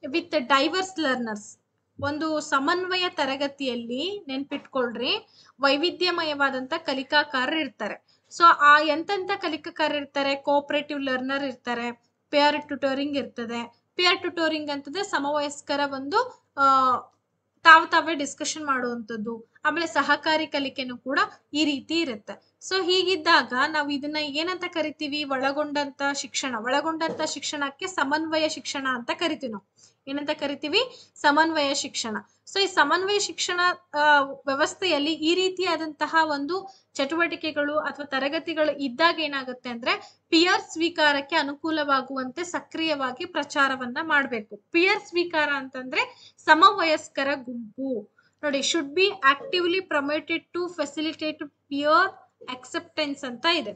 Speaker 1: ವಿತ್ ಡೈವರ್ಸ್ ಲರ್ನರ್ಸ್, ಒಂದು ಸಮನ್ವಯ ತರಗತಿಯಲ್ಲಿ ನೆನ್ಪಿಟ್ಕೊಳ್ರಿ ವೈವಿಧ್ಯಮಯವಾದಂತ ಕಲಿಕಾಕಾರರು ಇರ್ತಾರೆ. ಸೊ ಆ ಎಂತೆಂತ ಕಲಿಕಾಕಾರರು ಇರ್ತಾರೆ? ಕೋಆಪರೇಟಿವ್ ಲರ್ನರ್ ಇರ್ತಾರೆ, ಪೇರ್ ಟ್ಯೂಟರಿಂಗ್ ಇರ್ತದೆ. ಪೇರ್ ಟ್ಯೂಟರಿಂಗ್ ಅಂತಂದ್ರೆ ಸಮವಯಸ್ಕರ ಒಂದು ತಾವೇ ಡಿಸ್ಕಷನ್ ಮಾಡುವಂಥದ್ದು. ಆಮೇಲೆ ಸಹಕಾರಿ ಕಲಿಕೆನೂ ಕೂಡ ಈ ರೀತಿ ಇರುತ್ತೆ. ಸೊ ಹೀಗಿದ್ದಾಗ ನಾವು ಇದನ್ನ ಏನಂತ ಕರಿತೀವಿ? ಒಳಗೊಂಡಂತ ಶಿಕ್ಷಣ. ಒಳಗೊಂಡಂತ ಶಿಕ್ಷಣಕ್ಕೆ ಸಮನ್ವಯ ಶಿಕ್ಷಣ ಅಂತ ಕರಿತೀವಿ ನಾವು. ಏನಂತ ಕರಿತೀವಿ? ಸಮನ್ವಯ ಶಿಕ್ಷಣ. ಸೊ ಈ ಸಮನ್ವಯ ಶಿಕ್ಷಣ ವ್ಯವಸ್ಥೆಯಲ್ಲಿ ಈ ರೀತಿಯಾದಂತಹ ಒಂದು ಚಟುವಟಿಕೆಗಳು ಅಥವಾ ತರಗತಿಗಳು ಇದ್ದಾಗ ಏನಾಗುತ್ತೆ ಅಂದ್ರೆ ಪಿಯರ್ ಸ್ವೀಕಾರಕ್ಕೆ ಅನುಕೂಲವಾಗುವಂತೆ ಸಕ್ರಿಯವಾಗಿ ಪ್ರಚಾರವನ್ನ ಮಾಡಬೇಕು. ಪಿಯರ್ ಸ್ವೀಕಾರ ಅಂತಂದ್ರೆ ಸಮವಯಸ್ಕರ ಗುಂಪು. ನೋಡಿ, should be actively promoted to facilitate peer acceptance ಅಂತ ಇದೆ.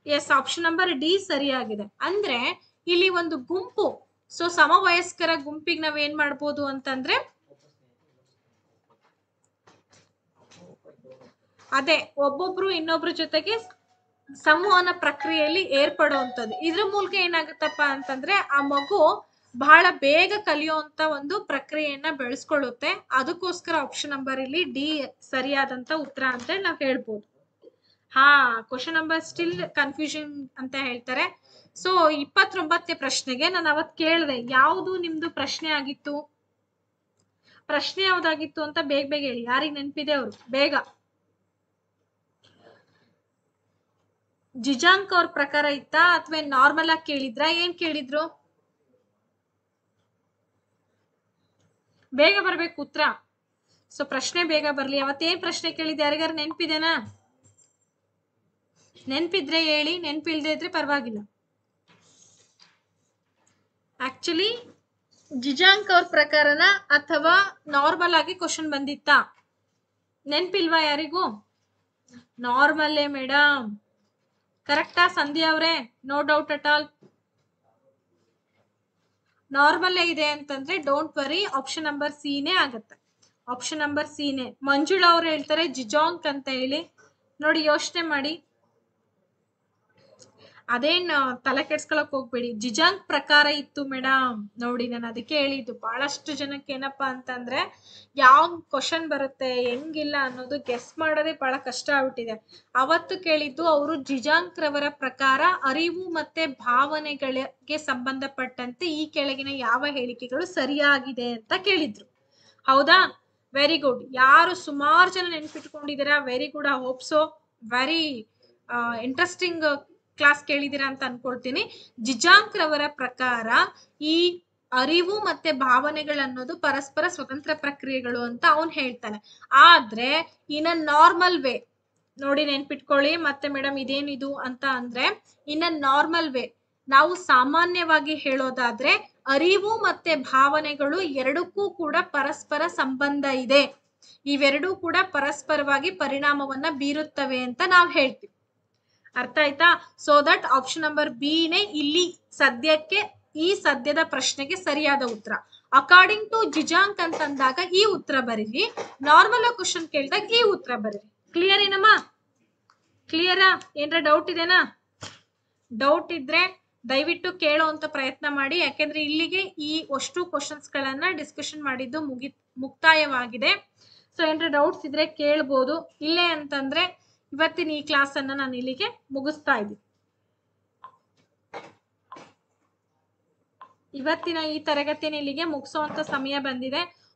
Speaker 1: ಎಸ್, ಆಪ್ಷನ್ ನಂಬರ್ ಡಿ ಸರಿಯಾಗಿದೆ. ಅಂದ್ರೆ ಇಲ್ಲಿ ಒಂದು ಗುಂಪು, ಸೊ ಸಮವಯಸ್ಕರ ಗುಂಪಿಗೆ ನಾವ್ ಏನ್ ಮಾಡ್ಬೋದು ಅಂತಂದ್ರೆ ಅದೇ ಒಬ್ಬೊಬ್ರು ಇನ್ನೊಬ್ರ ಜೊತೆಗೆ ಸಂವಹನ ಪ್ರಕ್ರಿಯೆಯಲ್ಲಿ ಏರ್ಪಡುವಂಥದ್ದು. ಇದ್ರ ಮೂಲಕ ಏನಾಗುತ್ತಪ್ಪ ಅಂತಂದ್ರೆ ಆ ಮಗು ಬಹಳ ಬೇಗ ಕಲಿಯುವಂತ ಒಂದು ಪ್ರಕ್ರಿಯೆಯನ್ನ ಬೆಳೆಸ್ಕೊಳ್ಳುತ್ತೆ. ಅದಕ್ಕೋಸ್ಕರ ಆಪ್ಷನ್ ನಂಬರ್ ಇಲ್ಲಿ ಡಿ ಸರಿಯಾದಂತ ಉತ್ತರ ಅಂತ ನಾವ್ ಹೇಳ್ಬೋದು. ಕ್ವಶನ್ ನಂಬರ್ ಸ್ಟಿಲ್ ಕನ್ಫ್ಯೂಷನ್ ಅಂತ ಹೇಳ್ತಾರೆ. ಸೊ 29ನೇ ಪ್ರಶ್ನೆಗೆ ನಾನು ಅವತ್ ಕೇಳಿದೆ ಯಾವುದು ನಿಮ್ದು ಪ್ರಶ್ನೆ ಆಗಿತ್ತು, ಪ್ರಶ್ನೆ ಯಾವ್ದಾಗಿತ್ತು ಅಂತ ಬೇಗ ಬೇಗ ಹೇಳಿ. ಯಾರಿಗೆ ನೆನಪಿದೆ ಅವರು ಬೇಗ. ಜಿಜಾಂಕ್ ಅವ್ರ ಪ್ರಕಾರ ಇತ್ತಾ ಅಥವಾ ನಾರ್ಮಲ್ ಆಗಿ ಕೇಳಿದ್ರ? ಏನ್ ಕೇಳಿದ್ರು? ಬೇಗ ಬರ್ಬೇಕು ಉತ್ತರ. ಸೊ ಪ್ರಶ್ನೆ ಬೇಗ ಬರ್ಲಿ. ಅವತ್ತೇನ್ ಪ್ರಶ್ನೆ ಕೇಳಿದ್ದೆ? ಯಾರಿಗಾರು ನೆನ್ಪಿದೆನಾ? ನೆನ್ಪಿದ್ರೆ ಹೇಳಿ, ನೆನ್ಪಿಲ್ದೇ ಇದ್ರೆ ಪರವಾಗಿಲ್ಲ. ಆಕ್ಚುಲಿ ಜಿಜಾಂಕ್ ಅವ್ರ ಪ್ರಕಾರನ ಅಥವಾ ನಾರ್ಮಲ್ ಆಗಿ ಕ್ವಶನ್ ಬಂದಿತ್ತಾ? ನೆನ್ಪಿಲ್ವಾ ಯಾರಿಗೂ? ನಾರ್ಮಲ್ಲೇ ಮೇಡಮ್. ಕರೆಕ್ಟಾ ಸಂಧ್ಯಾ ಅವ್ರೆ? No doubt at all. Normal ಇದೆ ಅಂತಂದ್ರೆ don't worry, option number C ನೇ ಆಗತ್ತೆ. ಆಪ್ಷನ್ ನಂಬರ್ ಸಿ ನೇ. ಮಂಜುಳಾ ಅವ್ರು ಹೇಳ್ತಾರೆ ಜಿಜಾಂಕ್ ಅಂತ ಹೇಳಿ. ನೋಡಿ, ಯೋಚನೆ ಮಾಡಿ. ಅದೇನ್ ತಲೆ ಕೆಡ್ಸ್ಕೊಳಕ್ ಹೋಗ್ಬೇಡಿ. ಜಿಜಾಂಕ್ ಪ್ರಕಾರ ಇತ್ತು ಮೇಡಮ್. ನೋಡಿ, ನಾನು ಅದಕ್ಕೆ ಹೇಳಿದ್ದು ಬಹಳಷ್ಟು ಜನಕ್ಕೆ ಏನಪ್ಪಾ ಅಂತಂದ್ರೆ ಯಾವ ಕ್ವಶನ್ ಬರುತ್ತೆ ಹೆಂಗಿಲ್ಲ ಅನ್ನೋದು ಗೆಸ್ ಮಾಡೋದೇ ಬಹಳ ಕಷ್ಟ ಆಗ್ಬಿಟ್ಟಿದೆ. ಅವತ್ತು ಕೇಳಿದ್ದು ಅವರು ಜಿಜಾಂಕ್ ರವರ ಪ್ರಕಾರ ಅರಿವು ಮತ್ತೆ ಭಾವನೆಗಳಿಗೆ ಸಂಬಂಧಪಟ್ಟಂತೆ ಈ ಕೆಳಗಿನ ಯಾವ ಹೇಳಿಕೆಗಳು ಸರಿಯಾಗಿದೆ ಅಂತ ಕೇಳಿದ್ರು. ಹೌದಾ? Very good. ಯಾರು ಸುಮಾರು ಜನ ನೆನ್ಪಿಟ್ಕೊಂಡಿದ್ದೀರಾ? Very good. I hope so. Very interesting class ಕೇಳಿದಿರಾ ಅಂತ ಅನ್ಕೊಳ್ತೀನಿ. ಜಿಜಾಂಕ್ ರವರ ಪ್ರಕಾರ ಈ ಅರಿವು ಮತ್ತೆ ಭಾವನೆಗಳನ್ನೋದು ಪರಸ್ಪರ ಸ್ವತಂತ್ರ ಪ್ರಕ್ರಿಯೆಗಳು ಅಂತ ಅವನ್ ಹೇಳ್ತಾನೆ. ಆದ್ರೆ ಇನ್ ಅ ನಾರ್ಮಲ್ ವೇ, ನೋಡಿ ನೆನ್ಪಿಟ್ಕೊಳ್ಳಿ. ಮತ್ತೆ ಮೇಡಮ್ ಇದೇನಿದು ಅಂತ ಅಂದ್ರೆ ಇನ್ ಅ ನಾರ್ಮಲ್ ವೇ ನಾವು ಸಾಮಾನ್ಯವಾಗಿ ಹೇಳೋದಾದ್ರೆ ಅರಿವು ಮತ್ತೆ ಭಾವನೆಗಳು ಎರಡಕ್ಕೂ ಕೂಡ ಪರಸ್ಪರ ಸಂಬಂಧ ಇದೆ. ಇವೆರಡೂ ಕೂಡ ಪರಸ್ಪರವಾಗಿ ಪರಿಣಾಮವನ್ನ ಬೀರುತ್ತವೆ ಅಂತ ನಾವು ಹೇಳ್ತೀವಿ. ಅರ್ಥ ಆಯ್ತಾ? So that option number B ನೇ ಇಲ್ಲಿ ಸದ್ಯಕ್ಕೆ ಈ ಸದ್ಯದ ಪ್ರಶ್ನೆಗೆ ಸರಿಯಾದ ಉತ್ತರ. ಅಕಾರ್ಡಿಂಗ್ ಟು ಜಿಜಾಂಕ್ ಅಂತಂದಾಗ ಈ ಉತ್ತರ ಬರೀರಿ. ನಾರ್ಮಲ್ ಕ್ವಶನ್ ಕೇಳಿದಾಗ ಈ ಉತ್ತರ ಬರೀರಿ. ಕ್ಲಿಯರ್ ಏನಮ್ಮ? ಕ್ಲಿಯರಾ? ಏನ್ರ ಡೌಟ್ ಇದೆನಾ? ಡೌಟ್ ಇದ್ರೆ ದಯವಿಟ್ಟು ಕೇಳೋಂತ ಪ್ರಯತ್ನ ಮಾಡಿ. ಯಾಕೆಂದ್ರೆ ಇಲ್ಲಿಗೆ ಈ ಅಷ್ಟು ಕ್ವಶನ್ಸ್ ಗಳನ್ನ ಡಿಸ್ಕಷನ್ ಮಾಡಿದ್ದು ಮುಕ್ತಾಯವಾಗಿದೆ. ಸೊ ಏನ್ರ ಡೌಟ್ಸ್ ಇದ್ರೆ ಕೇಳ್ಬೋದು. ಇಲ್ಲೇ ಅಂತಂದ್ರೆ ಇವತ್ತಿನ ಈ ಕ್ಲಾಸ್ ಅನ್ನ ನಾನು ಇಲ್ಲಿಗೆ ಮುಗಿಸ್ತಾ ಇದ್ದೀನಿ. ಇವತ್ತಿನ ಈ ತರಗತಿನ ಇಲ್ಲಿಗೆ ಮುಗಿಸುವಂತ ಸಮಯ ಬಂದಿದೆ.